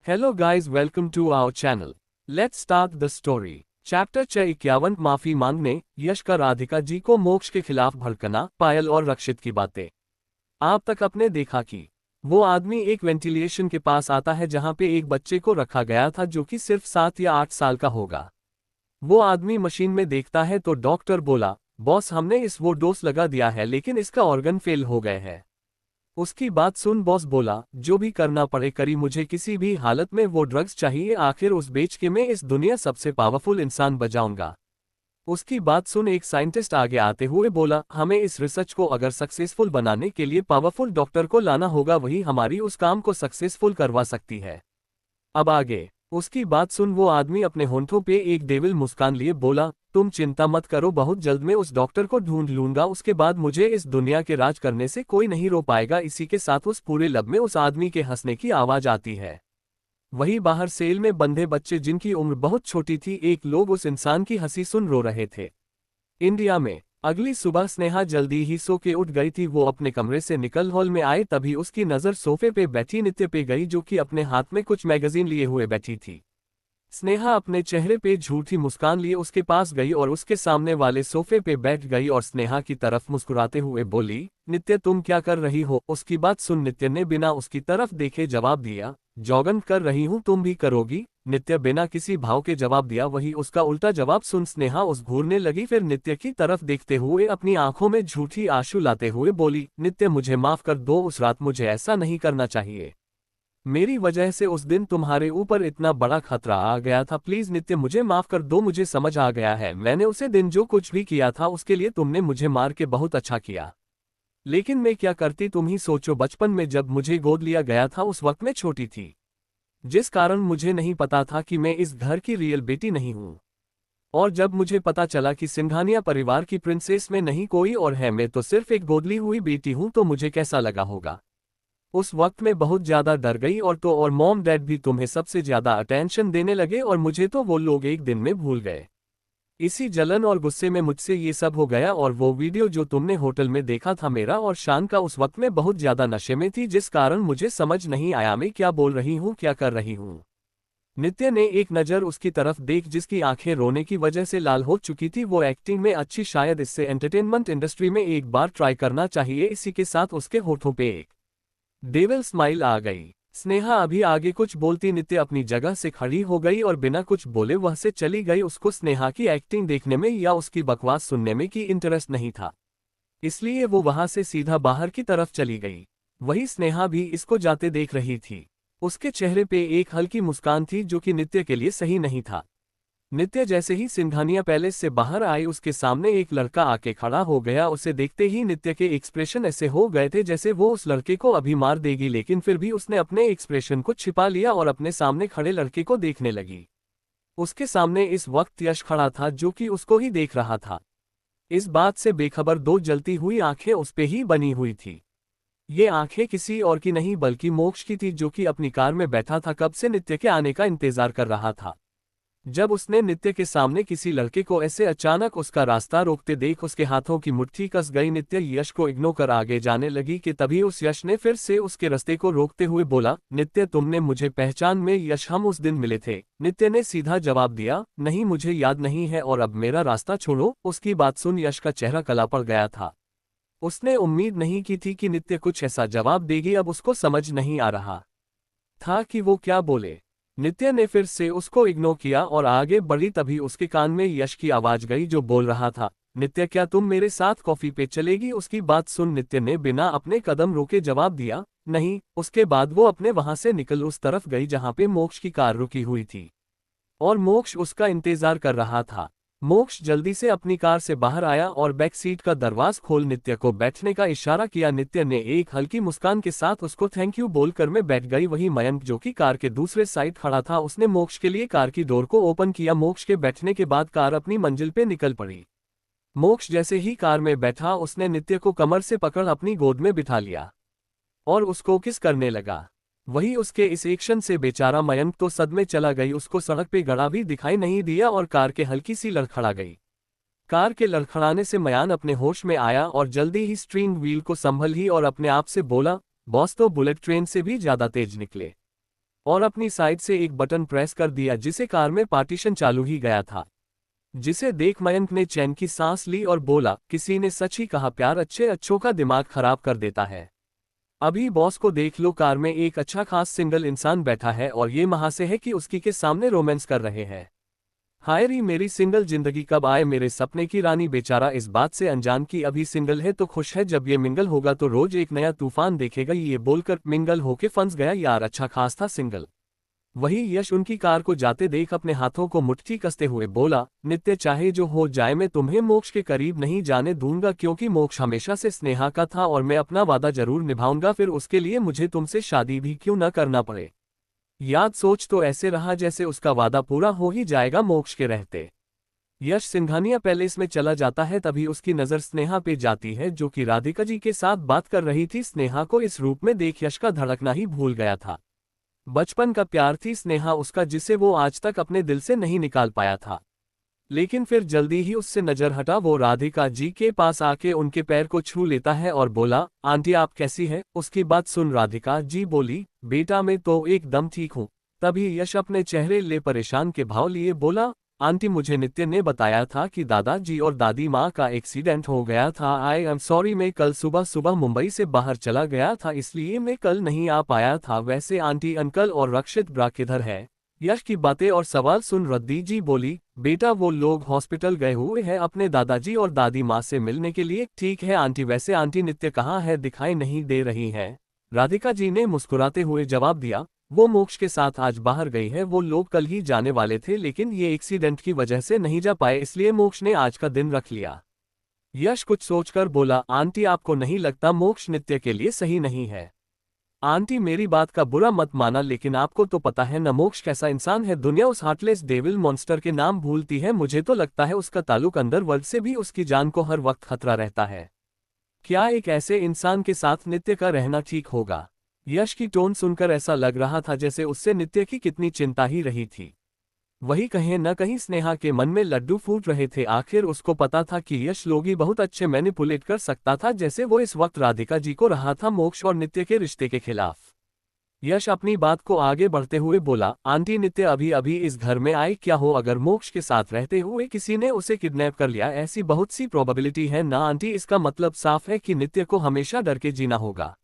Hello guys, welcome to our channel. Let's start the story. Chapter 51 माफी मांगने, यश का राधिका जी को मोक्ष के खिलाफ भड़कना, पायल और रक्षित की बातें। आप तक आपने देखा कि वो आदमी एक वेंटिलेशन के पास आता है जहां पे एक बच्चे को रखा गया था जो कि सिर्फ 7 या 8 साल का होगा। वो आदमी मशीन में देखता है तो डॉक्टर बोला, बॉस हमने इस वो डोज लगा दिया है लेकिन इसका ऑर्गन फेल हो गए हैं। उसकी बात सुन बॉस बोला, जो भी करना पड़े करी, मुझे किसी भी हालत में वो ड्रग्स चाहिए, आखिर उस बेच के मैं इस दुनिया सबसे पावरफुल इंसान बजाऊंगा। उसकी बात सुन एक साइंटिस्ट आगे आते हुए बोला, हमें इस रिसर्च को अगर सक्सेसफुल बनाने के लिए पावरफुल डॉक्टर को लाना होगा, वही हमारी उस काम को सक्सेसफुल करवा सकती है। अब आगे। उसकी बात सुन वो आदमी अपने होंठों पे एक डेविल मुस्कान लिए बोला, तुम चिंता मत करो, बहुत जल्द मैं उस डॉक्टर को ढूंढ लूंगा, उसके बाद मुझे इस दुनिया के राज करने से कोई नहीं रोक पाएगा। इसी के साथ उस पूरे लब में उस आदमी के हंसने की आवाज आती है। वहीं बाहर सेल में बंधे बच्चे जिनकी उम्र बहुत छोटी थी, एक लोग उस इंसान की हंसी सुन रो रहे थे। इंडिया में अगली सुबह स्नेहा जल्दी ही सो के उठ गई थी। वो अपने कमरे से निकल हॉल में आए तभी उसकी नज़र सोफे पे बैठी नित्य पे गई, जो कि अपने हाथ में कुछ मैगजीन लिए हुए बैठी थी। स्नेहा अपने चेहरे पे झूठी मुस्कान लिए उसके पास गई और उसके सामने वाले सोफे पे बैठ गई और स्नेहा की तरफ मुस्कुराते हुए बोली, नित्य तुम क्या कर रही हो? उसकी बात सुन नित्य ने बिना उसकी तरफ देखे जवाब दिया, जॉगिंग कर रही हूँ, तुम भी करोगी? नित्य बिना किसी भाव के जवाब दिया। वही उसका उल्टा जवाब सुन स्नेहा उस घूरने लगी, फिर नित्य की तरफ देखते हुए अपनी आंखों में झूठी आंसू लाते हुए बोली, नित्य मुझे माफ कर दो, उस रात मुझे ऐसा नहीं करना चाहिए। मेरी वजह से उस दिन तुम्हारे ऊपर इतना बड़ा खतरा आ गया था, प्लीज नित्य मुझे माफ कर दो, मुझे समझ आ गया है मैंने उसे दिन जो कुछ भी किया था उसके लिए तुमने मुझे मार के बहुत अच्छा किया, लेकिन मैं क्या करती तुम ही सोचो। बचपन में जब मुझे गोद लिया गया था उस वक्त मैं छोटी थी, जिस कारण मुझे नहीं पता था कि मैं इस घर की रियल बेटी नहीं हूँ। और जब मुझे पता चला कि सिंघानिया परिवार की प्रिंसेस में नहीं कोई और है, मैं तो सिर्फ एक गोदली हुई बेटी हूँ, तो मुझे कैसा लगा होगा? उस वक्त मैं बहुत ज्यादा डर गई और मॉम डैड भी तुम्हें सबसे ज्यादा अटेंशन देने लगे और मुझे तो वो लोग एक दिन में भूल गए। इसी जलन और गुस्से में मुझसे ये सब हो गया। और वो वीडियो जो तुमने होटल में देखा था मेरा और शान का, उस वक्त मैं बहुत ज्यादा नशे में थी, जिस कारण मुझे समझ नहीं आया मैं क्या बोल रही हूँ, क्या कर रही हूँ। नित्य ने एक नज़र उसकी तरफ देख जिसकी आंखें रोने की वजह से लाल हो चुकी थी। वो एक्टिंग में अच्छी, शायद इससे एंटरटेनमेंट इंडस्ट्री में एक बार ट्राई करना चाहिए। इसी के साथ उसके होठों पे एक डेविल स्माइल आ गई। स्नेहा अभी आगे कुछ बोलती, नित्य अपनी जगह से खड़ी हो गई और बिना कुछ बोले वह से चली गई। उसको स्नेहा की एक्टिंग देखने में या उसकी बकवास सुनने में की इंटरेस्ट नहीं था, इसलिए वो वहां से सीधा बाहर की तरफ चली गई। वही स्नेहा भी इसको जाते देख रही थी। उसके चेहरे पे एक हल्की मुस्कान थी जो कि नित्य के लिए सही नहीं था। नित्य जैसे ही सिंघानिया पैलेस से बाहर आई उसके सामने एक लड़का आके खड़ा हो गया। उसे देखते ही नित्य के एक्सप्रेशन ऐसे हो गए थे जैसे वो उस लड़के को अभी मार देगी, लेकिन फिर भी उसने अपने एक्सप्रेशन को छिपा लिया और अपने सामने खड़े लड़के को देखने लगी। उसके सामने इस वक्त यश खड़ा था जो कि उसको ही देख रहा था। इस बात से बेखबर दो जलती हुई आंखें उस पे ही बनी हुई थी। ये आंखें किसी और की नहीं बल्कि मोक्ष की थी, जो कि अपनी कार में बैठा था, कब से नित्य के आने का इंतजार कर रहा था। जब उसने नित्य के सामने किसी लड़के को ऐसे अचानक उसका रास्ता रोकते देख उसके हाथों की मुट्ठी कस गई। नित्य यश को इग्नोर कर आगे जाने लगी कि तभी उस यश ने फिर से उसके रास्ते को रोकते हुए बोला, नित्य तुमने मुझे पहचान में? यश हम उस दिन मिले थे। नित्य ने सीधा जवाब दिया, नहीं मुझे याद नहीं है और अब मेरा रास्ता छोड़ो। उसकी बात सुन यश का चेहरा काला पड़ गया था। उसने उम्मीद नहीं की थी कि नित्य कुछ ऐसा जवाब देगी। अब उसको समझ नहीं आ रहा था कि वो क्या बोले। नित्य ने फिर से उसको इग्नोर किया और आगे बढ़ी, तभी उसके कान में यश की आवाज गई जो बोल रहा था, नित्य क्या तुम मेरे साथ कॉफी पे चलेगी? उसकी बात सुन नित्य ने बिना अपने कदम रोके जवाब दिया, नहीं। उसके बाद वो अपने वहां से निकल उस तरफ गई जहां पे मोक्ष की कार रुकी हुई थी और मोक्ष उसका इंतजार कर रहा था। मोक्ष जल्दी से अपनी कार से बाहर आया और बैक सीट का दरवाज खोल नित्य को बैठने का इशारा किया। नित्य ने एक हल्की मुस्कान के साथ उसको थैंक यू बोलकर मैं बैठ गई। वही मयंक जो कि कार के दूसरे साइड खड़ा था, उसने मोक्ष के लिए कार की डोर को ओपन किया। मोक्ष के बैठने के बाद कार अपनी मंजिल पे निकल पड़ी। मोक्ष जैसे ही कार में बैठा उसने नित्य को कमर से पकड़ अपनी गोद में बिठा लिया और उसको किस करने लगा। वही उसके इस एक्शन से बेचारा मयंक तो सदमे चला गई। उसको सड़क पे गड़ा भी दिखाई नहीं दिया और कार के हल्की सी लड़खड़ा गई। कार के लड़खड़ाने से मयान अपने होश में आया और जल्दी ही स्टीयरिंग व्हील को संभल ही और अपने आप से बोला, बॉस तो बुलेट ट्रेन से भी ज्यादा तेज निकले। और अपनी साइड से एक बटन प्रेस कर दिया जिसे कार में पार्टीशन चालू ही गया था। जिसे देख मयंक ने चैन की सांस ली और बोला, किसी ने सच ही कहा, प्यार अच्छे अच्छों का दिमाग खराब कर देता है। अभी बॉस को देख लो, कार में एक अच्छा खास सिंगल इंसान बैठा है और ये महाशय है कि उसकी के सामने रोमांस कर रहे हैं। हाय री मेरी सिंगल जिंदगी कब आए मेरे सपने की रानी। बेचारा इस बात से अनजान कि अभी सिंगल है तो खुश है, जब ये मिंगल होगा तो रोज एक नया तूफान देखेगा। ये बोलकर मिंगल होके फंस गया। यार अच्छा खास था सिंगल। वही यश उनकी कार को जाते देख अपने हाथों को मुट्ठी कसते हुए बोला, नित्य चाहे जो हो जाए मैं तुम्हें मोक्ष के करीब नहीं जाने दूंगा, क्योंकि मोक्ष हमेशा से स्नेहा का था और मैं अपना वादा जरूर निभाऊंगा, फिर उसके लिए मुझे तुमसे शादी भी क्यों न करना पड़े। याद सोच तो ऐसे रहा जैसे उसका वादा पूरा हो ही जाएगा मोक्ष के रहते। यश सिंघानिया पैलेस में चला जाता है, तभी उसकी नज़र स्नेहा पे जाती है जो कि राधिका जी के साथ बात कर रही थी। स्नेहा को इस रूप में देख यश का धड़कना ही भूल गया था। बचपन का प्यार थी स्नेहा उसका, जिसे वो आज तक अपने दिल से नहीं निकाल पाया था। लेकिन फिर जल्दी ही उससे नजर हटा। वो राधिका जी के पास आके उनके पैर को छू लेता है और बोला, आंटी आप कैसी है। उसकी बात सुन राधिका जी बोली, बेटा मैं तो एकदम ठीक हूँ। तभी यश अपने चेहरे ले परेशान के भाव लिए बोला, आंटी मुझे नित्य ने बताया था कि दादाजी और दादी माँ का एक्सीडेंट हो गया था। आई एम सॉरी, मैं कल सुबह सुबह मुंबई से बाहर चला गया था, इसलिए मैं कल नहीं आ पाया था। वैसे आंटी अंकल और रक्षित ब्रा किधर है। यश की बातें और सवाल सुन रद्दी जी बोली, बेटा वो लोग हॉस्पिटल गए हुए हैं अपने दादाजी और दादी माँ से मिलने के लिए। ठीक है आंटी, वैसे आंटी नित्य कहाँ है, दिखाई नहीं दे रही है। राधिका जी ने मुस्कुराते हुए जवाब दिया, वो मोक्ष के साथ आज बाहर गई है। वो लोग कल ही जाने वाले थे लेकिन ये एक्सीडेंट की वजह से नहीं जा पाए, इसलिए मोक्ष ने आज का दिन रख लिया। यश कुछ सोचकर बोला, आंटी आपको नहीं लगता मोक्ष नित्य के लिए सही नहीं है। आंटी मेरी बात का बुरा मत माना, लेकिन आपको तो पता है न मोक्ष कैसा इंसान है। दुनिया उस हार्टलेस डेविल मॉन्स्टर के नाम भूलती है। मुझे तो लगता है उसका ताल्लुक अंदर वर्ल्ड से भी, उसकी जान को हर वक्त खतरा रहता है। क्या एक ऐसे इंसान के साथ नित्य का रहना ठीक होगा। यश की टोन सुनकर ऐसा लग रहा था जैसे उससे नित्य की कितनी चिंता ही रही थी। वही कहीं न कहीं स्नेहा के मन में लड्डू फूट रहे थे। आखिर उसको पता था कि यश लोगी बहुत अच्छे मैनिपुलेट कर सकता था, जैसे वो इस वक्त राधिका जी को रहा था मोक्ष और नित्य के रिश्ते के खिलाफ। यश अपनी बात को आगे बढ़ते हुए बोला, आंटी नित्य अभी अभी इस घर में आई, क्या हो अगर मोक्ष के साथ रहते हुए किसी ने उसे किडनैप कर लिया। ऐसी बहुत सी प्रोबेबिलिटी है ना आंटी। इसका मतलब साफ है कि नित्य को हमेशा डर के जीना होगा।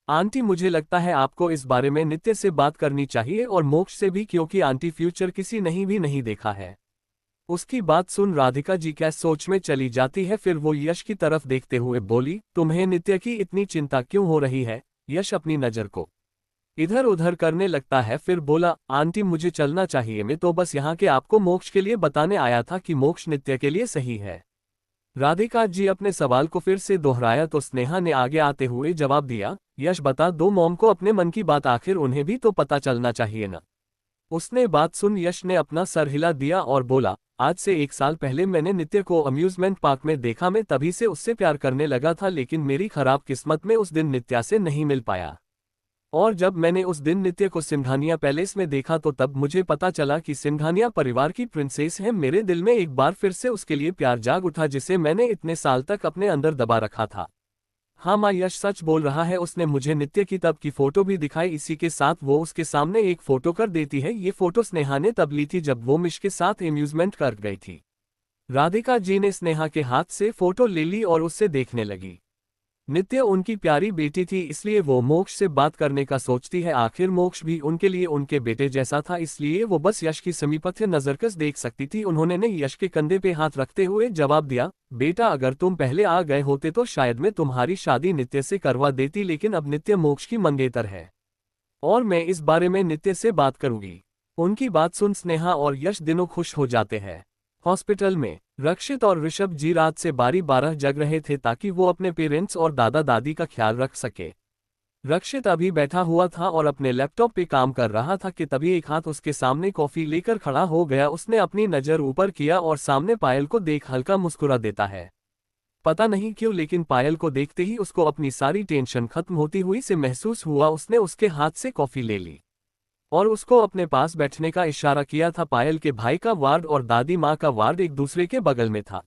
आंटी मुझे लगता है आपको इस बारे में नित्य से बात करनी चाहिए और मोक्ष से भी, क्योंकि आंटी फ्यूचर किसी नहीं भी नहीं देखा है। उसकी बात सुन राधिका जी क्या सोच में चली जाती है। फिर वो यश की तरफ देखते हुए बोली, तुम्हें नित्य की इतनी चिंता क्यों हो रही है। यश अपनी नजर को इधर उधर करने लगता है, फिर बोला, आंटी मुझे चलना चाहिए, मैं तो बस यहाँ के आपको मोक्ष के लिए बताने आया था कि मोक्ष नित्य के लिए सही है। राधिका जी अपने सवाल को फिर से दोहराया तो स्नेहा ने आगे आते हुए जवाब दिया, यश बता दो मॉम को अपने मन की बात, आखिर उन्हें भी तो पता चलना चाहिए ना। उसने बात सुन यश ने अपना सर हिला दिया और बोला, आज से 1 साल पहले मैंने नित्य को अम्यूजमेंट पार्क में देखा। मैं तभी से उससे प्यार करने लगा था, लेकिन मेरी खराब किस्मत में उस दिन नित्या से नहीं मिल पाया। और जब मैंने उस दिन नित्य को सिंघानिया पैलेस में देखा तो तब मुझे पता चला कि सिंघानिया परिवार की प्रिंसेस है। मेरे दिल में एक बार फिर से उसके लिए प्यार जाग उठा, जिसे मैंने इतने साल तक अपने अंदर दबा रखा था। हाँ माँ, यश सच बोल रहा है। उसने मुझे नित्य की तब की फोटो भी दिखाई, इसी के साथ वो उसके सामने एक फोटो कर देती है। ये फोटो स्नेहा ने तब ली थी जब वो मिश के साथ एम्यूजमेंट कर गई थी। राधिका जी ने स्नेहा के हाथ से फोटो ले ली और उससे देखने लगी। नित्य उनकी प्यारी बेटी थी, इसलिए वो मोक्ष से बात करने का सोचती है। आखिर मोक्ष भी उनके लिए उनके बेटे जैसा था, इसलिए वो बस यश की समीपत्य नजरकस देख सकती थी। उन्होंने ने यश के कंधे पे हाथ रखते हुए जवाब दिया, बेटा अगर तुम पहले आ गए होते तो शायद मैं तुम्हारी शादी नित्य से करवा देती, लेकिन अब नित्य मोक्ष की मंगेतर है और मैं इस बारे में नित्य से बात करूंगी। उनकी बात सुन स्नेहा और यश दिनों खुश हो जाते हैं। हॉस्पिटल में रक्षित और ऋषभ जी रात से 12 जग रहे थे ताकि वो अपने पेरेंट्स और दादा दादी का ख्याल रख सके। रक्षित अभी बैठा हुआ था और अपने लैपटॉप पे काम कर रहा था कि तभी एक हाथ उसके सामने कॉफी लेकर खड़ा हो गया। उसने अपनी नज़र ऊपर किया और सामने पायल को देख हल्का मुस्कुरा देता है। पता नहीं क्यों, लेकिन पायल को देखते ही उसको अपनी सारी टेंशन खत्म होती हुई से महसूस हुआ। उसने उसके हाथ से कॉफी ले ली और उसको अपने पास बैठने का इशारा किया था। पायल के भाई का वार्ड और दादी माँ का वार्ड एक दूसरे के बगल में था।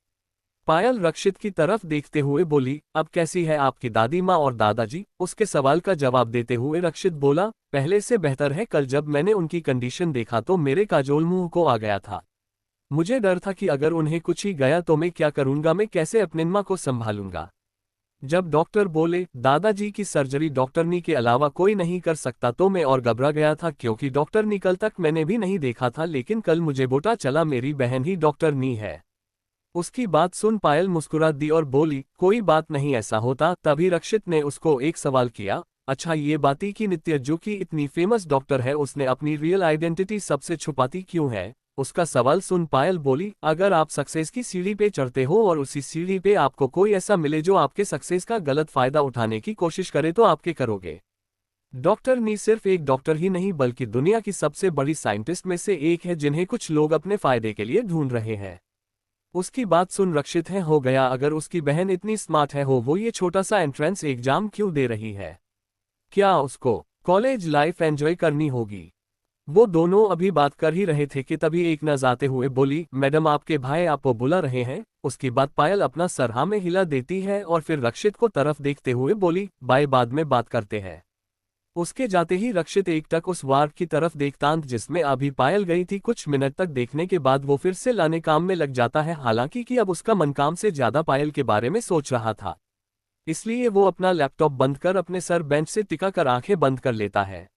पायल रक्षित की तरफ देखते हुए बोली, अब कैसी है आपकी दादी माँ और दादाजी? उसके सवाल का जवाब देते हुए रक्षित बोला, पहले से बेहतर है। कल जब मैंने उनकी कंडीशन देखा तो मेरे काजोल मुंह को आ गया था। मुझे डर था कि अगर उन्हें कुछ ही गया तो मैं क्या करूंगा, मैं कैसे अपनी माँ को संभालूंगा। जब डॉक्टर बोले दादाजी की सर्जरी डॉक्टरनी के अलावा कोई नहीं कर सकता तो मैं और घबरा गया था, क्योंकि डॉक्टरनी कल तक मैंने भी नहीं देखा था, लेकिन कल मुझे पता चला मेरी बहन ही डॉक्टरनी है। उसकी बात सुन पायल मुस्कुरा दी और बोली, कोई बात नहीं, ऐसा होता। तभी रक्षित ने उसको एक सवाल किया, अच्छा ये बात कि नित्य जो कि इतनी फेमस डॉक्टर है, उसने अपनी रियल आइडेंटिटी सबसे छुपाती क्यों है? उसका सवाल सुन पायल बोली, अगर आप सक्सेस की सीढ़ी पे चढ़ते हो और उसी सीढ़ी पे आपको कोई ऐसा मिले जो आपके सक्सेस का गलत फायदा उठाने की कोशिश करे तो आप क्या करोगे? डॉक्टर नी सिर्फ एक डॉक्टर ही नहीं बल्कि दुनिया की सबसे बड़ी साइंटिस्ट में से एक है, जिन्हें कुछ लोग अपने फायदे के लिए ढूंढ रहे हैं। उसकी बात सुन रक्षित है हो गया, अगर उसकी बहन इतनी स्मार्ट है हो वो ये छोटा सा एंट्रेंस एग्जाम क्यों दे रही है? क्या उसको कॉलेज लाइफ एंजॉय करनी होगी? वो दोनों अभी बात कर ही रहे थे कि तभी एक नज़र आते हुए बोली, मैडम आपके भाई आपको बुला रहे हैं। उसकी बात पायल अपना सर हाँ में हिला देती है और फिर रक्षित को तरफ देखते हुए बोली, बाय बाद में बात करते हैं। उसके जाते ही रक्षित एकटक उस वार्ड की तरफ देखता जिसमें अभी पायल गई थी। कुछ मिनट तक देखने के बाद वो फिर से लाने काम में लग जाता है, हालांकि कि अब उसका मन काम से ज्यादा पायल के बारे में सोच रहा था। इसलिए वो अपना लैपटॉप बंद कर अपने सर बेंच से टिका कर आंखें बंद कर लेता है,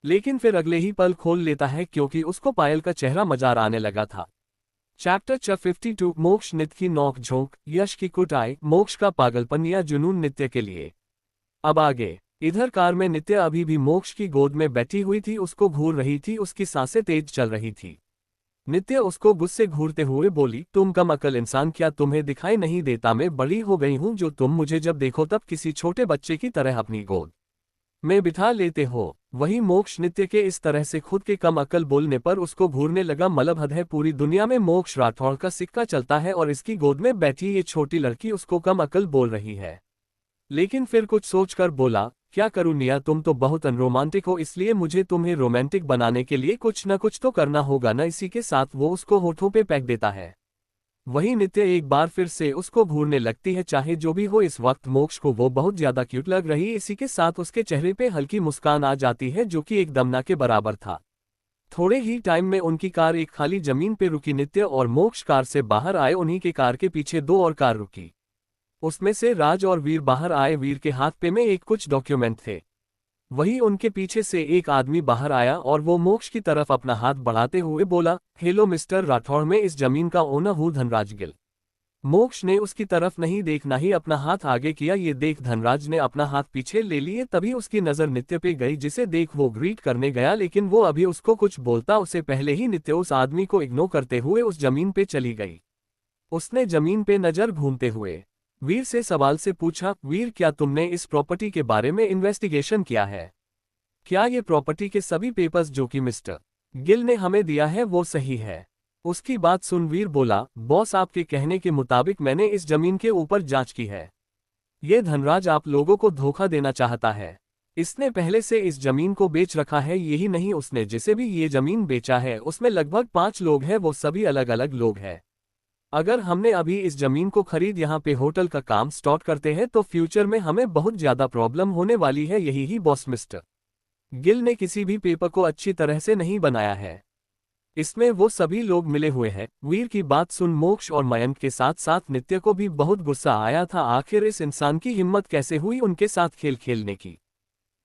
लेकिन फिर अगले ही पल खोल लेता है क्योंकि उसको पायल का चेहरा मजार आने लगा था। चैप्टर 52 मोक्ष नित्य की नोक झोंक, यश की कुटाई, मोक्ष का पागलपन या जुनून नित्य के लिए। अब आगे। इधर कार में नित्य अभी भी मोक्ष की गोद में बैठी हुई थी, उसको घूर रही थी, उसकी सांसें तेज चल रही थी। नित्य उसको गुस्से घूरते हुए बोली, तुम कम अकल इंसान, क्या तुम्हें दिखाई नहीं देता मैं बड़ी हो गई हूं जो तुम मुझे जब देखो तब किसी छोटे बच्चे की तरह अपनी गोद में बिठा लेते हो? वही मोक्ष नित्य के इस तरह से खुद के कम अकल बोलने पर उसको घूरने लगा। मतलब हद है, पूरी दुनिया में मोक्ष राठौड़ का सिक्का चलता है और इसकी गोद में बैठी ये छोटी लड़की उसको कम अकल बोल रही है। लेकिन फिर कुछ सोचकर बोला, क्या करूं निया, तुम तो बहुत अनरोमांटिक हो, इसलिए मुझे तुम्हें रोमांटिक बनाने के लिए कुछ न कुछ तो करना होगा ना। इसी के साथ वो उसको होठों पे पैक देता है। वही नित्य एक बार फिर से उसको घूरने लगती है। चाहे जो भी हो, इस वक्त मोक्ष को वो बहुत ज्यादा क्यूट लग रही। इसी के साथ उसके चेहरे पे हल्की मुस्कान आ जाती है जो कि एक दमना के बराबर था। थोड़े ही टाइम में उनकी कार एक खाली जमीन पे रुकी। नित्य और मोक्ष कार से बाहर आए, उन्हीं के कार के पीछे दो और कार रुकी। उसमें से राज और वीर बाहर आए। वीर के हाथ पे में एक कुछ डॉक्यूमेंट थे। वही उनके पीछे से एक आदमी बाहर आया और वो मोक्ष की तरफ अपना हाथ बढ़ाते हुए बोला, हेलो मिस्टर राठौड़, मैं इस जमीन का ओनर हूँ, धनराज गिल। मोक्ष ने उसकी तरफ नहीं देखना ही अपना हाथ आगे किया। ये देख धनराज ने अपना हाथ पीछे ले लिए। तभी उसकी नजर नित्य पे गई, जिसे देख वो ग्रीट करने गया, लेकिन वो अभी उसको कुछ बोलता उससे पहले ही नित्य उस आदमी को इग्नोर करते हुए उस जमीन पे चली गई। उसने जमीन पे नजर घूमते हुए वीर से सवाल से पूछा, वीर क्या तुमने इस प्रॉपर्टी के बारे में इन्वेस्टिगेशन किया है? क्या ये प्रॉपर्टी के सभी पेपर्स जो कि मिस्टर गिल ने हमें दिया है वो सही है? उसकी बात सुन वीर बोला, बॉस आपके कहने के मुताबिक मैंने इस जमीन के ऊपर जांच की है। ये धनराज आप लोगों को धोखा देना चाहता है। इसने पहले से इस जमीन को बेच रखा है। यही नहीं, उसने जिसे भी ये जमीन बेचा है उसमें लगभग 5 लोग हैं, वो सभी अलग अलग लोग हैं। अगर हमने अभी इस जमीन को खरीद यहाँ पे होटल का काम स्टार्ट करते हैं तो फ्यूचर में हमें बहुत ज्यादा प्रॉब्लम होने वाली है। यही ही बॉस मिस्टर गिल ने किसी भी पेपर को अच्छी तरह से नहीं बनाया है, इसमें वो सभी लोग मिले हुए हैं। वीर की बात सुन मोक्ष और मयंक के साथ साथ नित्य को भी बहुत गुस्सा आया था। आखिर इस इंसान की हिम्मत कैसे हुई उनके साथ खेल खेलने की?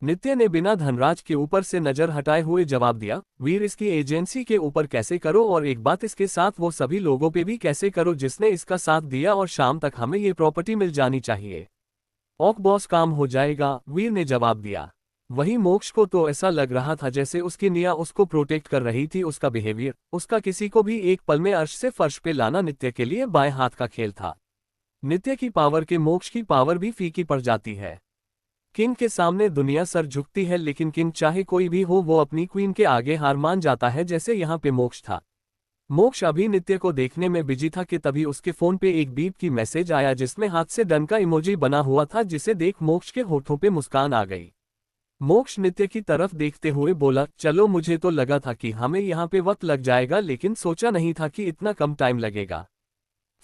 नित्य ने बिना धनराज के ऊपर से नजर हटाए हुए जवाब दिया, वीर इसकी एजेंसी के ऊपर कैसे करो और एक बात इसके साथ वो सभी लोगों पे भी कैसे करो जिसने इसका साथ दिया, और शाम तक हमें ये प्रॉपर्टी मिल जानी चाहिए। ओक बॉस, काम हो जाएगा, वीर ने जवाब दिया। वही मोक्ष को तो ऐसा लग रहा था जैसे उसकी निया उसको प्रोटेक्ट कर रही थी। उसका बिहेवियर, उसका किसी को भी एक पल में अर्श से फर्श पे लाना नित्य के लिए बाएं हाथ का खेल था। नित्य की पावर के मोक्ष की पावर भी फीकी पड़ जाती है। किंग के सामने दुनिया सर झुकती है, लेकिन किंग चाहे कोई भी हो वो अपनी क्वीन के आगे हार मान जाता है, जैसे यहाँ पे मोक्ष था। मोक्ष अभी नित्य को देखने में बिजी था कि तभी उसके फोन पे एक बीप की मैसेज आया जिसमें हाथ से डन का इमोजी बना हुआ था, जिसे देख मोक्ष के होठों पे मुस्कान आ गई। मोक्ष नित्य की तरफ देखते हुए बोला, चलो मुझे तो लगा था कि हमें यहाँ पे वक्त लग जाएगा, लेकिन सोचा नहीं था कि इतना कम टाइम लगेगा।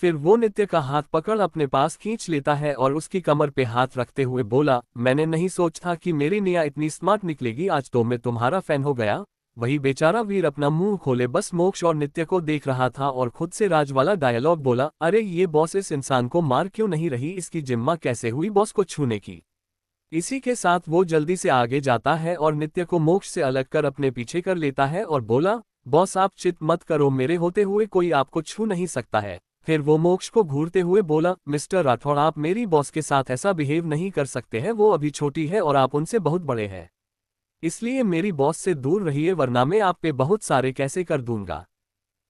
फिर वो नित्य का हाथ पकड़ अपने पास खींच लेता है और उसकी कमर पे हाथ रखते हुए बोला, मैंने नहीं सोचा कि मेरी निया इतनी स्मार्ट निकलेगी, आज तो मैं तुम्हारा फैन हो गया। वही बेचारा वीर अपना मुंह खोले बस मोक्ष और नित्य को देख रहा था और खुद से राज वाला डायलॉग बोला, अरे ये बॉस इस इंसान को मार क्यों नहीं रही, इसकी जिम्मा कैसे हुई बॉस को छूने की। इसी के साथ वो जल्दी से आगे जाता है और नित्य को मोक्ष से अलग कर अपने पीछे कर लेता है और बोला, बॉस आप चित मत करो, मेरे होते हुए कोई आपको छू नहीं सकता है। फिर वो मोक्ष को घूरते हुए बोला, मिस्टर राठौड़ आप मेरी बॉस के साथ ऐसा बिहेव नहीं कर सकते हैं, वो अभी छोटी है और आप उनसे बहुत बड़े हैं। इसलिए मेरी बॉस से दूर रहिए वरना मैं आप पे बहुत सारे कैसे कर दूंगा।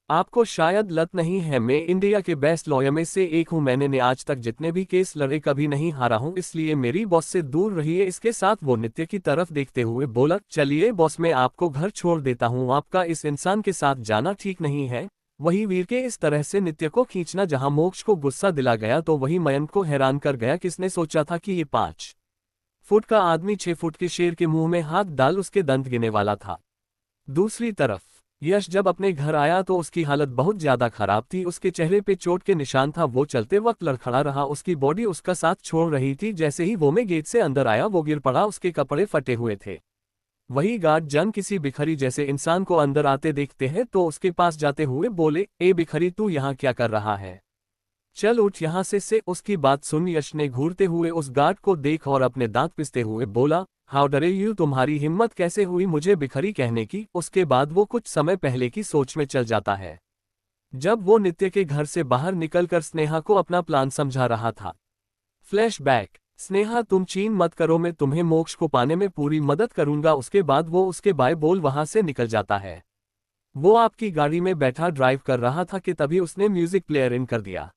आपको शायद लत नहीं है, मैं इंडिया के बेस्ट लॉयर में से एक हूं, मैंने आज तक जितने भी केस लड़े कभी नहीं हारा हूं, इसलिए मेरी बॉस से दूर रहिए। इसके साथ वो नित्य की तरफ देखते हुए बोला, चलिए बॉस मैं आपको घर छोड़ देता हूं, आपका इस इंसान के साथ जाना ठीक नहीं है। वही वीर के इस तरह से नित्य को खींचना जहां मोक्ष को गुस्सा दिला गया तो वही मयंक को हैरान कर गया। किसने सोचा था कि ये 5 फुट का आदमी 6 फुट के शेर के मुंह में हाथ डाल उसके दंत गिने वाला था। दूसरी तरफ यश जब अपने घर आया तो उसकी हालत बहुत ज्यादा खराब थी, उसके चेहरे पे चोट के निशान था, वो चलते वक्त लड़खड़ा रहा, उसकी बॉडी उसका साथ छोड़ रही थी। जैसे ही वो में गेट से अंदर आया वो गिर पड़ा, उसके कपड़े फटे हुए थे। वही गार्ड जन किसी भिखारी जैसे इंसान को अंदर आते देखते हैं तो उसके पास जाते हुए बोले, ए भिखारी तू यहाँ क्या कर रहा है, चल उठ यहाँ से। उसकी बात सुन यश ने घूरते हुए उस गार्ड को देख और अपने दांत पिसते हुए बोला, हाउ डरे यू, तुम्हारी हिम्मत कैसे हुई मुझे भिखारी कहने की। उसके बाद वो कुछ समय पहले की सोच में चल जाता है जब वो नित्य के घर से बाहर निकलकर स्नेहा को अपना प्लान समझा रहा था। फ्लैशबैक, स्नेहा तुम चीन मत करो, मैं तुम्हें मोक्ष को पाने में पूरी मदद करूंगा। उसके बाद वो उसके बाय बोल वहां से निकल जाता है। वो आपकी गाड़ी में बैठा ड्राइव कर रहा था कि तभी उसने म्यूजिक प्लेयर इन कर दिया।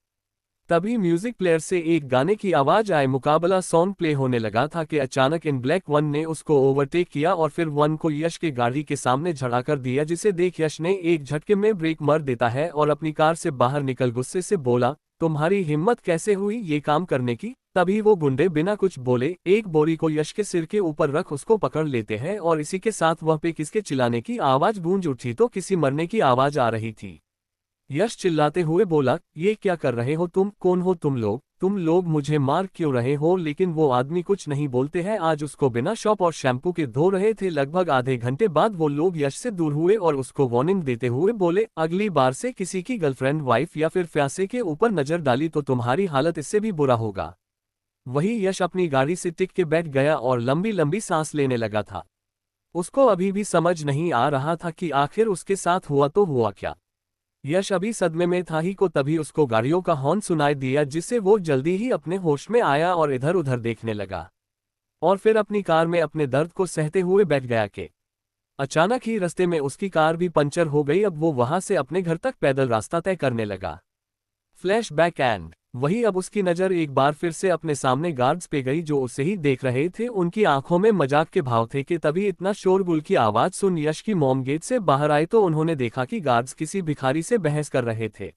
तभी म्यूजिक प्लेयर से एक गाने की आवाज आए, मुकाबला सॉन्ग प्ले होने लगा था कि अचानक इन ब्लैक वन ने उसको ओवरटेक किया और फिर वन को यश के गाड़ी के सामने झड़ा कर दिया, जिसे देख यश ने एक झटके में ब्रेक मार देता है और अपनी कार से बाहर निकल गुस्से से बोला, तुम्हारी हिम्मत कैसे हुई ये काम करने की। तभी वो गुंडे बिना कुछ बोले एक बोरी को यश के सिर के ऊपर रख उसको पकड़ लेते हैं और इसी के साथ वह पे किसके चिल्लाने की आवाज गूंज उठी तो किसी मरने की आवाज आ रही थी। यश चिल्लाते हुए बोला, ये क्या कर रहे हो तुम, कौन हो तुम लोग मुझे मार क्यों रहे हो। लेकिन वो आदमी कुछ नहीं बोलते हैं, आज उसको बिना शॉप और शैम्पू के धो रहे थे। लगभग आधे घंटे बाद वो लोग यश से दूर हुए और उसको वार्निंग देते हुए बोले, अगली बार से किसी की गर्लफ्रेंड वाइफ या फिर फ्यासे के ऊपर नजर डाली तो तुम्हारी हालत इससे भी बुरा होगा। वही यश अपनी गाड़ी से टिक के बैठ गया और लंबी लंबी सांस लेने लगा था। उसको अभी भी समझ नहीं आ रहा था कि आखिर उसके साथ हुआ तो हुआ क्या। यश अभी सदमे में था ही को तभी उसको गाड़ियों का हॉर्न सुनाई दिया, जिससे वो जल्दी ही अपने होश में आया और इधर उधर देखने लगा और फिर अपनी कार में अपने दर्द को सहते हुए बैठ गया कि अचानक ही रास्ते में उसकी कार भी पंचर हो गई। अब वो वहां से अपने घर तक पैदल रास्ता तय करने लगा। फ्लैशबैक एंड वही अब उसकी नज़र एक बार फिर से अपने सामने गार्ड्स पे गई जो उसे ही देख रहे थे। उनकी आंखों में मजाक के भाव थे कि तभी इतना शोरगुल की आवाज सुन यश की मॉम गेट से बाहर आई तो उन्होंने देखा कि गार्ड्स किसी भिखारी से बहस कर रहे थे।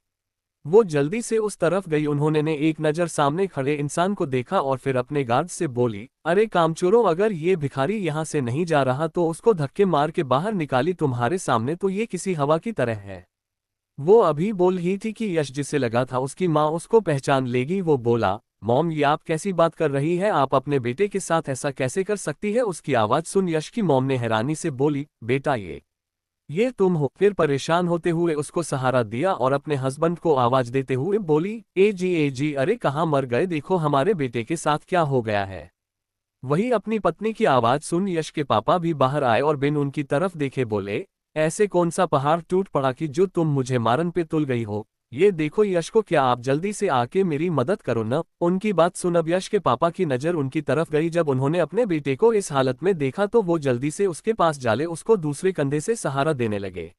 वो जल्दी से उस तरफ गई, उन्होंने ने एक नज़र सामने खड़े इंसान को देखा और फिर अपने गार्ड्स से बोली, अरे कामचोरों, अगर ये भिखारी यहाँ से नहीं जा रहा तो उसको धक्के मार के बाहर निकाली, तुम्हारे सामने तो ये किसी हवा की तरह है। वो अभी बोल ही थी कि यश जिसे लगा था उसकी माँ उसको पहचान लेगी। वो बोला, मॉम ये आप कैसी बात कर रही है, आप अपने बेटे के साथ ऐसा कैसे कर सकती है। उसकी आवाज़ सुन यश की मॉम ने हैरानी से बोली, बेटा ये तुम हो। फिर परेशान होते हुए उसको सहारा दिया और अपने हस्बैंड को आवाज देते हुए बोली, ए जी अरे कहाँ मर गए, देखो हमारे बेटे के साथ क्या हो गया है। वही अपनी पत्नी की आवाज सुन यश के पापा भी बाहर आए और बिन उनकी तरफ देखे बोले, ऐसे कौन सा पहाड़ टूट पड़ा कि जो तुम मुझे मारन पे तुल गई हो। ये देखो यश को, क्या आप जल्दी से आके मेरी मदद करो न। उनकी बात सुन अब यश के पापा की नज़र उनकी तरफ गई। जब उन्होंने अपने बेटे को इस हालत में देखा तो वो जल्दी से उसके पास जाले उसको दूसरे कंधे से सहारा देने लगे।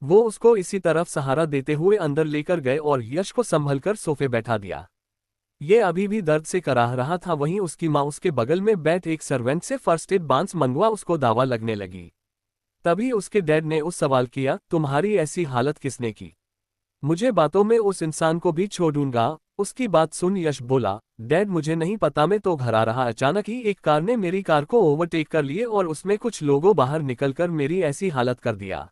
वो उसको इसी तरफ सहारा देते हुए अंदर लेकर गए और यश को संभल कर सोफे बैठा दिया। ये अभी भी दर्द से कराह रहा था। वहीं उसकी माँ उसके बगल में बैठ एक सर्वेंट से फर्स्ट एड बांस मंगवा उसको दावा लगने लगी। तभी उसके डैड ने उस सवाल किया, तुम्हारी ऐसी हालत किसने की, मुझे बातों में उस इंसान को भी छोड़ूंगा। उसकी बात सुन यश बोला, डैड मुझे नहीं पता, मैं तो घर आ रहा, अचानक ही एक कार ने मेरी कार को ओवरटेक कर लिए और उसमें कुछ लोगों बाहर निकलकर मेरी ऐसी हालत कर दिया।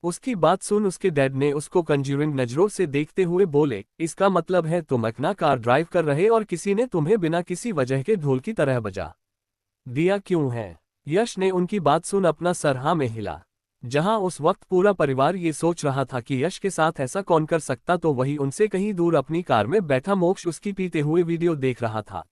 उसकी बात सुन उसके डैड ने उसको कंज्यूरिंग नजरों से देखते हुए बोले, इसका मतलब है तुम अपना कार ड्राइव कर रहे और किसी ने तुम्हें बिना किसी वजह के ढोल की तरह बजा दिया क्यों है। यश ने उनकी बात सुन अपना सर हाँ में हिला। जहां उस वक्त पूरा परिवार ये सोच रहा था कि यश के साथ ऐसा कौन कर सकता, तो वही उनसे कहीं दूर अपनी कार में बैठा मोक्ष उसकी पीते हुए वीडियो देख रहा था।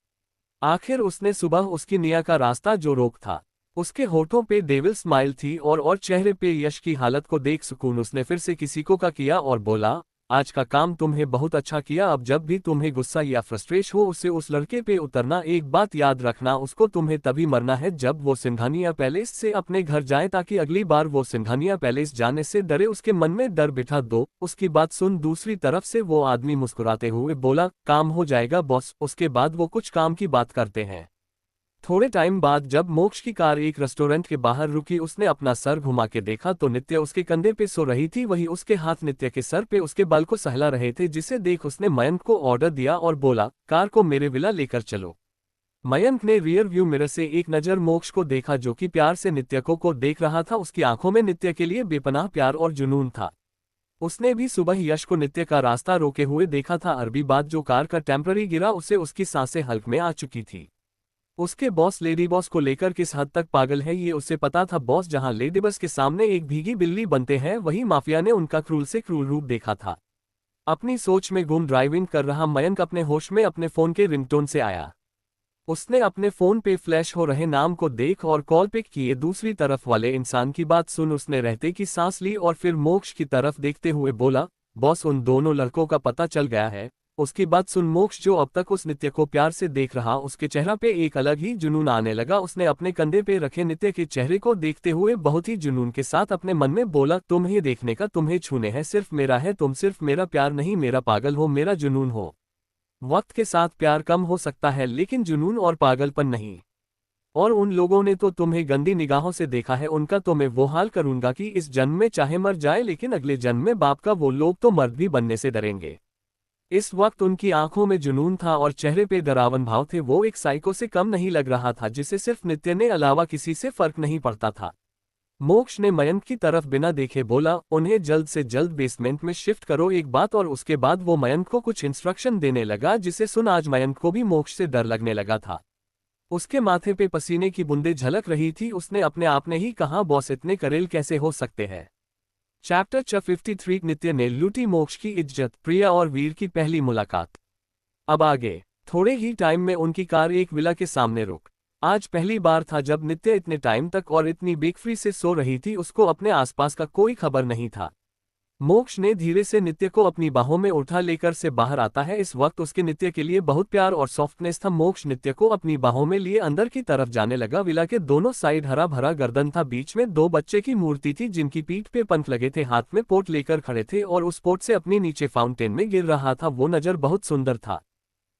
आखिर उसने सुबह उसकी निया का रास्ता जो रोक था। उसके होठों पे डेविल स्माइल थी और चेहरे पे यश की हालत को देख सुकून उसने फिर से किसी को का किया और बोला, आज का काम तुम्हें बहुत अच्छा किया। अब जब भी तुम्हें गुस्सा या फ्रस्ट्रेशन हो उससे उस लड़के पे उतरना। एक बात याद रखना, उसको तुम्हें तभी मरना है जब वो सिंघानिया पैलेस से अपने घर जाए, ताकि अगली बार वो सिंघानिया पैलेस जाने से डरे, उसके मन में डर बिठा दो। उसकी बात सुन दूसरी तरफ से वो आदमी मुस्कुराते हुए बोला, काम हो जाएगा बॉस। उसके बाद वो कुछ काम की बात करते हैं। थोड़े टाइम बाद जब मोक्ष की कार एक रेस्टोरेंट के बाहर रुकी, उसने अपना सर घुमा के देखा तो नित्य उसके कंधे पे सो रही थी। वही उसके हाथ नित्य के सर पे उसके बाल को सहला रहे थे, जिसे देख उसने मयंक को ऑर्डर दिया और बोला, कार को मेरे विला लेकर चलो। मयंक ने रियर व्यू मिरर से एक नज़र मोक्ष को देखा जो कि प्यार से नित्य को देख रहा था। उसकी आंखों में नित्य के लिए बेपनाह प्यार और जुनून था। उसने भी सुबह यश को नित्य का रास्ता रोके हुए देखा था। अरबी बाद जो कार का टेम्पररी गिरा उससे उसकी सांसें हल्क में आ चुकी थी। उसके बॉस लेडी बॉस को लेकर किस हद तक पागल है ये उसे पता था। बॉस जहां लेडी बॉस के सामने एक भीगी बिल्ली बनते हैं, वही माफिया ने उनका क्रूर से क्रूर रूप देखा था। अपनी सोच में गुम ड्राइविंग कर रहा मयंक अपने होश में अपने फोन के रिंगटोन से आया। उसने अपने फोन पे फ्लैश हो रहे नाम को देख और कॉल पिक किए। दूसरी तरफ वाले इंसान की बात सुन उसने रहते की सांस ली और फिर मोक्ष की तरफ देखते हुए बोला, बॉस उन दोनों लड़कों का पता चल गया है। उसकी बात सुन मोक्ष जो अब तक उस नित्य को प्यार से देख रहा, उसके चेहरा पे एक अलग ही जुनून आने लगा। उसने अपने कंधे पे रखे नित्य के चेहरे को देखते हुए बहुत ही जुनून के साथ अपने मन में बोला, तुम्हें देखने का, तुम्हें छूने है, सिर्फ मेरा है। तुम सिर्फ मेरा प्यार नहीं, मेरा पागल हो, मेरा जुनून हो। वक्त के साथ प्यार कम हो सकता है लेकिन जुनून और पागलपन नहीं। और उन लोगों ने तो तुम्हें गंदी निगाहों से देखा है, उनका तो मैं वो हाल करूंगा कि इस जन्म में चाहे मर जाए लेकिन अगले जन्म में बाप का वो लोग तो मर्द भी बनने से डरेंगे। इस वक्त उनकी आंखों में जुनून था और चेहरे पे डरावन भाव थे। वो एक साइको से कम नहीं लग रहा था जिसे सिर्फ नित्य ने अलावा किसी से फर्क नहीं पड़ता था। मोक्ष ने मयंक की तरफ बिना देखे बोला, उन्हें जल्द से जल्द बेसमेंट में शिफ्ट करो, एक बात। और उसके बाद वो मयंक को कुछ इंस्ट्रक्शन देने लगा जिसे सुन आज मयंक को भी मोक्ष से डर लगने लगा था। उसके माथे पे पसीने की बूंदें झलक रही थी। उसने अपने आप ने ही कहा, बॉस इतने करेल कैसे हो सकते हैं। चैप्टर 53 नित्य ने लूटी मोक्ष की इज्जत, प्रिया और वीर की पहली मुलाकात। अब आगे थोड़े ही टाइम में उनकी कार एक विला के सामने रुक। आज पहली बार था जब नित्य इतने टाइम तक और इतनी बेखफरी से सो रही थी। उसको अपने आसपास का कोई खबर नहीं था। मोक्ष ने धीरे से नित्य को अपनी बाहों में उठा लेकर से बाहर आता है। इस वक्त उसके नित्य के लिए बहुत प्यार और सॉफ्टनेस था। मोक्ष नित्य को अपनी बाहों में लिए अंदर की तरफ जाने लगा। विला के दोनों साइड हरा भरा गर्दन था, बीच में दो बच्चे की मूर्ति थी जिनकी पीठ पे पंख लगे थे, हाथ में पोट लेकर खड़े थे और उस पोट से अपनी नीचे फाउंटेन में गिर रहा था। वो नजर बहुत सुंदर था।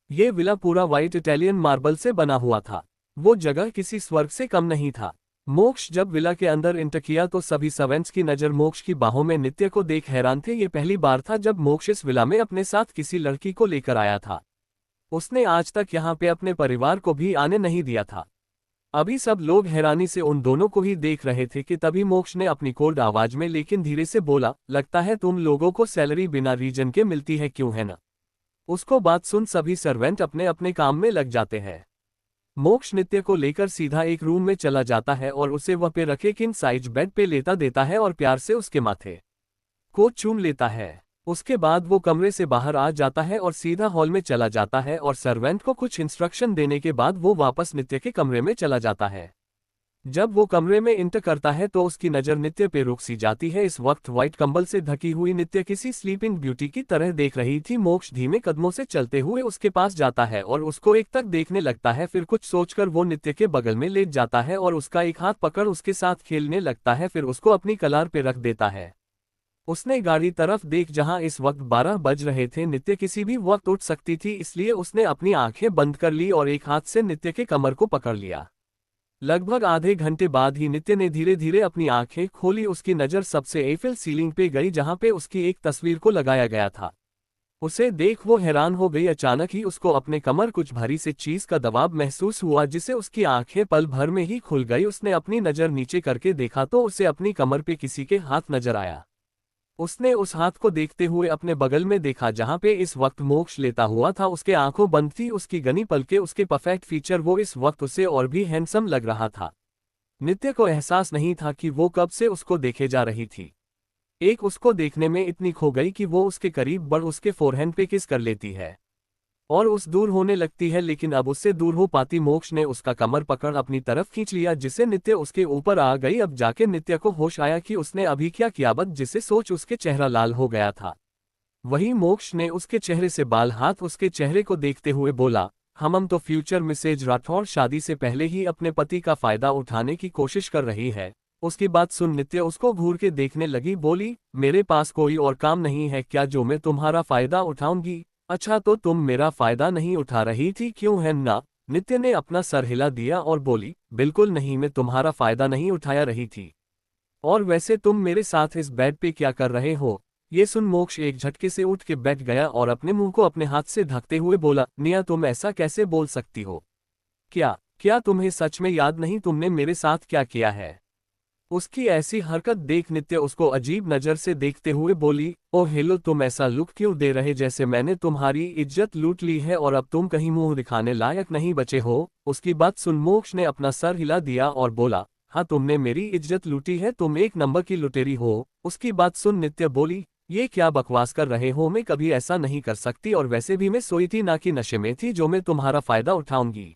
ये विला पूरा व्हाइट इटालियन मार्बल से बना हुआ था। वो जगह किसी स्वर्ग से कम नहीं था। मोक्ष जब विला के अंदर एंटर किया तो सभी सर्वेंट्स की नज़र मोक्ष की बाहों में नित्य को देख हैरान थे। ये पहली बार था जब मोक्ष इस विला में अपने साथ किसी लड़की को लेकर आया था। उसने आज तक यहाँ पे अपने परिवार को भी आने नहीं दिया था। अभी सब लोग हैरानी से उन दोनों को ही देख रहे थे कि तभी मोक्ष ने अपनी कोल्ड आवाज में लेकिन धीरे से बोला, लगता है तुम लोगों को सैलरी बिना रीजन के मिलती है, क्यों है ना। उसको बात सुन सभी सर्वेंट अपने अपने काम में लग जाते हैं। मोक्ष नित्य को लेकर सीधा एक रूम में चला जाता है और उसे वह पे रखे किंग साइज बेड पे लेटा देता है और प्यार से उसके माथे को चूम लेता है। उसके बाद वो कमरे से बाहर आ जाता है और सीधा हॉल में चला जाता है और सर्वेंट को कुछ इंस्ट्रक्शन देने के बाद वो वापस नित्य के कमरे में चला जाता है। जब वो कमरे में इंटर करता है तो उसकी नज़र नित्य पे रुक सी जाती है। इस वक्त व्हाइट कंबल से ढकी हुई नित्य किसी स्लीपिंग ब्यूटी की तरह देख रही थी। मोक्ष धीमे कदमों से चलते हुए उसके पास जाता है और उसको एक तक देखने लगता है। फिर कुछ सोचकर वो नित्य के बगल में लेट जाता है और उसका एक हाथ पकड़ उसके साथ खेलने लगता है। फिर उसको अपनी कलार पे रख देता है। उसने गाड़ी तरफ देख जहां इस वक्त 12 बज रहे थे। नित्य किसी भी वक्त उठ सकती थी, इसलिए उसने अपनी आंखें बंद कर ली और एक हाथ से नित्य के कमर को पकड़ लिया। लगभग आधे घंटे बाद ही नित्य ने धीरे धीरे अपनी आंखें खोली। उसकी नज़र सबसे एफिल सीलिंग पे गई जहां पे उसकी एक तस्वीर को लगाया गया था। उसे देख वो हैरान हो गई। अचानक ही उसको अपने कमर कुछ भारी से चीज का दबाव महसूस हुआ जिससे उसकी आंखें पल भर में ही खुल गई। उसने अपनी नज़र नीचे करके देखा तो उसे अपनी कमर पे किसी के हाथ नजर आया। उसने उस हाथ को देखते हुए अपने बगल में देखा जहां पे इस वक्त मोक्ष लेटा हुआ था। उसके आंखों बंद थी, उसकी घनी पलकें, उसके परफेक्ट फीचर, वो इस वक्त उससे और भी हैंडसम लग रहा था। नित्य को एहसास नहीं था कि वो कब से उसको देखे जा रही थी। एक उसको देखने में इतनी खो गई कि वो उसके करीब बढ़ उसके फोरहेड पे किस कर लेती है और उस दूर होने लगती है, लेकिन अब उससे दूर हो पाती। मोक्ष ने उसका कमर पकड़ अपनी तरफ खींच लिया जिससे नित्य उसके ऊपर आ गई। अब जाके नित्य को होश आया कि उसने अभी क्या किया, बद जिसे सोच उसके चेहरा लाल हो गया था। वही मोक्ष ने उसके चेहरे से बाल हाथ उसके चेहरे को देखते हुए बोला, हम तो फ्यूचर मिसेज राठौर शादी से पहले ही अपने पति का फायदा उठाने की कोशिश कर रही है। उसकी बात सुन नित्य उसको घूर के देखने लगी, बोली, मेरे पास कोई और काम नहीं है क्या जो मैं तुम्हारा फायदा उठाऊंगी? अच्छा तो तुम मेरा फायदा नहीं उठा रही थी क्यों है ना? नित्य ने अपना सर हिला दिया और बोली, बिल्कुल नहीं, मैं तुम्हारा फायदा नहीं उठाया रही थी। और वैसे तुम मेरे साथ इस बेड पे क्या कर रहे हो? ये सुन मोक्ष एक झटके से उठ के बैठ गया और अपने मुंह को अपने हाथ से ढकते हुए बोला, निया तुम ऐसा कैसे बोल सकती हो? क्या क्या तुम्हें सच में याद नहीं तुमने मेरे साथ क्या किया है? उसकी ऐसी हरकत देख नित्य उसको अजीब नजर से देखते हुए बोली, ओह हेलो, तुम ऐसा लुक क्यों दे रहे जैसे मैंने तुम्हारी इज्जत लूट ली है और अब तुम कहीं मुंह दिखाने लायक नहीं बचे हो? उसकी बात सुन मोक्ष ने अपना सर हिला दिया और बोला, हाँ तुमने मेरी इज्जत लूटी है, तुम एक नंबर की लुटेरी हो। उसकी बात सुन नित्य बोली, ये क्या बकवास कर रहे हो, मैं कभी ऐसा नहीं कर सकती और वैसे भी मैं सोई थी ना कि नशे में थी जो मैं तुम्हारा फायदा उठाऊंगी।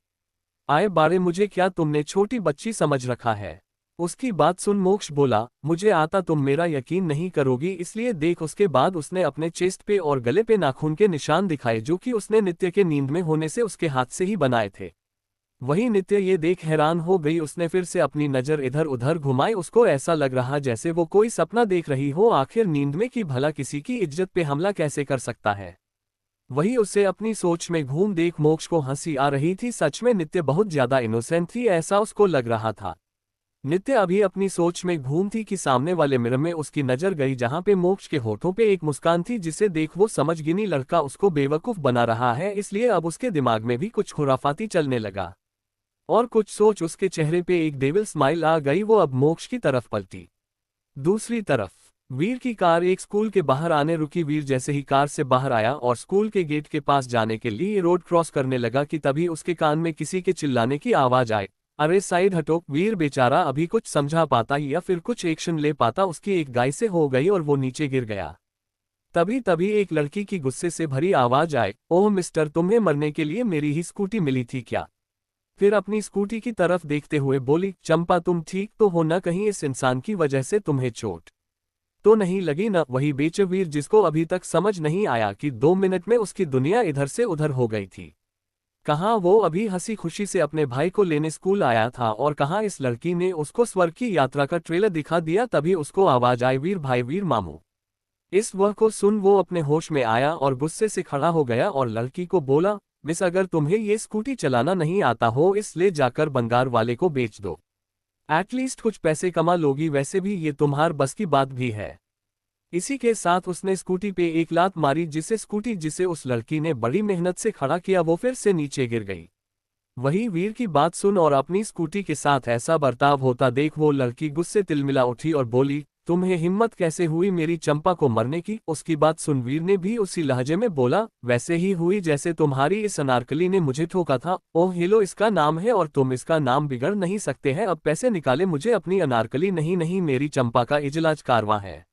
आए बारे मुझे क्या तुमने छोटी बच्ची समझ रखा है? उसकी बात सुन मोक्ष बोला, मुझे आता तुम मेरा यकीन नहीं करोगी इसलिए देख। उसके बाद उसने अपने चेस्ट पे और गले पे नाखून के निशान दिखाए जो कि उसने नित्य के नींद में होने से उसके हाथ से ही बनाए थे। वही नित्य ये देख हैरान हो गई, उसने फिर से अपनी नजर इधर उधर घुमाई, उसको ऐसा लग रहा जैसे वो कोई सपना देख रही हो आखिर नींद में कि भला किसी की इज्जत पे हमला कैसे कर सकता है। वही उसे अपनी सोच में घूम देख मोक्ष को हंसी आ रही थी, सच में नित्य बहुत ज्यादा इनोसेंट थी ऐसा उसको लग रहा था। नित्य अभी अपनी सोच में घूम थी कि सामने वाले मिरर में उसकी नजर गई जहां पे मोक्ष के होठों पे एक मुस्कान थी जिसे देख वो समझ गिनी लड़का उसको बेवकूफ बना रहा है, इसलिए अब उसके दिमाग में भी कुछ खुराफाती चलने लगा और कुछ सोच उसके चेहरे पे एक डेविल स्माइल आ गई। वो अब मोक्ष की तरफ पलटी। दूसरी तरफ वीर की कार एक स्कूल के बाहर आने रुकी। वीर जैसे ही कार से बाहर आया और स्कूल के गेट के पास जाने के लिए रोड क्रॉस करने लगा कि तभी उसके कान में किसी के चिल्लाने की आवाज आए, अरे साइड हटो। वीर बेचारा अभी कुछ समझा पाता या फिर कुछ एक्शन ले पाता, उसकी एक गाय से हो गई और वो नीचे गिर गया। तभी तभी एक लड़की की गुस्से से भरी आवाज आए, ओह मिस्टर, तुम्हें मरने के लिए मेरी ही स्कूटी मिली थी क्या? फिर अपनी स्कूटी की तरफ देखते हुए बोली, चंपा तुम ठीक तो हो ना? कहीं इस इंसान की वजह से तुम्हें चोट तो नहीं लगी ना? वही बेचवीर जिसको अभी तक समझ नहीं आया कि 2 मिनट में उसकी दुनिया इधर से उधर हो गई थी। कहाँ वो अभी हंसी खुशी से अपने भाई को लेने स्कूल आया था और कहाँ इस लड़की ने उसको स्वर्ग की यात्रा का ट्रेलर दिखा दिया। तभी उसको आवाज आई, वीर भाई, वीर मामू। इस वह को सुन वो अपने होश में आया और गुस्से से खड़ा हो गया और लड़की को बोला, मिस अगर तुम्हें ये स्कूटी चलाना नहीं आता हो इसलिए जाकर बंगार वाले को बेच दो, एटलीस्ट कुछ पैसे कमा लोगी, वैसे भी ये तुम्हार बस की बात भी है। इसी के साथ उसने स्कूटी पे एक लात मारी जिसे उस लड़की ने बड़ी मेहनत से खड़ा किया वो फिर से नीचे गिर गई। वही वीर की बात सुन और अपनी स्कूटी के साथ ऐसा बर्ताव होता देख वो लड़की गुस्से तिलमिला उठी और बोली, तुम्हें हिम्मत कैसे हुई मेरी चंपा को मरने की? उसकी बात सुन वीर ने भी उसी लहजे में बोला, वैसे ही हुई जैसे तुम्हारी इस अनारकली ने मुझे ठोका था। ओह हेलो, इसका नाम है और तुम इसका नाम बिगड़ नहीं सकते हैं। अब पैसे निकाले मुझे अपनी अनारकली नहीं नहीं, मेरी चंपा का इजलाज कारवां है।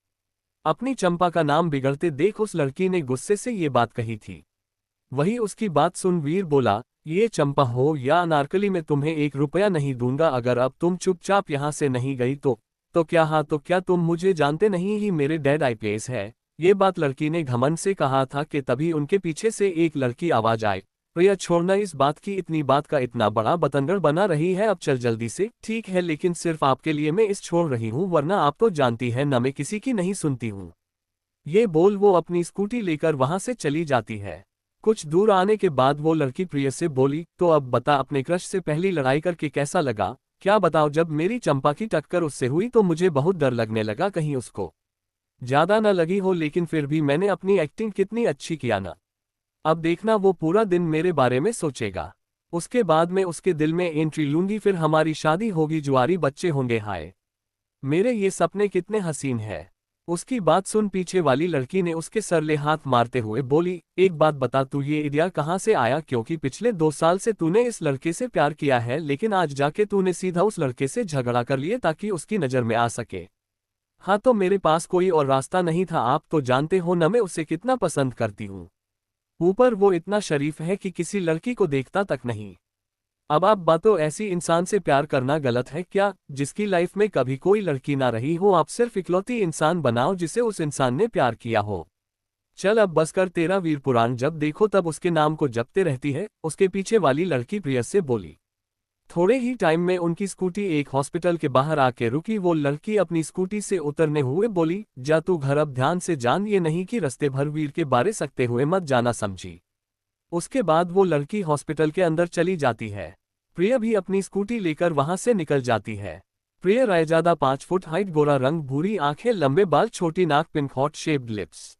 अपनी चंपा का नाम बिगड़ते देख उस लड़की ने गुस्से से ये बात कही थी। वही उसकी बात सुन वीर बोला, ये चंपा हो या अनारकली, मैं तुम्हें 1 रुपया नहीं दूंगा अगर अब तुम चुपचाप यहाँ से नहीं गई तो क्या? हाँ तो क्या तुम मुझे जानते नहीं ही मेरे डैड आईपीएस है? ये बात लड़की ने घमंड से कहा था कि तभी उनके पीछे से एक लड़की आवाज आए, प्रिया छोड़ना इस बात की, इतनी बात का इतना बड़ा बतंगड़ बना रही है, अब चल जल्दी से। ठीक है लेकिन सिर्फ आपके लिए मैं इस छोड़ रही हूँ वरना आप तो जानती है ना मैं किसी की नहीं सुनती हूँ। ये बोल वो अपनी स्कूटी लेकर वहां से चली जाती है। कुछ दूर आने के बाद वो लड़की प्रिय से बोली, तो अब बता अपने क्रश से पहली लड़ाई करके कैसा लगा? क्या बताओ, जब मेरी चंपा की टक्कर उससे हुई तो मुझे बहुत डर लगने लगा कहीं उसको ज्यादा न लगी हो, लेकिन फिर भी मैंने अपनी एक्टिंग कितनी अच्छी किया ना। अब देखना वो पूरा दिन मेरे बारे में सोचेगा, उसके बाद मैं उसके दिल में एंट्री लूंगी, फिर हमारी शादी होगी, जुआरी बच्चे होंगे। हाय मेरे ये सपने कितने हसीन है। उसकी बात सुन पीछे वाली लड़की ने उसके सरले हाथ मारते हुए बोली, एक बात बता, तू ये आइडिया कहाँ से आया? क्योंकि पिछले 2 साल से तूने इस लड़के से प्यार किया है, लेकिन आज जाके तूने सीधा उस लड़के से झगड़ा कर लिए ताकि उसकी नज़र में आ सके। हाँ, तो मेरे पास कोई और रास्ता नहीं था। आप तो जानते हो न मैं उसे कितना पसंद करती हूँ। ऊपर वो इतना शरीफ है कि किसी लड़की को देखता तक नहीं। अब आप बातों, ऐसी इंसान से प्यार करना गलत है क्या, जिसकी लाइफ में कभी कोई लड़की ना रही हो? आप सिर्फ इकलौती इंसान बनाओ जिसे उस इंसान ने प्यार किया हो। चल अब बस कर, तेरा वीर पुराण जब देखो तब उसके नाम को जपते रहती है, उसके पीछे वाली लड़की प्रियस से बोली। थोड़े ही टाइम में उनकी स्कूटी एक हॉस्पिटल के बाहर आके रुकी। वो लड़की अपनी स्कूटी से उतरने हुए बोली, जा तू घर, अब ध्यान से जान, ये नहीं कि रस्ते भर वीर के बारे सकते हुए मत जाना, समझी? उसके बाद वो लड़की हॉस्पिटल के अंदर चली जाती है। प्रिया भी अपनी स्कूटी लेकर वहां से निकल जाती है। प्रिया रायजादा 5 फुट हाइट, गोरा रंग, भूरी आंखें, लंबे बाल, छोटी नाक, पिंक हॉट शेप्ड लिप्स।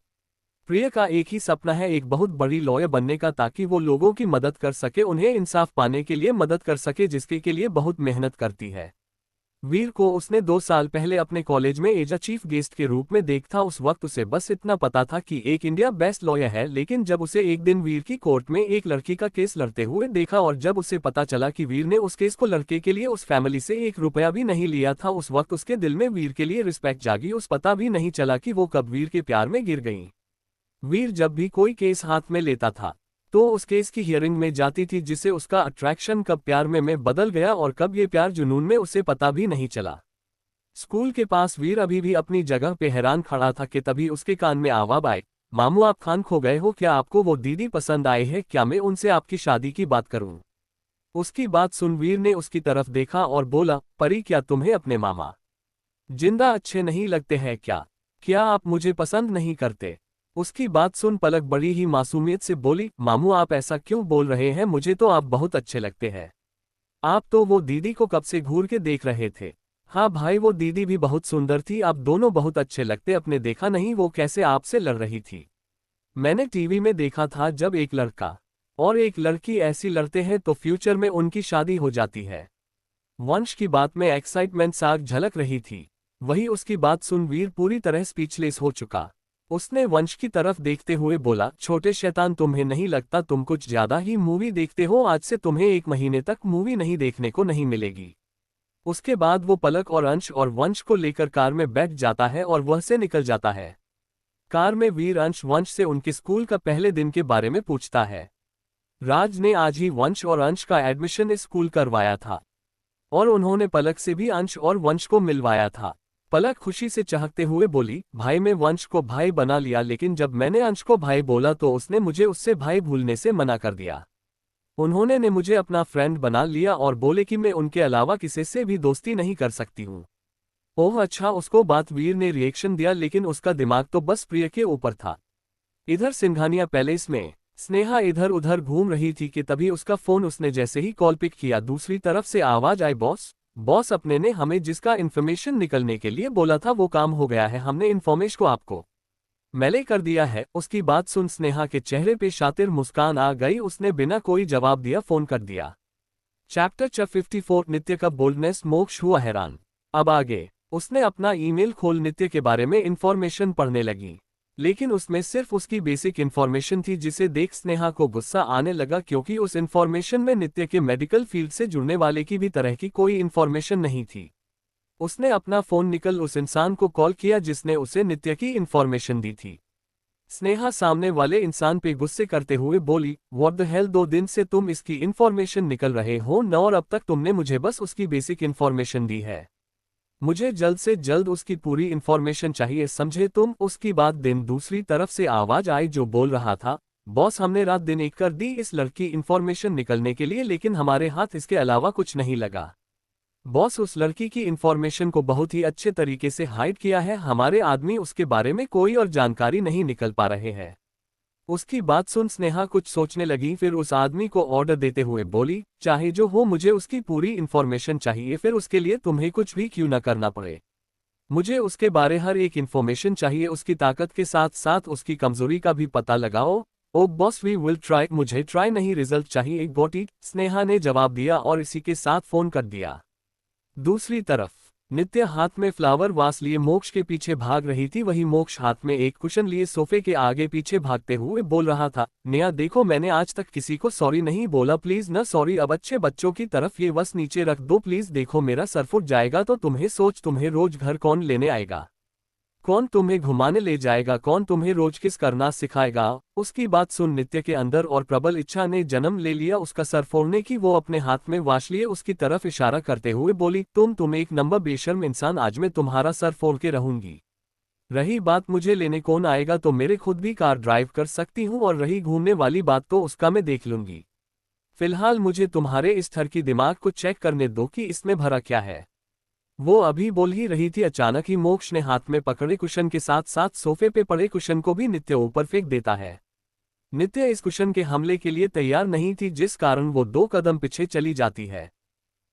प्रिया का एक ही सपना है, एक बहुत बड़ी लॉयर बनने का, ताकि वो लोगों की मदद कर सके, उन्हें इंसाफ पाने के लिए मदद कर सके, जिसके के लिए बहुत मेहनत करती है। वीर को उसने 2 साल पहले अपने कॉलेज में एज अ चीफ गेस्ट के रूप में देखा। उस वक्त उसे बस इतना पता था कि एक इंडिया बेस्ट लॉयर है, लेकिन जब उसे एक दिन वीर की कोर्ट में एक लड़की का केस लड़ते हुए देखा और जब उसे पता चला कि वीर ने उस केस को लड़के के लिए उस फैमिली से 1 रुपया भी नहीं लिया था, उस वक्त उसके दिल में वीर के लिए रिस्पेक्ट जागी। उस पता भी नहीं चला कि वो कब वीर के प्यार में गिर गई। वीर जब भी कोई केस हाथ में लेता था तो उस केस की हियरिंग में जाती थी, जिससे उसका अट्रैक्शन कब प्यार में बदल गया और कब ये प्यार जुनून में उसे पता भी नहीं चला। स्कूल के पास वीर अभी भी अपनी जगह पे हैरान खड़ा था कि तभी उसके कान में आवाज आई, मामू आप खान खो गए हो क्या? आपको वो दीदी पसंद आई है क्या? मैं उनसे आपकी शादी की बात करूं? उसकी बात सुन वीर ने उसकी तरफ देखा और बोला, परी, क्या तुम्हें अपने मामा जिंदा अच्छे नहीं लगते हैं क्या? क्या आप मुझे पसंद नहीं करते? उसकी बात सुन पलक बड़ी ही मासूमियत से बोली, मामू आप ऐसा क्यों बोल रहे हैं? मुझे तो आप बहुत अच्छे लगते हैं। आप तो वो दीदी को कब से घूर के देख रहे थे। हाँ भाई, वो दीदी भी बहुत सुंदर थी, आप दोनों बहुत अच्छे लगते। अपने देखा नहीं वो कैसे आपसे लड़ रही थी? मैंने टीवी में देखा था, जब एक लड़का और एक लड़की ऐसी लड़ते हैं तो फ्यूचर में उनकी शादी हो जाती है। वंश की बात में एक्साइटमेंट साग झलक रही थी। वही उसकी बात सुन वीर पूरी तरह स्पीचलेस हो चुका। उसने वंश की तरफ देखते हुए बोला, छोटे शैतान, तुम्हें नहीं लगता तुम कुछ ज्यादा ही मूवी देखते हो? आज से तुम्हें 1 महीने तक मूवी नहीं देखने को नहीं मिलेगी। उसके बाद वो पलक और अंश और वंश को लेकर कार में बैठ जाता है और वह से निकल जाता है। कार में वीर अंश वंश से उनके स्कूल का पहले दिन के बारे में पूछता है। राज ने आज ही वंश और अंश का एडमिशन इस स्कूल करवाया था और उन्होंने पलक से भी अंश और वंश को मिलवाया था। पलक खुशी से चहकते हुए बोली, भाई मैं वंश को भाई बना लिया, लेकिन जब मैंने अंश को भाई बोला तो उसने मुझे उससे भाई भूलने से मना कर दिया। उन्होंने ने मुझे अपना फ्रेंड बना लिया और बोले कि मैं उनके अलावा किसी से भी दोस्ती नहीं कर सकती हूँ। ओह अच्छा, उसको बात वीर ने रिएक्शन दिया, लेकिन उसका दिमाग तो बस प्रिय के ऊपर था। इधर सिंघानिया पैलेस में स्नेहा इधर उधर घूम रही थी कि तभी उसका फोन उसने जैसे ही कॉल पिक किया, दूसरी तरफ से आवाज आई, बॉस अपने ने हमें जिसका इन्फॉर्मेशन निकलने के लिए बोला था वो काम हो गया है, हमने इन्फॉर्मेशन को आपको मेले कर दिया है। उसकी बात सुन स्नेहा के चेहरे पे शातिर मुस्कान आ गई। उसने बिना कोई जवाब दिया फोन कर दिया। चैप्टर 54 नित्य का बोल्डनेस। मोक्ष हुआ हैरान। अब आगे उसने अपना ईमेल खोल नित्य के बारे में इंफॉर्मेशन पढ़ने लगी, लेकिन उसमें सिर्फ उसकी बेसिक इन्फॉर्मेशन थी, जिसे देख स्नेहा को गुस्सा आने लगा, क्योंकि उस इन्फॉर्मेशन में नित्य के मेडिकल फील्ड से जुड़ने वाले की भी तरह की कोई इन्फॉर्मेशन नहीं थी। उसने अपना फोन निकल उस इंसान को कॉल किया जिसने उसे नित्य की इन्फॉर्मेशन दी थी। स्नेहा सामने वाले इंसान पे गुस्से करते हुए बोली, व्हाट द हेल, 2 दिन से तुम इसकी इन्फॉर्मेशन निकल रहे हो न, और अब तक तुमने मुझे बस उसकी बेसिक इन्फॉर्मेशन दी है। मुझे जल्द से जल्द उसकी पूरी इन्फॉर्मेशन चाहिए, समझे तुम? उसकी बात दिन दूसरी तरफ से आवाज आई जो बोल रहा था, बॉस हमने रात दिन एक कर दी इस लड़की इन्फॉर्मेशन निकलने के लिए, लेकिन हमारे हाथ इसके अलावा कुछ नहीं लगा। बॉस उस लड़की की इन्फॉर्मेशन को बहुत ही अच्छे तरीके से हाइड किया है, हमारे आदमी उसके बारे में कोई और जानकारी नहीं निकल पा रहे हैं। उसकी बात सुन स्नेहा कुछ सोचने लगी, फिर उस आदमी को ऑर्डर देते हुए बोली, चाहे जो हो मुझे उसकी पूरी इन्फॉर्मेशन चाहिए, फिर उसके लिए तुम्हें कुछ भी क्यों न करना पड़े। मुझे उसके बारे हर एक इन्फॉर्मेशन चाहिए, उसकी ताकत के साथ साथ उसकी कमजोरी का भी पता लगाओ। ओ बॉस वी विल ट्राई, मुझे ट्राई नहीं रिजल्ट चाहिए, गॉट इट, स्नेहा ने जवाब दिया और इसी के साथ फोन कर दिया। दूसरी तरफ नित्य हाथ में फ्लावर वास लिए मोक्ष के पीछे भाग रही थी। वही मोक्ष हाथ में एक कुशन लिए सोफे के आगे पीछे भागते हुए बोल रहा था, नेहा देखो मैंने आज तक किसी को सॉरी नहीं बोला, प्लीज न सॉरी। अब अच्छे बच्चों की तरफ ये बस नीचे रख दो प्लीज। देखो मेरा सर फुट जाएगा तो तुम्हें सोच, तुम्हें रोज घर कौन लेने आएगा, कौन तुम्हें घुमाने ले जाएगा, कौन तुम्हें रोज किस करना सिखाएगा। उसकी बात सुन नित्य के अंदर और प्रबल इच्छा ने जन्म ले लिया उसका सर फोड़ने की। वो अपने हाथ में वाश लिए उसकी तरफ इशारा करते हुए बोली, तुम एक नंबर बेशर्म इंसान, आज मैं तुम्हारा सर फोड़ के रहूंगी। रही बात मुझे लेने कौन आएगा, तो मेरे खुद भी कार ड्राइव कर सकती हूँ, और रही घूमने वाली बात तो उसका मैं देख लूंगी। फिलहाल मुझे तुम्हारे इस ठरकी दिमाग को चेक करने दो कि इसमें भरा क्या है। वो अभी बोल ही रही थी, अचानक ही मोक्ष ने हाथ में पकड़े कुशन के साथ साथ सोफे पे पड़े कुशन को भी नित्य ऊपर फेंक देता है। नित्य इस कुशन के हमले के लिए तैयार नहीं थी, जिस कारण वो 2 कदम पीछे चली जाती है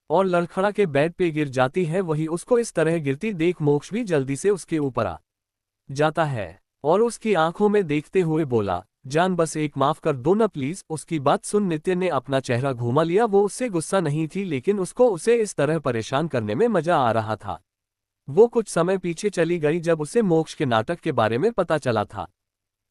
और लड़खड़ा के बेड पे गिर जाती है। वही उसको इस तरह गिरती देख मोक्ष भी जल्दी से उसके ऊपर आ जाता है और उसकी आंखों में देखते हुए बोला, जान बस एक माफ कर दो ना प्लीज। उसकी बात सुन नित्य ने अपना चेहरा घुमा लिया। वो उससे गुस्सा नहीं थी, लेकिन उसको उसे इस तरह परेशान करने में मजा आ रहा था। वो कुछ समय पीछे चली गई जब उसे मोक्ष के नाटक के बारे में पता चला था।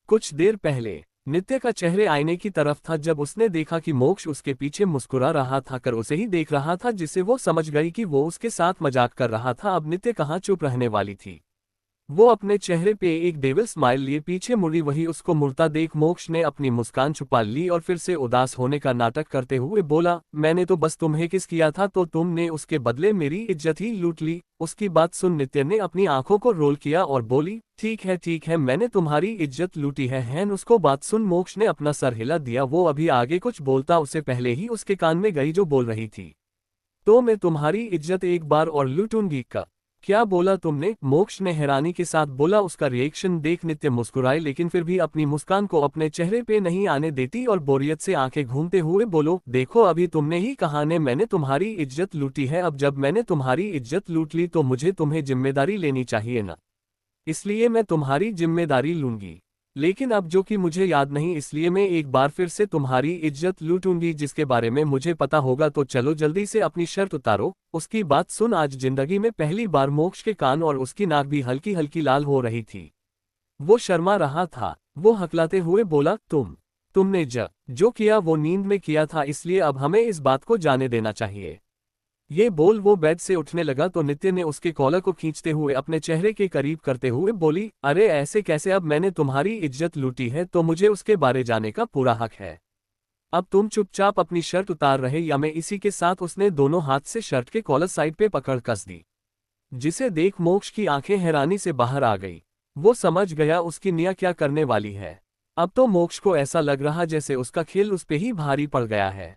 कुछ देर पहले नित्य का चेहरे आईने की तरफ था जब उसने देखा कि मोक्ष उसके पीछे मुस्कुरा रहा था, कर उसे ही देख रहा था, जिससे वो समझ गई कि वो उसके साथ मजाक कर रहा था। अब नित्य कहाँ चुप रहने वाली थी। वो अपने चेहरे पे एक डेविल स्माइल लिए पीछे मुड़ी। वही उसको मुड़ता देख मोक्ष ने अपनी मुस्कान छुपा ली और फिर से उदास होने का नाटक करते हुए बोला, मैंने तो बस तुम्हें किस किया था, तो तुमने उसके बदले मेरी इज्जत ही लूट ली। उसकी बात सुन नित्य ने अपनी आंखों को रोल किया और बोली, ठीक है मैंने तुम्हारी इज्जत लूटी है। उसको बात सुन मोक्ष ने अपना सर हिला दिया। वो अभी आगे कुछ बोलता उससे पहले ही उसके कान में गई जो बोल रही थी, तो मैं तुम्हारी इज्जत एक बार और लूटूंगी का। क्या बोला तुमने? मोक्ष ने हैरानी के साथ बोला। उसका रिएक्शन देख नित्य मुस्कुराए, लेकिन फिर भी अपनी मुस्कान को अपने चेहरे पे नहीं आने देती और बोरियत से आंखें घूमते हुए बोलो, देखो अभी तुमने ही कहा ने मैंने तुम्हारी इज्जत लूटी है। अब जब मैंने तुम्हारी इज्जत लूट ली तो मुझे तुम्हें जिम्मेदारी लेनी चाहिए ना, इसलिए मैं तुम्हारी जिम्मेदारी लूंगी। लेकिन अब जो कि मुझे याद नहीं, इसलिए मैं एक बार फिर से तुम्हारी इज्जत लूटूंगी, जिसके बारे में मुझे पता होगा। तो चलो जल्दी से अपनी शर्त उतारो। उसकी बात सुन आज जिंदगी में पहली बार मोक्ष के कान और उसकी नाक भी हल्की हल्की लाल हो रही थी। वो शर्मा रहा था। वो हकलाते हुए बोला, तुमने जो किया वो नींद में किया था, इसलिए अब हमें इस बात को जाने देना चाहिए। ये बोल वो बेड से उठने लगा तो नित्य ने उसके कॉलर को खींचते हुए अपने चेहरे के करीब करते हुए बोली, अरे ऐसे कैसे? अब मैंने तुम्हारी इज्जत लूटी है तो मुझे उसके बारे जाने का पूरा हक है। अब तुम चुपचाप अपनी शर्ट उतार रहे या मैं इसी के साथ। उसने दोनों हाथ से शर्ट के कॉलर साइड पे पकड़ कस दी, जिसे देख मोक्ष की आंखें हैरानी से बाहर आ गई। वो समझ गया उसकी निया क्या करने वाली है। अब तो मोक्ष को ऐसा लग रहा जैसे उसका खेल उस पे ही भारी पड़ गया है।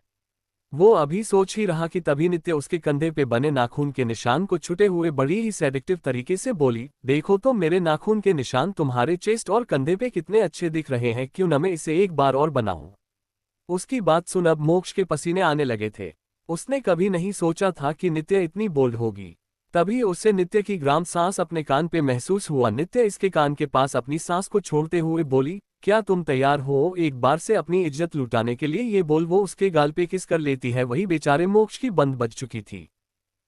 वो अभी सोच ही रहा कि तभी नित्य उसके कंधे पे बने नाखून के निशान को छुटे हुए बड़ी ही सेडिक्टिव तरीके से बोली, देखो तो मेरे नाखून के निशान तुम्हारे चेस्ट और कंधे पे कितने अच्छे दिख रहे हैं, क्यों न मैं इसे एक बार और बनाऊं। उसकी बात सुन अब मोक्ष के पसीने आने लगे थे। उसने कभी नहीं सोचा था कि नित्य इतनी बोल्ड होगी। तभी उसे नित्य की ग्राम सांस अपने कान पे महसूस हुआ। नित्य इसके कान के पास अपनी सांस को छोड़ते हुए बोली, क्या तुम तैयार हो एक बार से अपनी इज्जत लुटाने के लिए? ये बोल वो उसके गाल पे किस कर लेती है। वही बेचारे मोक्ष की बंद बज चुकी थी।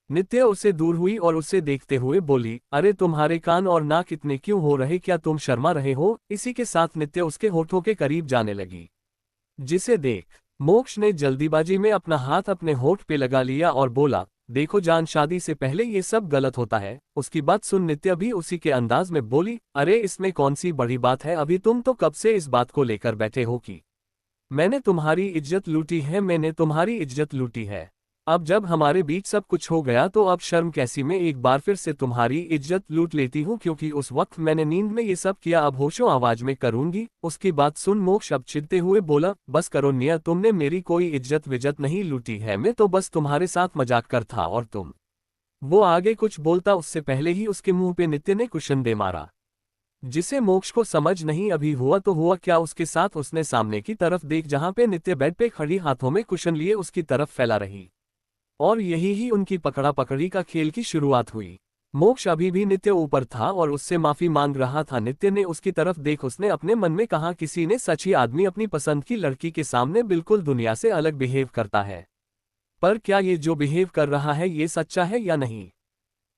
नित्य उससे दूर हुई और उससे देखते हुए बोली, अरे तुम्हारे कान और नाक इतने क्यों हो रहे, क्या तुम शर्मा रहे हो? इसी के साथ नित्य उसके होठों के करीब जाने लगी, जिसे देख मोक्ष ने जल्दीबाजी में अपना हाथ अपने होठ पे लगा लिया और बोला, देखो जान, शादी से पहले ये सब गलत होता है। उसकी बात सुन नित्या भी उसी के अंदाज में बोली, अरे इसमें कौन सी बड़ी बात है, अभी तुम तो कब से इस बात को लेकर बैठे हो कि मैंने तुम्हारी इज्जत लूटी है। मैंने तुम्हारी इज्जत लूटी है। अब जब हमारे बीच सब कुछ हो गया तो अब शर्म कैसी मैं एक बार फिर से तुम्हारी इज्जत लूट लेती हूँ, क्योंकि उस वक्त मैंने नींद में ये सब किया, अब होशो आवाज में करूंगी। उसकी बात सुन मोक्ष अब चिढ़ते हुए बोला, बस करो निया, तुमने मेरी कोई इज्जत विज्जत नहीं लूटी है, मैं तो बस तुम्हारे साथ मजाक कर था और तुम। वो आगे कुछ बोलता उससे पहले ही उसके मुंह पे नित्य ने कुशन दे मारा, जिसे मोक्ष को समझ नहीं अभी हुआ तो हुआ क्या। उसके साथ उसने सामने की तरफ देख जहां पे नित्य बेड पे खड़ी हाथों में कुशन लिए उसकी तरफ फैला रही, और यही ही उनकी पकड़ा पकड़ी का खेल की शुरुआत हुई। मोक्ष अभी भी नित्य ऊपर था और उससे माफी मांग रहा था। नित्य ने उसकी तरफ देख उसने अपने मन में कहा, किसी ने सच ही आदमी अपनी पसंद की लड़की के सामने बिल्कुल दुनिया से अलग बिहेव करता है, पर क्या ये जो बिहेव कर रहा है ये सच्चा है या नहीं?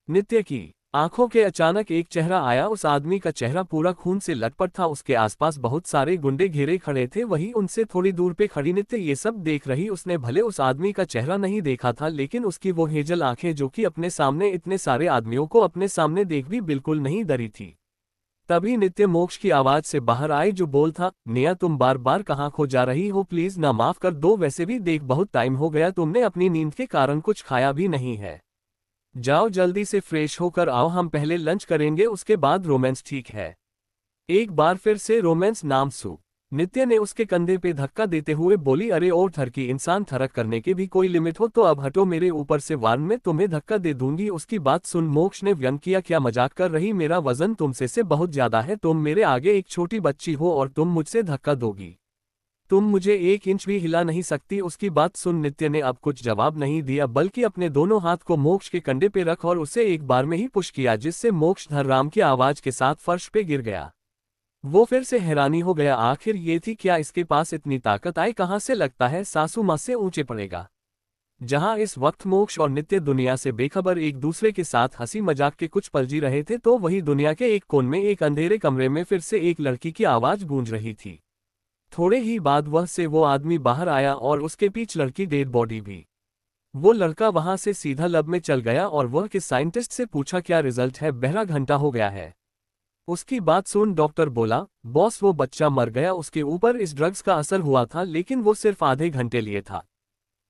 नित्य की आंखों के अचानक एक चेहरा आया। उस आदमी का चेहरा पूरा खून से लटपट था। उसके आसपास बहुत सारे गुंडे घेरे खड़े थे। वहीं उनसे थोड़ी दूर पे खड़ी नित्य ये सब देख रही। उसने भले उस आदमी का चेहरा नहीं देखा था, लेकिन उसकी वो हेजल आंखें जो कि अपने सामने इतने सारे आदमियों को अपने सामने देख भी बिल्कुल नहीं डरी थी। तभी नित्य मोक्ष की आवाज से बाहर आई जो बोल था, नेहा तुम बार बार कहाँ खो जा रही हो, प्लीज ना माफ कर दो। वैसे भी देख बहुत टाइम हो गया, तुमने अपनी नींद के कारण कुछ खाया भी नहीं है। जाओ जल्दी से फ्रेश होकर आओ, हम पहले लंच करेंगे उसके बाद रोमांस, ठीक है? एक बार फिर से रोमांस नाम सु। नित्य ने उसके कंधे पे धक्का देते हुए बोली, अरे और थरकी इंसान, थरक करने की भी कोई लिमिट हो तो अब हटो मेरे ऊपर से, वार्न में तुम्हें धक्का दे दूंगी। उसकी बात सुन मोक्ष ने व्यंग किया, क्या मजाक कर रही, मेरा वजन तुमसे से बहुत ज्यादा है, तुम मेरे आगे एक छोटी बच्ची हो और तुम मुझसे धक्का दोगी? तुम मुझे 1 इंच भी हिला नहीं सकती। उसकी बात सुन नित्य ने अब कुछ जवाब नहीं दिया, बल्कि अपने दोनों हाथ को मोक्ष के कंधे पे रख और उसे एक बार में ही पुश किया, जिससे मोक्ष धर्राम की आवाज के साथ फर्श पे गिर गया। वो फिर से हैरानी हो गया, आखिर ये थी क्या, इसके पास इतनी ताकत आई कहां से, लगता है सासू मां से ऊंचे पड़ेगा। जहां इस वक्त मोक्ष और नित्य दुनिया से बेखबर एक दूसरे के साथ हंसी मजाक के कुछ पल जी रहे थे, तो वही दुनिया के एक कोन में एक अंधेरे कमरे में फिर से एक लड़की की आवाज गूंज रही थी। थोड़े ही बाद वह से वो आदमी बाहर आया और उसके पीछे लड़की डेड बॉडी भी। वो लड़का वहां से सीधा लैब में चल गया और वह किस साइंटिस्ट से पूछा, क्या रिजल्ट है, बहरा घंटा हो गया है। उसकी बात सुन डॉक्टर बोला, बॉस वो बच्चा मर गया, उसके ऊपर इस ड्रग्स का असर हुआ था, लेकिन वो सिर्फ आधे घंटे लिए था।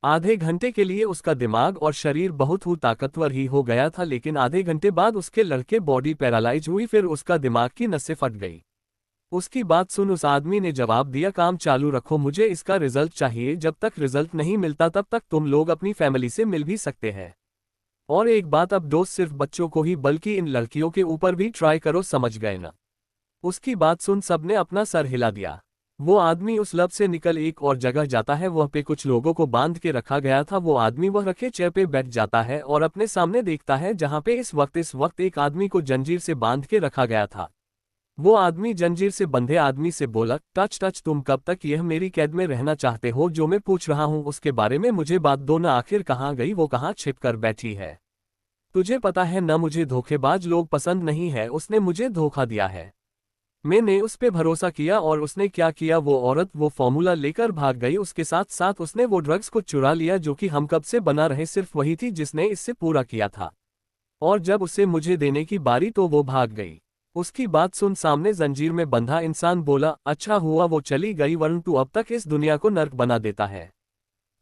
आधे घंटे के लिए उसका दिमाग और शरीर बहुत ही ताकतवर ही हो गया था, लेकिन आधे घंटे बाद उसके लड़के बॉडी पैरालाइज हुई, फिर उसका दिमाग की नसें फट गई। उसकी बात सुन उस आदमी ने जवाब दिया, काम चालू रखो, मुझे इसका रिजल्ट चाहिए, जब तक रिजल्ट नहीं मिलता तब तक तुम लोग अपनी फैमिली से मिल भी सकते हैं। और एक बात, अब डोज सिर्फ बच्चों को ही बल्कि इन लड़कियों के ऊपर भी ट्राई करो, समझ गए ना? उसकी बात सुन सबने अपना सर हिला दिया। वो आदमी उस लब से निकल एक और जगह जाता है, वह पे कुछ लोगों को बांध के रखा गया था। वो आदमी वह रखे चेयर पे बैठ जाता है और अपने सामने देखता है जहां पे इस वक्त एक आदमी को जंजीर से बांध के रखा गया था। वो आदमी जंजीर से बंधे आदमी से बोला, टच तुम कब तक यह मेरी कैद में रहना चाहते हो, जो मैं पूछ रहा हूँ उसके बारे में मुझे बात दो ना, आखिर कहाँ गई वो, कहाँ छिप कर बैठी है? तुझे पता है ना मुझे धोखेबाज लोग पसंद नहीं है, उसने मुझे धोखा दिया है। मैंने उस पे भरोसा किया और उसने क्या किया, वो औरत वो फॉर्मूला लेकर भाग गई, उसके साथ साथ उसने वो ड्रग्स को चुरा लिया जो कि हम कब से बना रहे, सिर्फ वही थी जिसने इससे पूरा किया था। और जब उसे मुझे देने की बारी तो वो भाग गई। उसकी बात सुन सामने जंजीर में बंधा इंसान बोला, अच्छा हुआ वो चली गई, वरन तू अब तक इस दुनिया को नर्क बना देता है।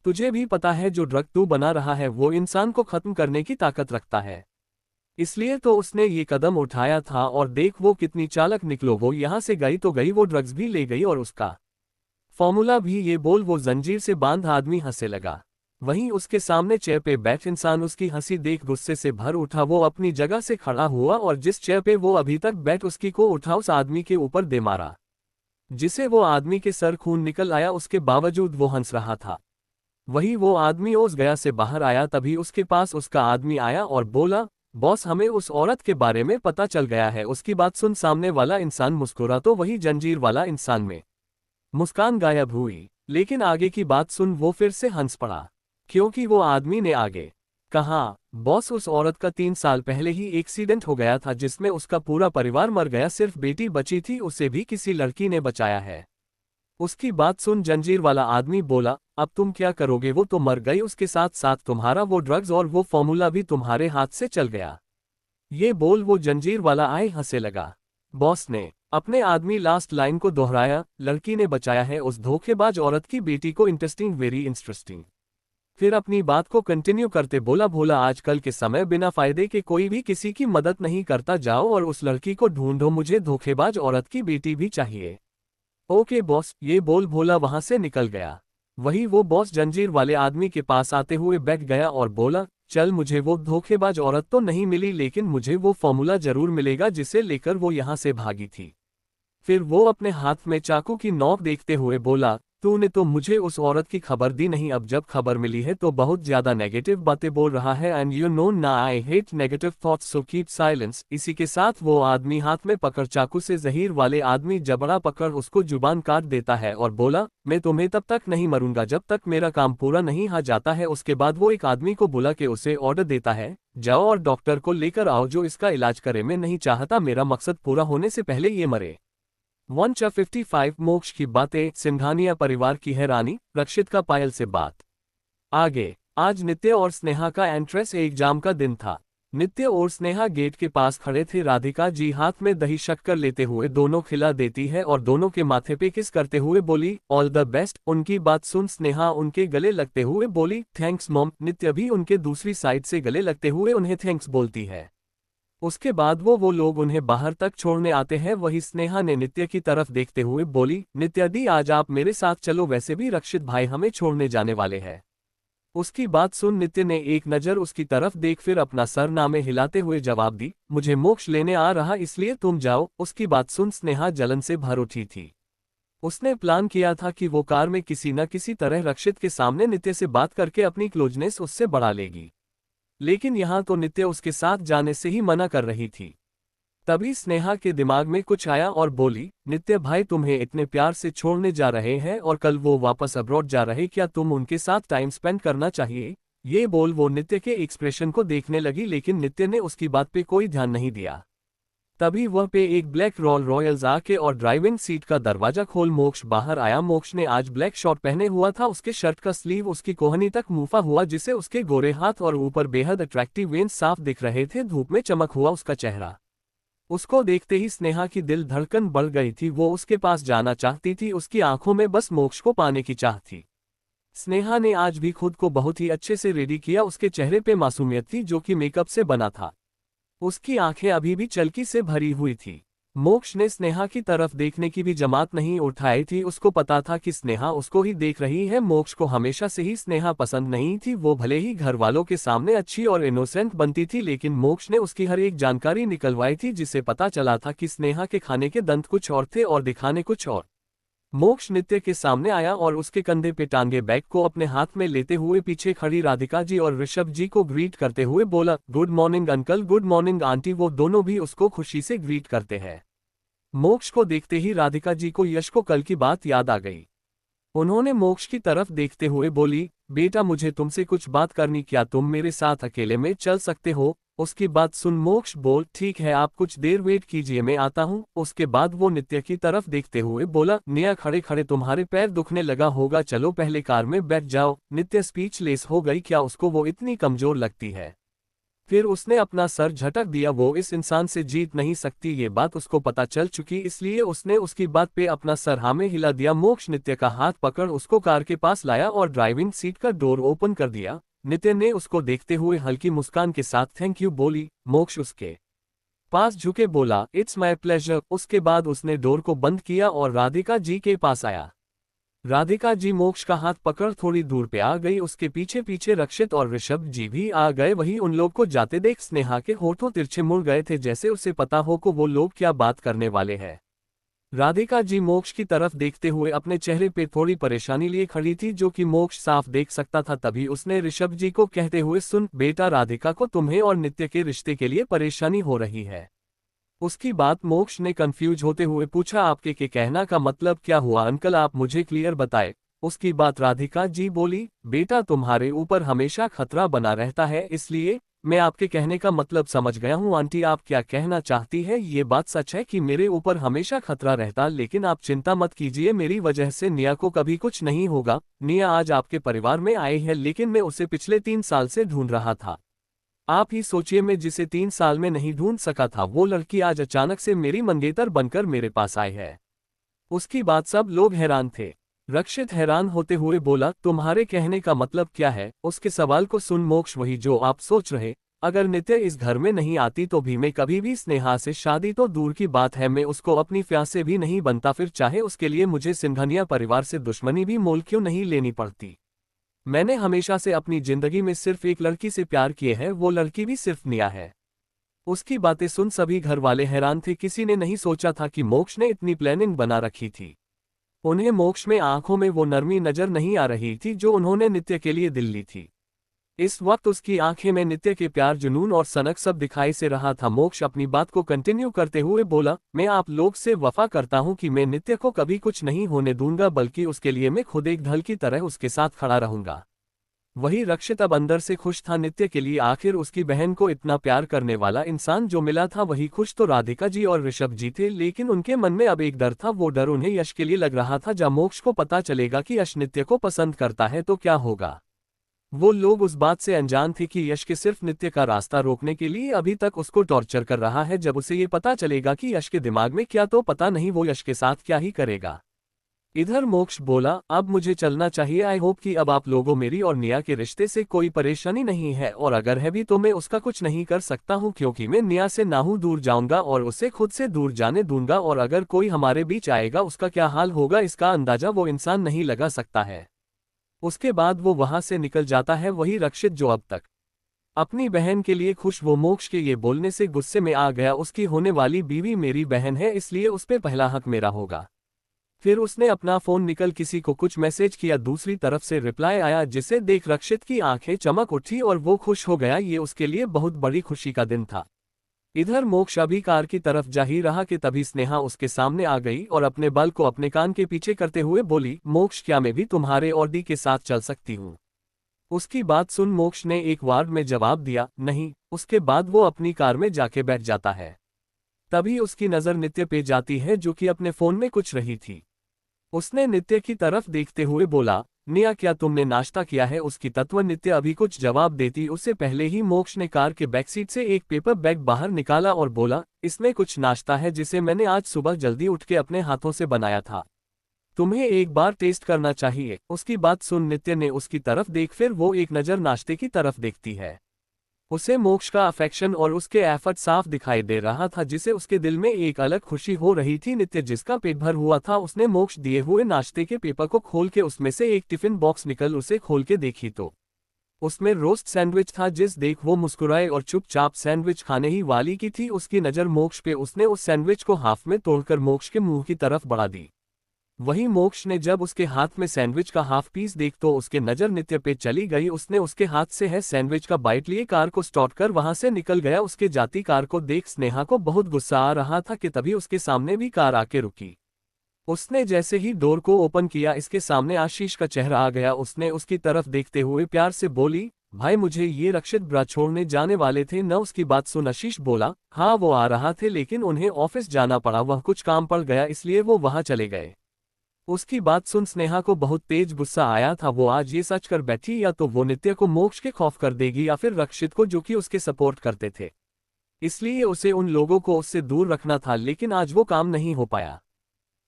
तुझे भी पता है जो ड्रग तू बना रहा है वो इंसान को खत्म करने की ताकत रखता है, इसलिए तो उसने ये कदम उठाया था। और देख वो कितनी चालाक निकलो, वो यहाँ से गई तो गई, वो ड्रग्स भी ले गई और उसका फॉर्मूला भी। ये बोल वो जंजीर से बांध आदमी हंसने लगा। वहीं उसके सामने चेयर पे बैठ इंसान उसकी हंसी देख गुस्से से भर उठा। वो अपनी जगह से खड़ा हुआ और जिस चेयर पे वो अभी तक बैठ उसकी को उठा उस आदमी के ऊपर दे मारा, जिसे वो आदमी के सर खून निकल आया। उसके बावजूद वो हंस रहा था। वही वो आदमी ओस गया से बाहर आया, तभी उसके पास उसका आदमी आया और बोला, बॉस हमें उस औरत के बारे में पता चल गया है। उसकी बात सुन सामने वाला इंसान मुस्कुरा तो वही जंजीर वाला इंसान में मुस्कान गायब हुई। लेकिन आगे की बात सुन वो फिर से हंस पड़ा, क्योंकि वो आदमी ने आगे कहा, बॉस उस औरत का 3 साल पहले ही एक्सीडेंट हो गया था जिसमें उसका पूरा परिवार मर गया, सिर्फ बेटी बची थी, उसे भी किसी लड़की ने बचाया है। उसकी बात सुन जंजीर वाला आदमी बोला, अब तुम क्या करोगे, वो तो मर गई, उसके साथ साथ तुम्हारा वो ड्रग्स और वो फॉर्मूला भी तुम्हारे हाथ से चल गया। ये बोल वो जंजीर वाला आए हंसे लगा। बॉस ने अपने आदमी लास्ट लाइन को दोहराया, लड़की ने बचाया है उस धोखेबाज औरत की बेटी को, इंटरेस्टिंग, वेरी इंटरेस्टिंग। फिर अपनी बात को कंटिन्यू करते बोला, भोला आजकल के समय बिना फायदे के कोई भी किसी की मदद नहीं करता, जाओ और उस लड़की को ढूंढो, मुझे धोखेबाज औरत की बेटी भी चाहिए। ओके बॉस, ये बोल भोला वहां से निकल गया। वही वो बॉस जंजीर वाले आदमी के पास आते हुए बैठ गया और बोला, चल मुझे वो धोखेबाज औरत तो नहीं मिली, लेकिन मुझे वो फॉर्मूला जरूर मिलेगा जिसे लेकर वो यहाँ से भागी थी। फिर वो अपने हाथ में चाकू की नोक देखते हुए बोला, तूने तो मुझे उस औरत की खबर दी नहीं, अब जब खबर मिली है तो बहुत ज्यादा नेगेटिव बातें बोल रहा है। एंड यू नो ना I hate negative thoughts so keep silence. इसी के साथ वो आदमी हाथ में पकड़ चाकू से जहीर वाले आदमी जबड़ा पकड़ उसको जुबान काट देता है और बोला, मैं तुम्हें तब तक नहीं मरूंगा जब तक मेरा काम पूरा नहीं हो जाता है। उसके बाद वो एक आदमी को बुला के उसे ऑर्डर देता है, जाओ और डॉक्टर को लेकर आओ जो इसका इलाज करे, मैं नहीं चाहता मेरा मकसद पूरा होने से पहले ये मरे। 155 मोक्ष की बातें, सिंघानिया परिवार की हैरानी, रक्षित का पायल से बात। आगे, आज नित्य और स्नेहा का एंट्रेंस एग्जाम का दिन था। नित्य और स्नेहा गेट के पास खड़े थे। राधिका जी हाथ में दही शक्कर लेते हुए दोनों खिला देती है और दोनों के माथे पे किस करते हुए बोली, ऑल द बेस्ट। उनकी बात सुन स्नेहा उनके गले लगते हुए बोली, थैंक्स मॉम। नित्य भी उनके दूसरी साइड से गले लगते हुए उन्हें थैंक्स बोलती है। उसके बाद वो लोग उन्हें बाहर तक छोड़ने आते हैं। वही स्नेहा ने नित्य की तरफ देखते हुए बोली, नित्या दी आज आप मेरे साथ चलो, वैसे भी रक्षित भाई हमें छोड़ने जाने वाले हैं। उसकी बात सुन नित्य ने एक नज़र उसकी तरफ देख फिर अपना सर नामे हिलाते हुए जवाब दी, मुझे मोक्ष लेने आ रहा इसलिए तुम जाओ। उसकी बात सुन स्नेहा जलन से भर उठी थी। उसने प्लान किया था कि वो कार में किसी न किसी तरह रक्षित के सामने नित्य से बात करके अपनी क्लोजनेस उससे बढ़ा लेगी, लेकिन यहां तो नित्य उसके साथ जाने से ही मना कर रही थी। तभी स्नेहा के दिमाग में कुछ आया और बोली, नित्य भाई तुम्हें इतने प्यार से छोड़ने जा रहे हैं और कल वो वापस अब्रॉड जा रहे, क्या तुम उनके साथ टाइम स्पेंड करना चाहिए? ये बोल वो नित्य के एक्सप्रेशन को देखने लगी, लेकिन नित्य ने उसकी बात पे कोई ध्यान नहीं दिया। तभी वह पे एक ब्लैक रोल रॉयल्स आके और ड्राइविंग सीट का दरवाजा खोल मोक्ष बाहर आया। मोक्ष ने आज ब्लैक शॉर्ट पहने हुआ था, उसके शर्ट का स्लीव उसकी कोहनी तक मुफा हुआ जिससे उसके गोरे हाथ और ऊपर बेहद अट्रैक्टिव वेन्स साफ दिख रहे थे। धूप में चमक हुआ उसका चेहरा। उसको देखते ही स्नेहा की दिल धड़कन बढ़ गई थी। वो उसके पास जाना चाहती थी, उसकी आंखों में बस मोक्ष को पाने की चाह थी। स्नेहा ने आज भी खुद को बहुत ही अच्छे से रेडी किया। उसके चेहरे पे मासूमियत थी जो कि मेकअप से बना था। उसकी आंखें अभी भी चलकी से भरी हुई थी। मोक्ष ने स्नेहा की तरफ देखने की भी जमात नहीं उठाई थी। उसको पता था कि स्नेहा उसको ही देख रही है। मोक्ष को हमेशा से ही स्नेहा पसंद नहीं थी। वो भले ही घर वालों के सामने अच्छी और इनोसेंट बनती थी, लेकिन मोक्ष ने उसकी हर एक जानकारी निकलवाई थी जिससे पता चला था कि स्नेहा के खाने के दंत कुछ और थे और दिखाने कुछ और। मोक्ष नित्य के सामने आया और उसके कंधे पे टांगे बैग को अपने हाथ में लेते हुए पीछे खड़ी राधिका जी और ऋषभ जी को ग्रीट करते हुए बोला, good morning uncle, good morning aunty. वो दोनों भी उसको खुशी से ग्रीट करते हैं। मोक्ष को देखते ही राधिका जी को यश को कल की बात याद आ गई। उन्होंने मोक्ष की तरफ देखते हुए बोली, बेटा मुझे तुमसे कुछ बात करनी, क्या तुम मेरे साथ अकेले में चल सकते हो? उसकी बात सुन मोक्ष बोल, ठीक है आप कुछ देर वेट कीजिए मैं आता हूँ। उसके बाद वो नित्य की तरफ देखते हुए बोला, निया खड़े खड़े तुम्हारे पैर दुखने लगा होगा, चलो पहले कार में बैठ जाओ। नित्य स्पीचलेस हो गई, क्या उसको वो इतनी कमजोर लगती है? फिर उसने अपना सर झटक दिया। वो इस इंसान से जीत नहीं सकती, ये बात उसको पता चल चुकी, इसलिए उसने उसकी बात पे अपना सर हाँ में हिला दिया। मोक्ष नित्य का हाथ पकड़ उसको कार के पास लाया और ड्राइविंग सीट का डोर ओपन कर दिया। नित्य ने उसको देखते हुए हल्की मुस्कान के साथ थैंक यू बोली। मोक्ष उसके पास झुके बोला, इट्स माय प्लेजर। उसके बाद उसने डोर को बंद किया और राधिका जी के पास आया। राधिका जी मोक्ष का हाथ पकड़ थोड़ी दूर पे आ गई। उसके पीछे पीछे रक्षित और ऋषभ जी भी आ गए। वही उन लोग को जाते देख स्नेहा के होठों तिरछे मुड़ गए थे, जैसे उसे पता हो को वो लोग क्या बात करने वाले हैं। राधिका जी मोक्ष की तरफ देखते हुए अपने चेहरे पे थोड़ी परेशानी लिए खड़ी थी, जो कि मोक्ष साफ देख सकता था। तभी उसने ऋषभ जी को कहते हुए, सुन बेटा, राधिका को तुम्हें और नित्य के रिश्ते के लिए परेशानी हो रही है। उसकी बात मोक्ष ने कंफ्यूज होते हुए पूछा, आपके के कहना का मतलब क्या हुआ अंकल, आप मुझे क्लियर बताए। उसकी बात राधिका जी बोली, बेटा तुम्हारे ऊपर हमेशा खतरा बना रहता है, इसलिए मैं आपके कहने का मतलब समझ गया हूँ। आंटी आप क्या कहना चाहती है? ये बात सच है कि मेरे ऊपर हमेशा खतरा रहता, लेकिन आप चिंता मत कीजिए, मेरी वजह से निया को कभी कुछ नहीं होगा। निया आज आपके परिवार में आई है, लेकिन मैं उसे पिछले 3 साल से ढूंढ रहा था। आप ही सोचिए, मैं जिसे 3 साल में नहीं ढूंढ सका था, वो लड़की आज अचानक से मेरी मंगेतर बनकर मेरे पास आई है। उसकी बात सब लोग हैरान थे। रक्षित हैरान होते हुए बोला, तुम्हारे कहने का मतलब क्या है? उसके सवाल को सुन मोक्ष, वही जो आप सोच रहे, अगर नित्य इस घर में नहीं आती तो भी मैं कभी भी स्नेहा से शादी तो दूर की बात है, मैं उसको अपनी फियांसे भी नहीं बनता, फिर चाहे उसके लिए मुझे सिंघानिया परिवार से दुश्मनी भी मोल क्यों नहीं लेनी पड़ती। मैंने हमेशा से अपनी जिंदगी में सिर्फ एक लड़की से प्यार किए है, वो लड़की भी सिर्फ निया है। उसकी बातें सुन सभी घर वाले हैरान थे। किसी ने नहीं सोचा था कि मोक्ष ने इतनी प्लानिंग बना रखी थी। उन्हें मोक्ष में आंखों में वो नरमी नजर नहीं आ रही थी जो उन्होंने नित्य के लिए दिल ली थी। इस वक्त उसकी आंखें में नित्य के प्यार, जुनून और सनक सब दिखाई से रहा था। मोक्ष अपनी बात को कंटिन्यू करते हुए बोला, मैं आप लोग से वफा करता हूं कि मैं नित्य को कभी कुछ नहीं होने दूंगा, बल्कि उसके लिए मैं खुद एक ढल की तरह उसके साथ खड़ा रहूंगा। वही रक्षित अब अंदर से खुश था नित्य के लिए। आखिर उसकी बहन को इतना प्यार करने वाला इंसान जो मिला था वही खुश तो राधिका जी और ऋषभ जी थे, लेकिन उनके मन में अब एक डर था। वो डर उन्हें यश के लिए लग रहा था। जब मोक्ष को पता चलेगा कि यश नित्य को पसंद करता है तो क्या होगा। वो लोग उस बात से अनजान थे कि यश के सिर्फ नित्य का रास्ता रोकने के लिए अभी तक उसको टॉर्चर कर रहा है। जब उसे ये पता चलेगा कि यश के दिमाग में क्या, तो पता नहीं वो यश के साथ क्या ही करेगा। इधर मोक्ष बोला, अब मुझे चलना चाहिए। आई होप कि अब आप लोगों मेरी और निया के रिश्ते से कोई परेशानी नहीं है, और अगर है भी तो मैं उसका कुछ नहीं कर सकता हूँ, क्योंकि मैं निया से ना हूँ दूर जाऊंगा और उसे खुद से दूर जाने दूंगा। और अगर कोई हमारे बीच आएगा उसका क्या हाल होगा इसका अंदाजा वो इंसान नहीं लगा सकता है। उसके बाद वो वहां से निकल जाता है। वही रक्षित जो अब तक अपनी बहन के लिए खुश, वो मोक्ष के ये बोलने से गुस्से में आ गया। उसकी होने वाली बीवी मेरी बहन है, इसलिए उस पे पहला हक मेरा होगा। फिर उसने अपना फोन निकल किसी को कुछ मैसेज किया। दूसरी तरफ से रिप्लाई आया, जिसे देख रक्षित की आंखें चमक उठी और वो खुश हो गया। ये उसके लिए बहुत बड़ी खुशी का दिन था। इधर मोक्ष अभी कार की तरफ जा ही रहा कि तभी स्नेहा उसके सामने आ गई और अपने बल को अपने कान के पीछे करते हुए बोली, मोक्ष क्या मैं भी तुम्हारे और डी के साथ चल सकती हूँ। उसकी बात सुन मोक्ष ने एक वार में जवाब दिया, नहीं। उसके बाद वो अपनी कार में जाके बैठ जाता है। तभी उसकी नज़र नित्य पे जाती है जो कि अपने फोन में कुछ रही थी। उसने नित्य की तरफ देखते हुए बोला, निया क्या तुमने नाश्ता किया है। उसकी तत्व नित्य अभी कुछ जवाब देती उससे पहले ही मोक्ष ने कार के बैकसीट से एक पेपर बैग बाहर निकाला और बोला, इसमें कुछ नाश्ता है जिसे मैंने आज सुबह जल्दी उठ के अपने हाथों से बनाया था। तुम्हें एक बार टेस्ट करना चाहिए। उसकी बात सुन नित्य ने उसकी तरफ देख फिर वो एक नज़र नाश्ते की तरफ देखती है। उसे मोक्ष का अफेक्शन और उसके एफर्ट साफ दिखाई दे रहा था, जिसे उसके दिल में एक अलग खुशी हो रही थी। नित्य जिसका पेट भर हुआ था, उसने मोक्ष दिए हुए नाश्ते के पेपर को खोल के उसमें से एक टिफिन बॉक्स निकल उसे खोल के देखी तो उसमें रोस्ट सैंडविच था। जिस देख वो मुस्कुराए और चुपचाप सैंडविच खाने ही वाली की थी उसकी नज़र मोक्ष पे। उसने उस सैंडविच को हाफ में तोड़कर मोक्ष के मुंह की तरफ बढ़ा दी। वहीं मोक्ष ने जब उसके हाथ में सैंडविच का हाफ पीस देख तो उसके नज़र नित्य पे चली गई। उसने उसके हाथ से है सैंडविच का बाइट लिए कार को स्टार्ट कर वहां से निकल गया। उसके जाती कार को देख स्नेहा को बहुत गुस्सा आ रहा था कि तभी उसके सामने भी कार आके रुकी। उसने जैसे ही डोर को ओपन किया, इसके सामने आशीष का चेहरा आ गया। उसने उसकी तरफ देखते हुए प्यार से बोली, भाई मुझे ये रक्षित ब्रा छोड़ने जाने वाले थे न। उसकी बात सुन आशीष बोला, हाँ वो आ रहा थे लेकिन उन्हें ऑफिस जाना पड़ा, वह कुछ काम पड़ गया इसलिए वो वहां चले गए। उसकी बात सुन स्नेहा को बहुत तेज गुस्सा आया था। वो आज ये सच कर बैठी, या तो वो नित्य को मोक्ष के खौफ कर देगी या फिर रक्षित को जो कि उसके सपोर्ट करते थे, इसलिए उसे उन लोगों को उससे दूर रखना था। लेकिन आज वो काम नहीं हो पाया,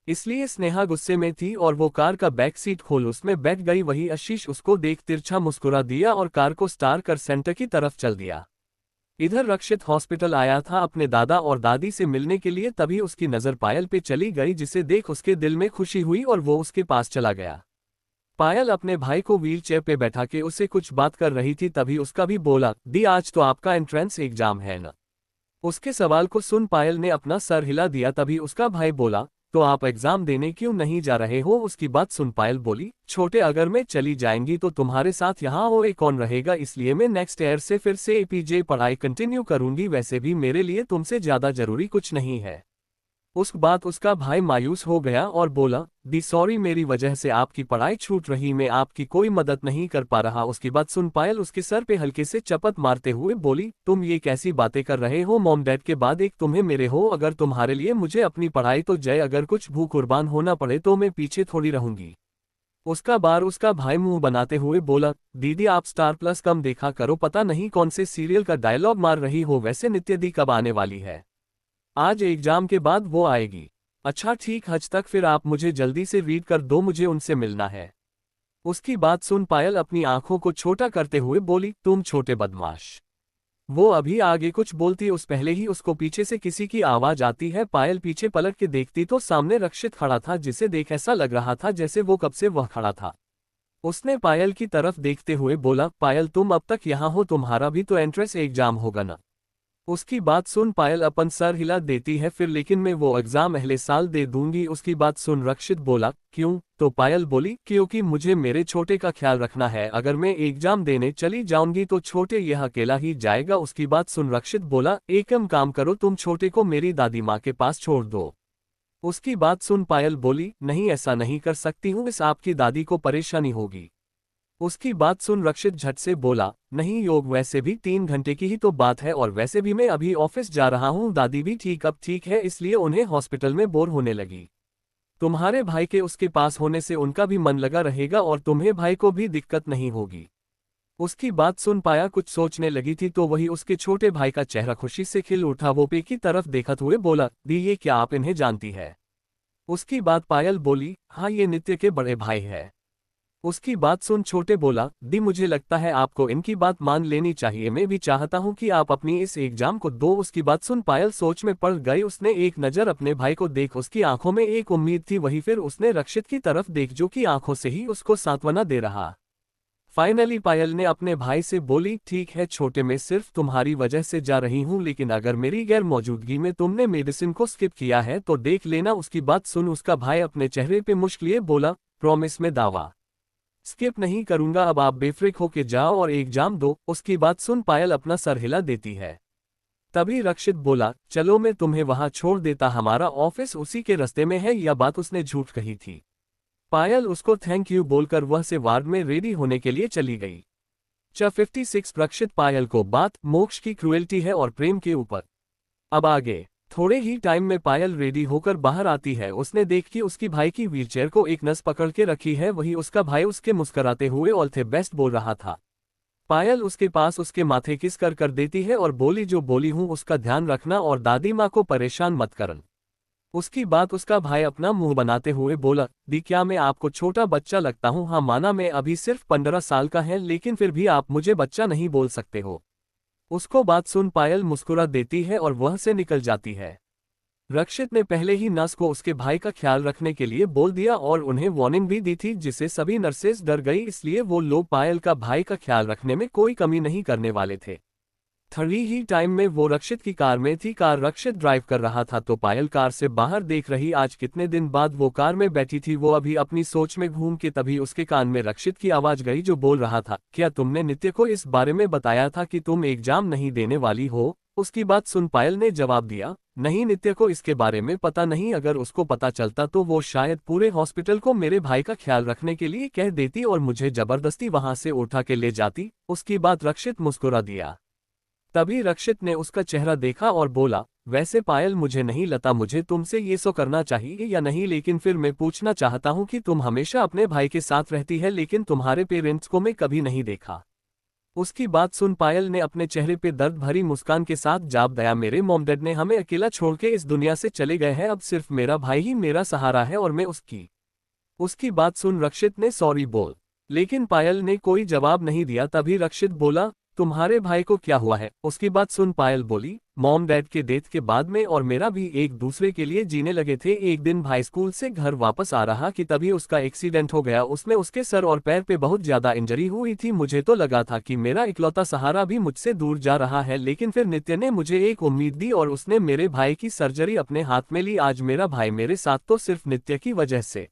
इसलिए स्नेहा गुस्से में थी और वो कार का बैक सीट खोल उसमें बैठ गई। वही आशीष उसको देख तिरछा मुस्कुरा दिया और कार को स्टार कर सेंटर की तरफ चल दिया। इधर रक्षित हॉस्पिटल आया था अपने दादा और दादी से मिलने के लिए। तभी उसकी नज़र पायल पे चली गई, जिसे देख उसके दिल में खुशी हुई और वो उसके पास चला गया। पायल अपने भाई को व्हीलचेयर पे बैठा के उससे कुछ बात कर रही थी। तभी उसका भी बोला, दी आज तो आपका एंट्रेंस एग्जाम है ना। उसके सवाल को सुन पायल ने अपना सर हिला दिया। तभी उसका भाई बोला, तो आप एग्जाम देने क्यों नहीं जा रहे हो। उसकी बात सुन पायल बोली, छोटे अगर मैं चली जाएंगी तो तुम्हारे साथ यहाँ वो एक कौन रहेगा, इसलिए मैं नेक्स्ट ईयर से फिर से एपीजे पढ़ाई कंटिन्यू करूंगी। वैसे भी मेरे लिए तुमसे ज्यादा जरूरी कुछ नहीं है। उस बात उसका भाई मायूस हो गया और बोला, दी सॉरी मेरी वजह से आपकी पढ़ाई छूट रही, मैं आपकी कोई मदद नहीं कर पा रहा। उसकी बात सुन पायल उसके सर पे हल्के से चपत मारते हुए बोली, तुम ये कैसी बातें कर रहे हो। मॉम डैड के बाद एक तुम्हें मेरे हो। अगर तुम्हारे लिए मुझे अपनी पढ़ाई तो जय, अगर कुछ भू कुर्बान होना पड़े तो मैं पीछे थोड़ी रहूंगी। उसका बार उसका भाई मुंह बनाते हुए बोला, दीदी आप स्टार प्लस कम देखा करो, पता नहीं कौन से सीरियल का डायलॉग मार रही हो। वैसे नित्य दी कब आने वाली है। आज एग्जाम के बाद वो आएगी। अच्छा ठीक, हज तक फिर आप मुझे जल्दी से रीड कर दो, मुझे उनसे मिलना है। उसकी बात सुन पायल अपनी आंखों को छोटा करते हुए बोली, तुम छोटे बदमाश। वो अभी आगे कुछ बोलती उस पहले ही उसको पीछे से किसी की आवाज आती है। पायल पीछे पलट के देखती तो सामने रक्षित खड़ा था, जिसे देख ऐसा लग रहा था जैसे वो कब से वह खड़ा था। उसने पायल की तरफ देखते हुए बोला, पायल तुम अब तक यहाँ हो, तुम्हारा भी तो एंट्रेंस एग्जाम होगा ना। उसकी बात सुन पायल अपन सर हिला देती है, फिर लेकिन मैं वो एग्जाम अगले साल दे दूंगी। उसकी बात सुन रक्षित बोला, क्यों? तो पायल बोली, क्योंकि मुझे मेरे छोटे का ख्याल रखना है, अगर मैं एग्जाम देने चली जाऊंगी तो छोटे यह अकेला ही जाएगा। उसकी बात सुन रक्षित बोला, एक काम करो, तुम छोटे को मेरी दादी माँ के पास छोड़ दो। उसकी बात सुन पायल बोली, नहीं ऐसा नहीं कर सकती हूँ, इस आपकी दादी को परेशानी होगी। उसकी बात सुन रक्षित झट से बोला, नहीं योग, वैसे भी 3 घंटे की ही तो बात है, और वैसे भी मैं अभी ऑफिस जा रहा हूँ, दादी भी अब ठीक है, इसलिए उन्हें हॉस्पिटल में बोर होने लगी। तुम्हारे भाई के उसके पास होने से उनका भी मन लगा रहेगा और तुम्हें भाई को भी दिक्कत नहीं होगी। उसकी बात सुन पाया कुछ सोचने लगी थी तो वही उसके छोटे भाई का चेहरा खुशी से खिल उठा। वो पे की तरफ देखते हुए बोला, दी ये क्या आप इन्हें जानती है? उसकी बात पायल बोली, हाँ ये नित्य के बड़े भाई है। उसकी बात सुन छोटे बोला, दी मुझे लगता है आपको इनकी बात मान लेनी चाहिए, मैं भी चाहता हूं कि आप अपनी इस एग्जाम को दो। उसकी बात सुन पायल सोच में पड़ गई। उसने एक नज़र अपने भाई को देख, उसकी आंखों में एक उम्मीद थी, वही फिर उसने रक्षित की तरफ देख जो कि आंखों से ही उसको सांत्वना दे रहा। फाइनली पायल ने अपने भाई से बोली, ठीक है छोटे, मैं सिर्फ तुम्हारी वजह से जा रही हूं, लेकिन अगर मेरी गैर मौजूदगी में तुमने मेडिसिन को स्किप किया है तो देख लेना। उसकी बात सुन उसका भाई अपने चेहरे पे मुश्क लिए बोला, प्रॉमिस में दावा, स्किप नहीं करूंगा, अब आप बेफ्रिक होके जाओ और एग्जाम दो। उसकी बात सुन पायल अपना सर हिला देती है। तभी रक्षित बोला, चलो मैं तुम्हें वहां छोड़ देता, हमारा ऑफिस उसी के रास्ते में है। यह बात उसने झूठ कही थी। पायल उसको थैंक यू बोलकर वह से वार्ड में रेडी होने के लिए चली गई। 56 रक्षित पायल को बात मोक्ष की क्रुएल्टी है और प्रेम के ऊपर। अब आगे थोड़े ही टाइम में पायल रेडी होकर बाहर आती है। उसने देखी उसकी भाई की व्हीलचेयर को एक नस पकड़ के रखी है, वही उसका भाई उसके मुस्कुराते हुए ऑल द बेस्ट बोल रहा था। पायल उसके पास उसके माथे किस कर देती है और बोली, जो बोली हूं उसका ध्यान रखना और दादी माँ को परेशान मत करन। उसकी बात उसका भाई अपना मुंह बनाते हुए बोला, दी क्या मैं आपको छोटा बच्चा लगता हूं? हाँ माना मैं अभी सिर्फ 15 साल का है, लेकिन फिर भी आप मुझे बच्चा नहीं बोल सकते हो। उसको बात सुन पायल मुस्कुरा देती है और वह से निकल जाती है। रक्षित ने पहले ही नर्स को उसके भाई का ख्याल रखने के लिए बोल दिया और उन्हें वार्निंग भी दी थी, जिससे सभी नर्सेज डर गई, इसलिए वो लोग पायल का भाई का ख्याल रखने में कोई कमी नहीं करने वाले थे। थोड़ी ही टाइम में वो रक्षित की कार में थी। कार रक्षित ड्राइव कर रहा था तो पायल कार से बाहर देख रही, आज कितने दिन बाद वो कार में बैठी थी। वो अभी अपनी सोच में घूम के तभी उसके कान में रक्षित की आवाज गई जो बोल रहा था, क्या तुमने नित्य को इस बारे में बताया था कि तुम एग्जाम नहीं देने वाली हो? उसकी बात सुन पायल ने जवाब दिया, नहीं नित्य को इसके बारे में पता नहीं, अगर उसको पता चलता तो वो शायद पूरे हॉस्पिटल को मेरे भाई का ख्याल रखने के लिए कह देती और मुझे जबरदस्ती वहां से उठा के ले जाती। उसकी बात रक्षित मुस्कुरा दिया। तभी रक्षित ने उसका चेहरा देखा और बोला, वैसे पायल मुझे नहीं लता मुझे तुमसे ये सो करना चाहिए या नहीं, लेकिन फिर मैं पूछना चाहता हूँ कि तुम हमेशा अपने भाई के साथ रहती है लेकिन तुम्हारे पेरेंट्स को मैं कभी नहीं देखा। उसकी बात सुन पायल ने अपने चेहरे पे दर्द भरी मुस्कान के साथ जवाब दिया, मेरे मॉम डैड ने हमें अकेला छोड़ के इस दुनिया से चले गए हैं, अब सिर्फ मेरा भाई ही मेरा सहारा है और मैं उसकी बात सुन रक्षित ने सॉरी बोल, लेकिन पायल ने कोई जवाब नहीं दिया। तभी रक्षित बोला, तुम्हारे भाई को क्या हुआ है? उसकी बात सुन पायल बोली, मॉम डैड के डेथ के बाद में और मेरा भी एक दूसरे के लिए जीने लगे थे। एक दिन भाई स्कूल से घर वापस आ रहा कि तभी उसका एक्सीडेंट हो गया, उसमें उसके सर और पैर पे बहुत ज्यादा इंजरी हुई थी। मुझे तो लगा था कि मेरा इकलौता सहारा भी मुझसे दूर जा रहा है, लेकिन फिर नित्य ने मुझे एक उम्मीद दी और उसने मेरे भाई की सर्जरी अपने हाथ में ली। आज मेरा भाई मेरे साथ तो सिर्फ नित्य की वजह से।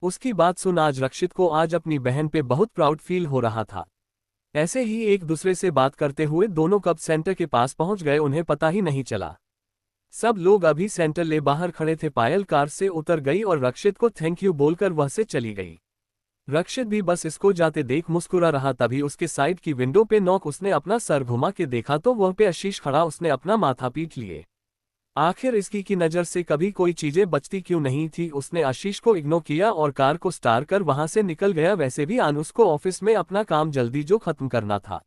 उसकी बात सुन आज रक्षित को आज अपनी बहन पे बहुत प्राउड फील हो रहा था। ऐसे ही एक दूसरे से बात करते हुए दोनों कब सेंटर के पास पहुंच गए उन्हें पता ही नहीं चला। सब लोग अभी सेंटर ले बाहर खड़े थे। पायल कार से उतर गई और रक्षित को थैंक यू बोलकर वह से चली गई। रक्षित भी बस इसको जाते देख मुस्कुरा रहा। तभी उसके साइड की विंडो पे नॉक, उसने अपना सर घुमा के देखा तो वह पे आशीष खड़ा। उसने अपना माथा पीट लिए, आखिर इसकी की नज़र से कभी कोई चीजें बचती क्यों नहीं थी। उसने आशीष को इग्नोर किया और कार को स्टार्ट कर वहां से निकल गया। वैसे भी अनुष को ऑफिस में अपना काम जल्दी जो खत्म करना था,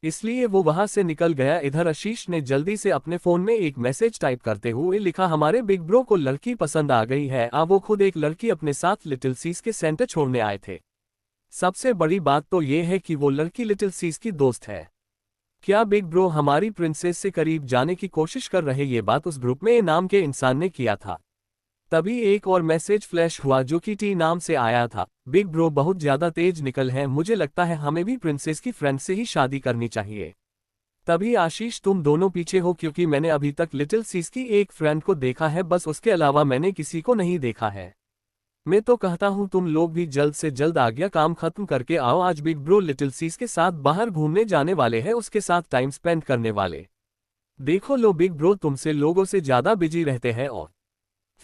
इसलिए वो वहां से निकल गया। इधर आशीष ने जल्दी से अपने फोन में एक मैसेज टाइप करते हुए लिखा, हमारे बिग ब्रो को लड़की पसंद आ गई है। वो खुद एक लड़की अपने साथ लिटिल सीज के सेंटर छोड़ने आए थे। सबसे बड़ी बात तो ये है कि वो लड़की लिटिल सीज की दोस्त है। क्या बिग ब्रो हमारी प्रिंसेस से करीब जाने की कोशिश कर रहे? ये बात उस ग्रुप में ए नाम के इंसान ने किया था। तभी एक और मैसेज फ्लैश हुआ जो कि टी नाम से आया था, बिग ब्रो बहुत ज्यादा तेज निकल है, मुझे लगता है हमें भी प्रिंसेस की फ्रेंड से ही शादी करनी चाहिए। तभी आशीष तुम दोनों पीछे हो क्योंकि मैंने अभी तक लिटिल सीस की एक फ्रेंड को देखा है, बस उसके अलावा मैंने किसी को नहीं देखा है। मैं तो कहता हूँ तुम लोग भी जल्द से जल्द आ गया काम खत्म करके आओ, आज बिग ब्रो लिटिल सीस के साथ बाहर घूमने जाने वाले हैं, उसके साथ टाइम स्पेंड करने वाले। देखो लो बिग ब्रो तुमसे लोगों से ज्यादा बिजी रहते हैं और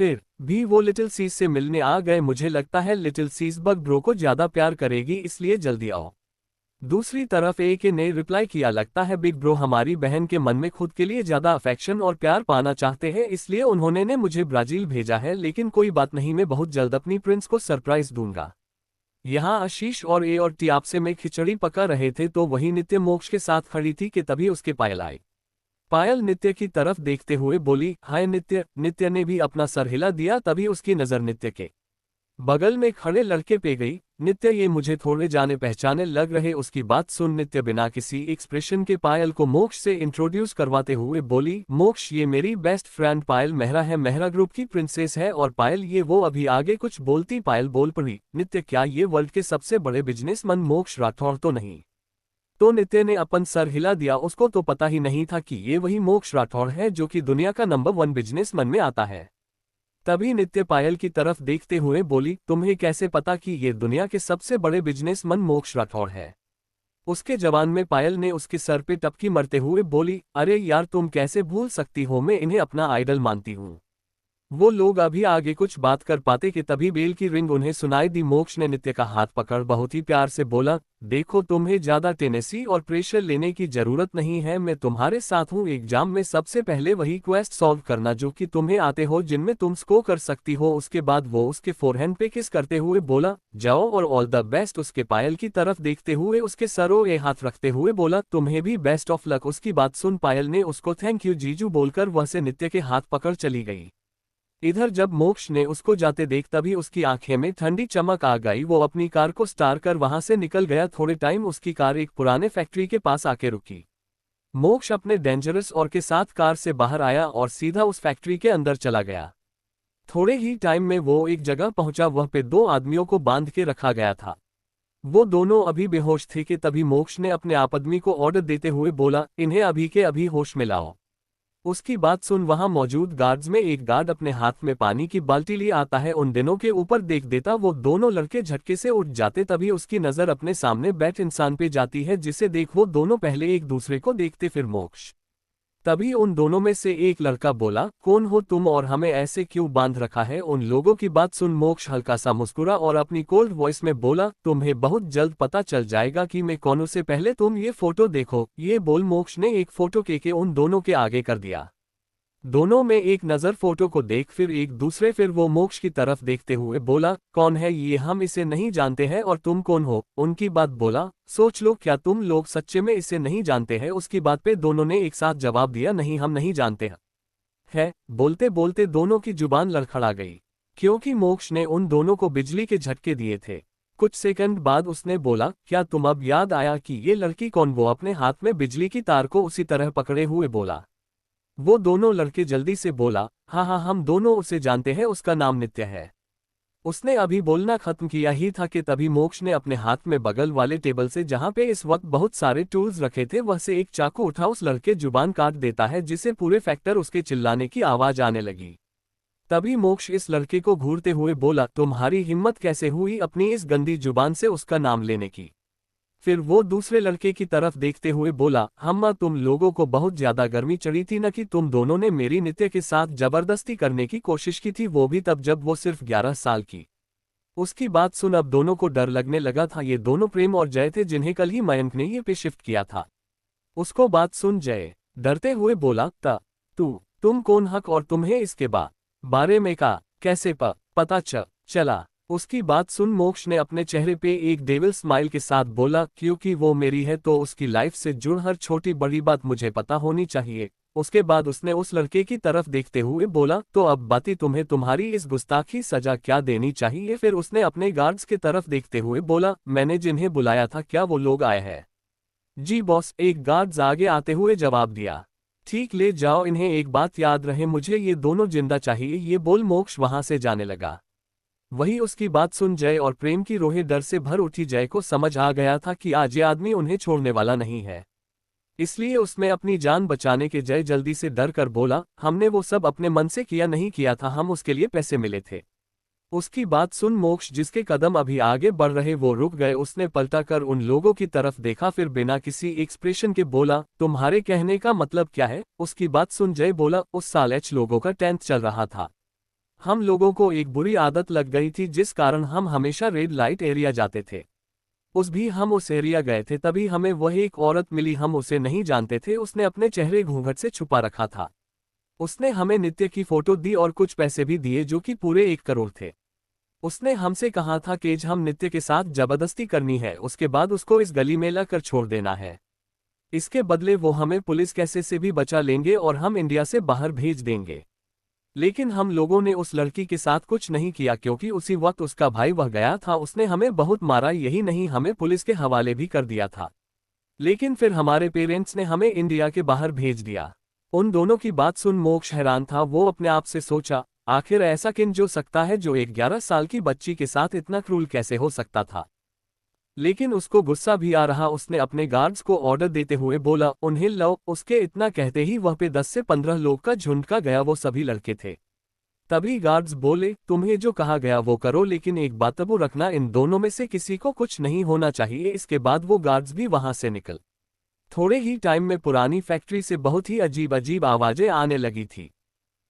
फिर भी वो लिटिल सीस से मिलने आ गए, मुझे लगता है लिटिल सीस बिग ब्रो को ज्यादा प्यार करेगी, इसलिए जल्दी आओ। दूसरी तरफ ए के ने रिप्लाई किया, लगता है बिग ब्रो हमारी बहन के मन में खुद के लिए ज्यादा अफेक्शन और प्यार पाना चाहते हैं, इसलिए उन्होंने ने मुझे ब्राजील भेजा है, लेकिन कोई बात नहीं, मैं बहुत जल्द अपनी प्रिंस को सरप्राइज दूंगा। यहाँ आशीष और ए और टी आपसे में खिचड़ी पका रहे थे तो वही नित्य मोक्ष के साथ खड़ी थी कि तभी उसके पायल आई। पायल नित्य की तरफ देखते हुए बोली, हाय नित्य। नित्य ने भी अपना सर हिला दिया, तभी उसकी नजर नित्य के बगल में खड़े लड़के पे गई। नित्य, ये मुझे थोड़े जाने पहचाने लग रहे। उसकी बात सुन नित्य बिना किसी एक्सप्रेशन के पायल को मोक्ष से इंट्रोड्यूस करवाते हुए बोली, मोक्ष ये मेरी बेस्ट फ्रेंड पायल मेहरा है, मेहरा ग्रुप की प्रिंसेस है। और पायल ये वो अभी आगे कुछ बोलती पायल बोल पड़ी, नित्य क्या ये वर्ल्ड के सबसे बड़े बिजनेसमैन मोक्ष राठौर तो नहीं? तो नित्य ने अपन सर हिला दिया, उसको तो पता ही नहीं था कि ये वही मोक्ष राठौर है जो कि दुनिया का नंबर 1 बिजनेसमैन में आता है। तभी नित्य पायल की तरफ देखते हुए बोली, तुम्हें कैसे पता कि ये दुनिया के सबसे बड़े बिजनेसमैन मोक्ष राठौर है? उसके जवान में पायल ने उसके सर पे टपकी मरते हुए बोली, अरे यार तुम कैसे भूल सकती हो, मैं इन्हें अपना आइडल मानती हूँ। वो लोग अभी आगे कुछ बात कर पाते कि तभी बेल की रिंग उन्हें सुनाई दी। मोक्ष ने नित्य का हाथ पकड़ बहुत ही प्यार से बोला, देखो तुम्हें ज्यादा टेनेसी और प्रेशर लेने की जरूरत नहीं है, मैं तुम्हारे साथ हूँ। एग्जाम में सबसे पहले वही क्वेस्ट सॉल्व करना जो कि तुम्हें आते हो, जिनमें तुम स्कोर कर सकती हो। उसके बाद वो उसके फोरहैंड पे किस करते हुए बोला, जाओ और ऑल द बेस्ट। उसके पायल की तरफ देखते हुए उसके सरों ए हाथ रखते हुए बोला, तुम्हें भी बेस्ट ऑफ लक। उसकी बात सुन पायल ने उसको थैंक यू जीजू बोलकर वह से नित्य के हाथ पकड़ चली गई। इधर जब मोक्ष ने उसको जाते देख तभी उसकी आंखें में ठंडी चमक आ गई। वो अपनी कार को स्टार्ट कर वहां से निकल गया। थोड़े टाइम उसकी कार एक पुराने फैक्ट्री के पास आके रुकी। मोक्ष अपने डेंजरस और के साथ कार से बाहर आया और सीधा उस फैक्ट्री के अंदर चला गया। थोड़े ही टाइम में वो एक जगह पहुंचा, वह पे 2 आदमियों को बांध के रखा गया था। वो दोनों अभी बेहोश थे कि तभी मोक्ष ने अपने आदमी को ऑर्डर देते हुए बोला, इन्हें अभी के अभी होश में लाओ। उसकी बात सुन वहां मौजूद गार्ड्स में एक गार्ड अपने हाथ में पानी की बाल्टी लिए आता है, उन दिनों के ऊपर देख देता। वो दोनों लड़के झटके से उठ जाते, तभी उसकी नजर अपने सामने बैठ इंसान पे जाती है, जिसे देख वो दोनों पहले एक दूसरे को देखते फिर मोक्ष। तभी उन दोनों में से एक लड़का बोला, कौन हो तुम और हमें ऐसे क्यों बांध रखा है? उन लोगों की बात सुन मोक्ष हल्का सा मुस्कुरा और अपनी कोल्ड वॉइस में बोला, तुम्हें बहुत जल्द पता चल जाएगा कि मैं कौन हूं, से पहले तुम ये फोटो देखो। ये बोल मोक्ष ने एक फोटो के उन दोनों के आगे कर दिया। दोनों में एक नजर फोटो को देख फिर एक दूसरे, फिर वो मोक्ष की तरफ देखते हुए बोला, कौन है ये? हम इसे नहीं जानते हैं। और तुम कौन हो? उनकी बात बोला, सोच लो क्या तुम लोग सच्चे में इसे नहीं जानते हैं? उसकी बात पे दोनों ने एक साथ जवाब दिया, नहीं हम नहीं जानते हैं। बोलते बोलते दोनों की जुबान लड़खड़ा गई, क्योंकि मोक्ष ने उन दोनों को बिजली के झटके दिए थे। कुछ सेकंड बाद उसने बोला, क्या तुम अब याद आया कि ये लड़की कौन? वो अपने हाथ में बिजली की तार को उसी तरह पकड़े हुए बोला। वो दोनों लड़के जल्दी से बोला, हाँ हाँ हम दोनों उसे जानते हैं, उसका नाम नित्य है। उसने अभी बोलना खत्म किया ही था कि तभी मोक्ष ने अपने हाथ में बगल वाले टेबल से, जहां पे इस वक्त बहुत सारे टूल्स रखे थे, वह से एक चाकू उठा उस लड़के जुबान काट देता है, जिससे पूरे फैक्टर उसके चिल्लाने की आवाज आने लगी। तभी मोक्ष इस लड़के को घूरते हुए बोला, तुम्हारी हिम्मत कैसे हुई अपनी इस गंदी जुबान से उसका नाम लेने की? फिर वो दूसरे लड़के की तरफ देखते हुए बोला, हम्मा तुम लोगों को बहुत ज्यादा गर्मी चढ़ी थी न कि तुम दोनों ने मेरी नित्य के साथ जबरदस्ती करने की कोशिश की थी, वो भी तब जब वो सिर्फ 11 साल की। उसकी बात सुन अब दोनों को डर लगने लगा था। ये दोनों प्रेम और जय थे, जिन्हें कल ही मयंक ने ये पे शिफ्ट किया था। उसको बात सुन जय डरते हुए बोला, तुम कौन हक और तुम्हें इसके बारे में कैसे पता चला? उसकी बात सुन मोक्ष ने अपने चेहरे पे एक डेविल स्माइल के साथ बोला, क्योंकि वो मेरी है तो उसकी लाइफ से जुड़ हर छोटी बड़ी बात मुझे पता होनी चाहिए। उसके बाद उसने उस लड़के की तरफ देखते हुए बोला, तो अब बाती तुम्हें तुम्हारी इस गुस्ताखी सजा क्या देनी चाहिए? फिर उसने अपने गार्ड्स के तरफ देखते हुए बोला, मैंने जिन्हें बुलाया था क्या वो लोग आए हैं? जी बॉस, एक गार्ड्स आगे आते हुए जवाब दिया। ठीक, ले जाओ इन्हें, एक बात याद रहे मुझे ये दोनों जिंदा चाहिए। ये बोल मोक्ष वहां से जाने लगा। वही उसकी बात सुन जय और प्रेम की रोहें डर से भर उठी। जय को समझ आ गया था कि आज ये आदमी उन्हें छोड़ने वाला नहीं है। इसलिए उसमें अपनी जान बचाने के जय जल्दी से डर कर बोला, हमने वो सब अपने मन से किया नहीं किया था, हम उसके लिए पैसे मिले थे। उसकी बात सुन मोक्ष, जिसके कदम अभी आगे बढ़ रहे वो रुक गए। उसने पलटा कर उन लोगों की तरफ देखा, फिर बिना किसी एक्सप्रेशन के बोला, तुम्हारे कहने का मतलब क्या है? उसकी बात सुन जय बोला, उस साल एच लोगों का 10th चल रहा था। हम लोगों को एक बुरी आदत लग गई थी जिस कारण हम हमेशा रेड लाइट एरिया जाते थे। हम उस एरिया गए थे, तभी हमें वह एक औरत मिली, हम उसे नहीं जानते थे, उसने अपने चेहरे घूंघट से छुपा रखा था। उसने हमें नित्य की फोटो दी और कुछ पैसे भी दिए जो कि पूरे 1 करोड़ थे। उसने हमसे कहा था कि हम नित्य के साथ जबरदस्ती करनी है, उसके बाद उसको इस गली में लाकर छोड़ देना है। इसके बदले वो हमें पुलिस केस से भी बचा लेंगे और हम इंडिया से बाहर भेज देंगे। लेकिन हम लोगों ने उस लड़की के साथ कुछ नहीं किया क्योंकि उसी वक्त उसका भाई वह गया था, उसने हमें बहुत मारा, यही नहीं हमें पुलिस के हवाले भी कर दिया था। लेकिन फिर हमारे पेरेंट्स ने हमें इंडिया के बाहर भेज दिया। उन दोनों की बात सुन मोक्ष हैरान था। वो अपने आप से सोचा, आखिर ऐसा किन जो सकता है जो एक 11 साल की बच्ची के साथ इतना क्रूल कैसे हो सकता था। लेकिन उसको गुस्सा भी आ रहा। उसने अपने गार्ड्स को ऑर्डर देते हुए बोला, उन्हें लो। उसके इतना कहते ही वह पे 10 से 15 लोग का झुंड का गया, वो सभी लड़के थे। तभी गार्ड्स बोले, तुम्हें जो कहा गया वो करो, लेकिन एक बात वो रखना, इन दोनों में से किसी को कुछ नहीं होना चाहिए। इसके बाद वो गार्ड्स भी वहां से निकल। थोड़े ही टाइम में पुरानी फैक्ट्री से बहुत ही अजीब अजीब आवाजें आने लगी थी।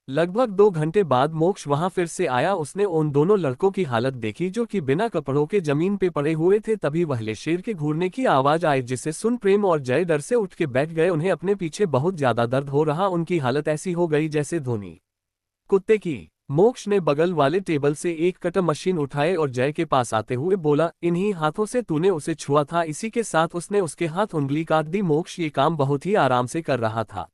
लगभग 2 घंटे बाद मोक्ष वहां फिर से आया। उसने उन दोनों लड़कों की हालत देखी जो कि बिना कपड़ों के जमीन पे पड़े हुए थे। तभी वहले शेर के घूरने की आवाज आई, जिसे सुन प्रेम और जय डर से उठ के बैठ गए। उन्हें अपने पीछे बहुत ज्यादा दर्द हो रहा, उनकी हालत ऐसी हो गई जैसे धोनी कुत्ते की। मोक्ष ने बगल वाले टेबल से एक कटर मशीन उठाए और जय के पास आते हुए बोला, इन्हीं हाथों से तूने उसे छुआ था। इसी के साथ उसने उसके हाथ उंगली काट दी। मोक्ष ये काम बहुत ही आराम से कर रहा था।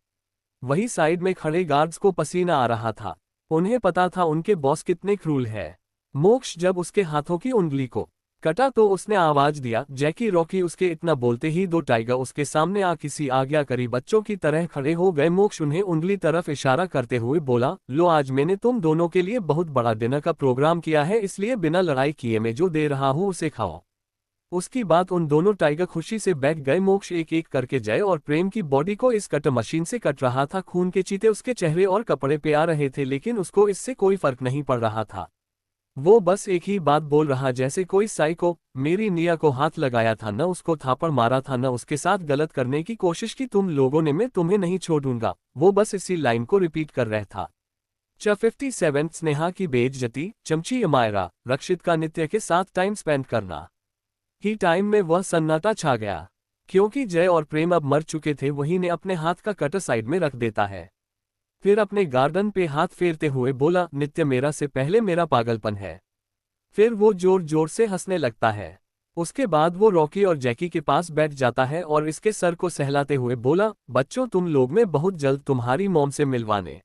वही साइड में खड़े गार्ड्स को पसीना आ रहा था। उन्हें पता था उनके बॉस कितने क्रूल है। मोक्ष जब उसके हाथों की उंगली को कटा तो उसने आवाज दिया, जैकी रॉकी। उसके इतना बोलते ही 2 टाइगर उसके सामने आ किसी आज्ञाकारी बच्चों की तरह खड़े हो गए। मोक्ष उन्हें उंगली तरफ इशारा करते हुए बोला, लो आज मैंने तुम दोनों के लिए बहुत बड़ा डिनर का प्रोग्राम किया है, इसलिए बिना लड़ाई किए मैं जो दे रहा हूँ उसे खाओ। उसकी बात उन दोनों टाइगर खुशी से बैठ गए। मोक्ष एक एक करके जय और प्रेम की बॉडी को इस कटर मशीन से कट रहा था। खून के चीते उसके चेहरे और कपड़े पे आ रहे थे, लेकिन उसको इससे कोई फर्क नहीं पड़ रहा था। वो बस एक ही बात बोल रहा जैसे कोई साइको, मेरी निया को हाथ लगाया था, न उसको थापड़ मारा था, न उसके साथ गलत करने की कोशिश की तुम लोगों ने, मैं तुम्हें नहीं छोड़ूंगा। वो बस इसी लाइन को रिपीट कर रहा था। 57 स्नेहा की बेइज्जती। चमची अमायरा, रक्षित का नित्य के साथ टाइम स्पेंड करना। ही टाइम में वह सन्नाटा छा गया क्योंकि जय और प्रेम अब मर चुके थे। वही ने अपने हाथ का कटर साइड में रख देता है, फिर अपने गार्डन पे हाथ फेरते हुए बोला, नित्य मेरा से पहले मेरा पागलपन है। फिर वो जोर जोर से हंसने लगता है। उसके बाद वो रॉकी और जैकी के पास बैठ जाता है और इसके सर को सहलाते हुए बोला, बच्चों तुम लोग मैं बहुत जल्द तुम्हारी मॉम से मिलवाने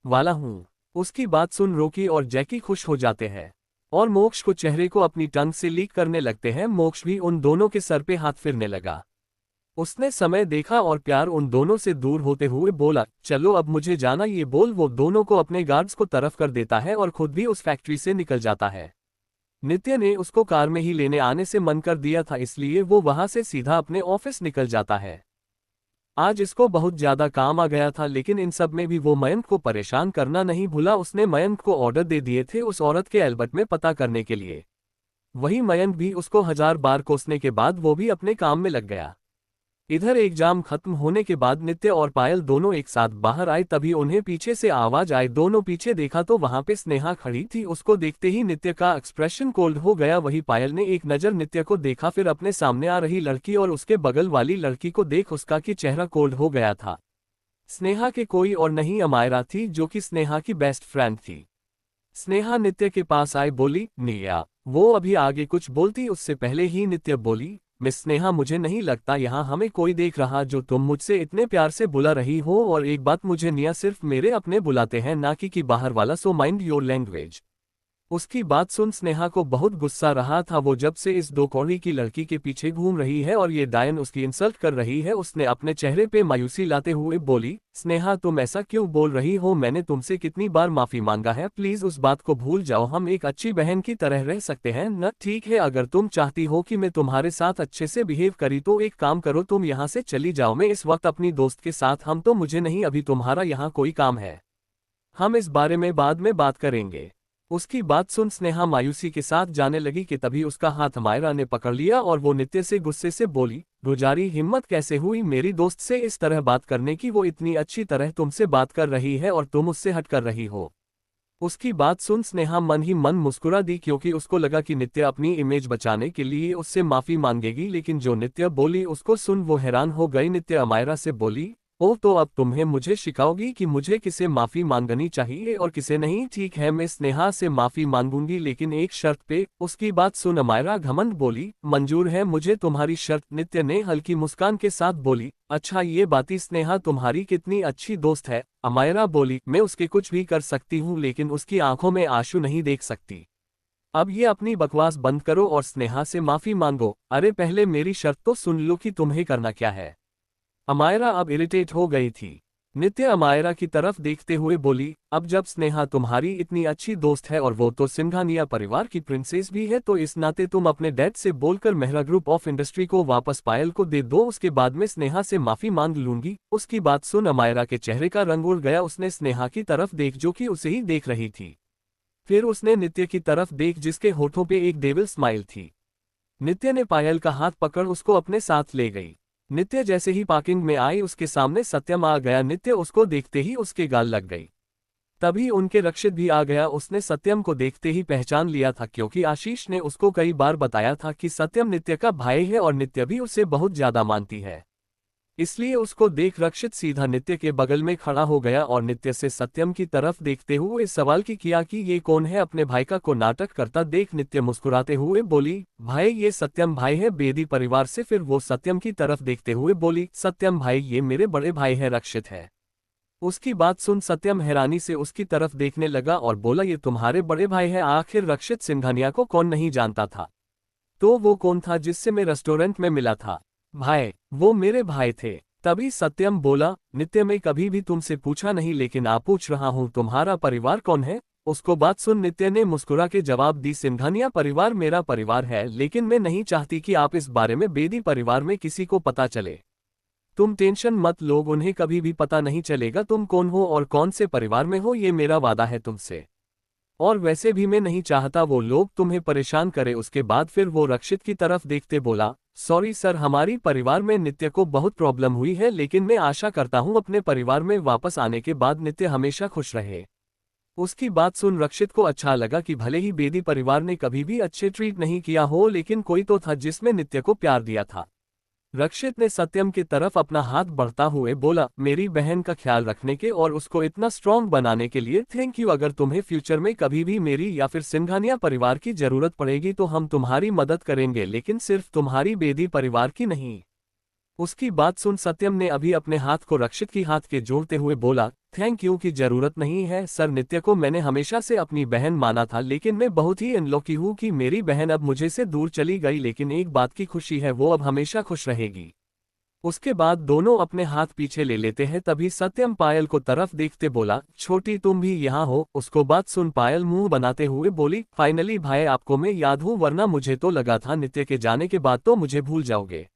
वाला हूँ। उसकी बात सुन रॉकी और जैकी खुश हो जाते हैं और मोक्ष को चेहरे को अपनी टंग से लीक करने लगते हैं। मोक्ष भी उन दोनों के सर पे हाथ फिरने लगा। उसने समय देखा और प्यार उन दोनों से दूर होते हुए बोला, चलो अब मुझे जाना। ये बोल वो दोनों को अपने गार्ड्स को तरफ कर देता है और खुद भी उस फैक्ट्री से निकल जाता है। नित्य ने उसको कार में ही लेने आने से मन कर दिया था, इसलिए वो वहां से सीधा अपने ऑफिस निकल जाता है। आज इसको बहुत ज्यादा काम आ गया था, लेकिन इन सब में भी वो मयंक को परेशान करना नहीं भूला। उसने मयंक को ऑर्डर दे दिए थे उस औरत के एल्बर्ट में पता करने के लिए। वही मयंक भी उसको 1000 बार कोसने के बाद वो भी अपने काम में लग गया। इधर एग्जाम खत्म होने के बाद नित्य और पायल दोनों एक साथ बाहर आए। तभी उन्हें पीछे से आवाज आई। दोनों पीछे देखा तो वहां पे स्नेहा खड़ी थी। उसको देखते ही नित्य का एक्सप्रेशन कोल्ड हो गया। वही पायल ने एक नजर नित्य को देखा, फिर अपने सामने आ रही लड़की और उसके बगल वाली लड़की को देख उसका की चेहरा कोल्ड हो गया था। स्नेहा के कोई और नहीं अमायरा थी, जो कि स्नेहा की बेस्ट फ्रेंड थी। स्नेहा नित्य के पास आई, बोली, निया। वो अभी आगे कुछ बोलती उससे पहले ही नित्य बोली, मिस स्नेहा मुझे नहीं लगता यहाँ हमें कोई देख रहा जो तुम मुझसे इतने प्यार से बुला रही हो। और एक बात, मुझे निया सिर्फ मेरे अपने बुलाते हैं, ना कि बाहर वाला, सो माइंड योर लैंग्वेज। उसकी बात सुन स्नेहा को बहुत गुस्सा रहा था। वो जब से इस दो कौड़ी की लड़की के पीछे घूम रही है और ये डायन उसकी इंसल्ट कर रही है। उसने अपने चेहरे पे मायूसी लाते हुए बोली, स्नेहा तुम ऐसा क्यों बोल रही हो? मैंने तुमसे कितनी बार माफी मांगा है, प्लीज उस बात को भूल जाओ। हम एक अच्छी बहन की तरह रह सकते हैं न? ठीक है, अगर तुम चाहती हो कि मैं तुम्हारे साथ अच्छे से बिहेव करी तो एक काम करो, तुम यहाँ से चली जाओ। मैं इस वक्त अपनी दोस्त के साथ हम तो मुझे नहीं अभी तुम्हारा यहाँ कोई काम है, हम इस बारे में बाद में बात करेंगे। उसकी बात सुन स्नेहा मायूसी के साथ जाने लगी कि तभी उसका हाथ मायरा ने पकड़ लिया और वो नित्य से गुस्से से बोली, गुजारी हिम्मत कैसे हुई मेरी दोस्त से इस तरह बात करने की? वो इतनी अच्छी तरह तुमसे बात कर रही है और तुम उससे हट कर रही हो। उसकी बात सुन स्नेहा मन ही मन मुस्कुरा दी, क्योंकि उसको लगा कि नित्य अपनी इमेज बचाने के लिए उससे माफी मांगेगी। लेकिन जो नित्य बोली उसको सुन वो हैरान हो गई। नित्य मायरा से बोली, ओह तो अब तुम्हें मुझे सिखाओगी कि मुझे किसे माफी मांगनी चाहिए और किसे नहीं? ठीक है, मैं स्नेहा से माफी मांगूंगी, लेकिन एक शर्त पे। उसकी बात सुन अमायरा घमंड बोली, मंजूर है मुझे तुम्हारी शर्त? नित्य ने हल्की मुस्कान के साथ बोली, अच्छा ये बाती स्नेहा तुम्हारी कितनी अच्छी दोस्त है। अमायरा बोली, मैं उसके कुछ भी कर सकती हूँ लेकिन उसकी आंखों में आंसू नहीं देख सकती। अब ये अपनी बकवास बंद करो और स्नेहा से माफी मांगो। अरे पहले मेरी शर्त तो सुन लो कि तुम्हें करना क्या है। अमायरा अब इरिटेट हो गई थी। नित्य अमायरा की तरफ देखते हुए बोली, अब जब स्नेहा तुम्हारी इतनी अच्छी दोस्त है और वो तो सिंघानिया परिवार की प्रिंसेस भी है, तो इस नाते तुम अपने डैड से बोलकर मेहरा ग्रुप ऑफ इंडस्ट्री को वापस पायल को दे दो, उसके बाद में स्नेहा से माफी मांग लूंगी। उसकी बात सुन अमायरा के चेहरे का रंग उड़ गया। उसने स्नेहा की तरफ देख जो कि उसे ही देख रही थी, फिर उसने नित्य की तरफ देख जिसके होठों पे एक डेविल स्माइल थी। नित्य ने पायल का हाथ पकड़ उसको अपने साथ ले गई। नित्य जैसे ही पार्किंग में आई उसके सामने सत्यम आ गया। नित्य उसको देखते ही उसके गाल लग गई। तभी उनके रक्षित भी आ गया। उसने सत्यम को देखते ही पहचान लिया था, क्योंकि आशीष ने उसको कई बार बताया था कि सत्यम नित्य का भाई है और नित्य भी उसे बहुत ज्यादा मानती है। इसलिए उसको देख रक्षित सीधा नित्य के बगल में खड़ा हो गया और नित्य से सत्यम की तरफ देखते हुए इस सवाल की किया कि ये कौन है? अपने भाई का को नाटक करता देख नित्य मुस्कुराते हुए बोली, भाई ये सत्यम भाई है बेदी परिवार से। फिर वो सत्यम की तरफ देखते हुए बोली, सत्यम भाई ये मेरे बड़े भाई है रक्षित है। उसकी बात सुन सत्यम हैरानी से उसकी तरफ देखने लगा और बोला, ये तुम्हारे बड़े भाई है? आखिर रक्षित सिंघानिया को कौन नहीं जानता था? तो वो कौन था जिससे मैं रेस्टोरेंट में मिला था? भाई वो मेरे भाई थे। तभी सत्यम बोला, नित्य मैं कभी भी तुमसे पूछा नहीं लेकिन आप पूछ रहा हूँ तुम्हारा परिवार कौन है? उसको बात सुन नित्य ने मुस्कुरा के जवाब दी, सिंघानिया परिवार मेरा परिवार है, लेकिन मैं नहीं चाहती कि आप इस बारे में बेदी परिवार में किसी को पता चले। तुम टेंशन मत लो, उन्हें कभी भी पता नहीं चलेगा तुम कौन हो और कौन से परिवार में हो, ये मेरा वादा है तुमसे। और वैसे भी मैं नहीं चाहता वो लोग तुम्हें परेशान करे। उसके बाद फिर वो रक्षित की तरफ देखते बोला, सॉरी सर हमारी परिवार में नित्य को बहुत प्रॉब्लम हुई है, लेकिन मैं आशा करता हूँ अपने परिवार में वापस आने के बाद नित्य हमेशा खुश रहे। उसकी बात सुन रक्षित को अच्छा लगा कि भले ही बेदी परिवार ने कभी भी अच्छे ट्रीट नहीं किया हो, लेकिन कोई तो था जिसमें नित्य को प्यार दिया था। रक्षित ने सत्यम की तरफ अपना हाथ बढ़ता हुए बोला, मेरी बहन का ख्याल रखने के और उसको इतना स्ट्रांग बनाने के लिए थैंक यू। अगर तुम्हें फ्यूचर में कभी भी मेरी या फिर सिंघानिया परिवार की जरूरत पड़ेगी तो हम तुम्हारी मदद करेंगे, लेकिन सिर्फ तुम्हारी बेदी परिवार की नहीं। उसकी बात सुन सत्यम ने अभी अपने हाथ को रक्षित की हाथ के जोड़ते हुए बोला, थैंक यू की जरूरत नहीं है सर। नित्य को मैंने हमेशा से अपनी बहन माना था, लेकिन मैं बहुत ही अनलॉकी हूँ कि मेरी बहन अब मुझे से दूर चली गई, लेकिन एक बात की खुशी है वो अब हमेशा खुश रहेगी। उसके बाद दोनों अपने हाथ पीछे ले लेते हैं। तभी सत्यम पायल को तरफ देखते बोला, छोटी तुम भी यहाँ हो? उसको बात सुन पायल मुंह बनाते हुए बोली, फाइनली भाई आपको मैं याद हूँ, वरना मुझे तो लगा था नित्य के जाने के बाद तो मुझे भूल जाओगे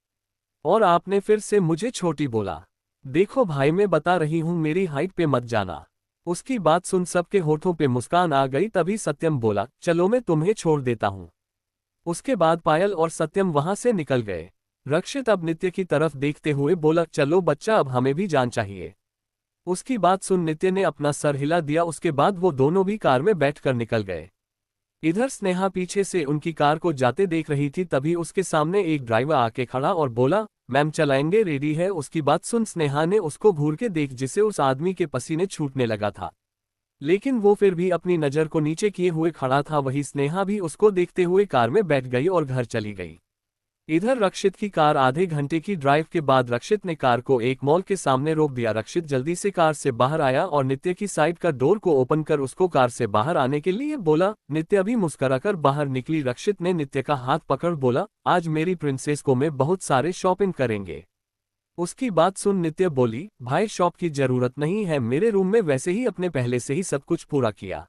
और आपने फिर से मुझे छोटी बोला। देखो भाई मैं बता रही हूँ मेरी हाइट पे मत जाना। उसकी बात सुन सबके होठों पे मुस्कान आ गई। तभी सत्यम बोला, चलो मैं तुम्हें छोड़ देता हूँ। उसके बाद पायल और सत्यम वहां से निकल गए। रक्षित अब नित्य की तरफ देखते हुए बोला, चलो बच्चा अब हमें भी जान चाहिए। उसकी बात सुन नित्य ने अपना सर हिला दिया। उसके बाद वो दोनों भी कार में बैठकर निकल गए। इधर स्नेहा पीछे से उनकी कार को जाते देख रही थी। तभी उसके सामने एक ड्राइवर आके खड़ा और बोला, मैम चलाएंगे, रेडी है? उसकी बात सुन स्नेहा ने उसको घूर के देख जिसे उस आदमी के पसीने छूटने लगा था, लेकिन वो फिर भी अपनी नजर को नीचे किए हुए खड़ा था। वही स्नेहा भी उसको देखते हुए कार में बैठ गई और घर चली गई। इधर रक्षित की कार आधे घंटे की ड्राइव के बाद रक्षित ने कार को एक मॉल के सामने रोक दिया। रक्षित जल्दी से कार से बाहर आया और नित्य की साइड का डोर को ओपन कर उसको कार से बाहर आने के लिए बोला। नित्य भी मुस्कुराकर बाहर निकली। रक्षित ने नित्य का हाथ पकड़ बोला, आज मेरी प्रिंसेस को मैं बहुत सारे शॉपिंग करेंगे। उसकी बात सुन नित्य बोली, भाई शॉप की जरूरत नहीं है, मेरे रूम में वैसे ही अपने पहले से ही सब कुछ पूरा किया।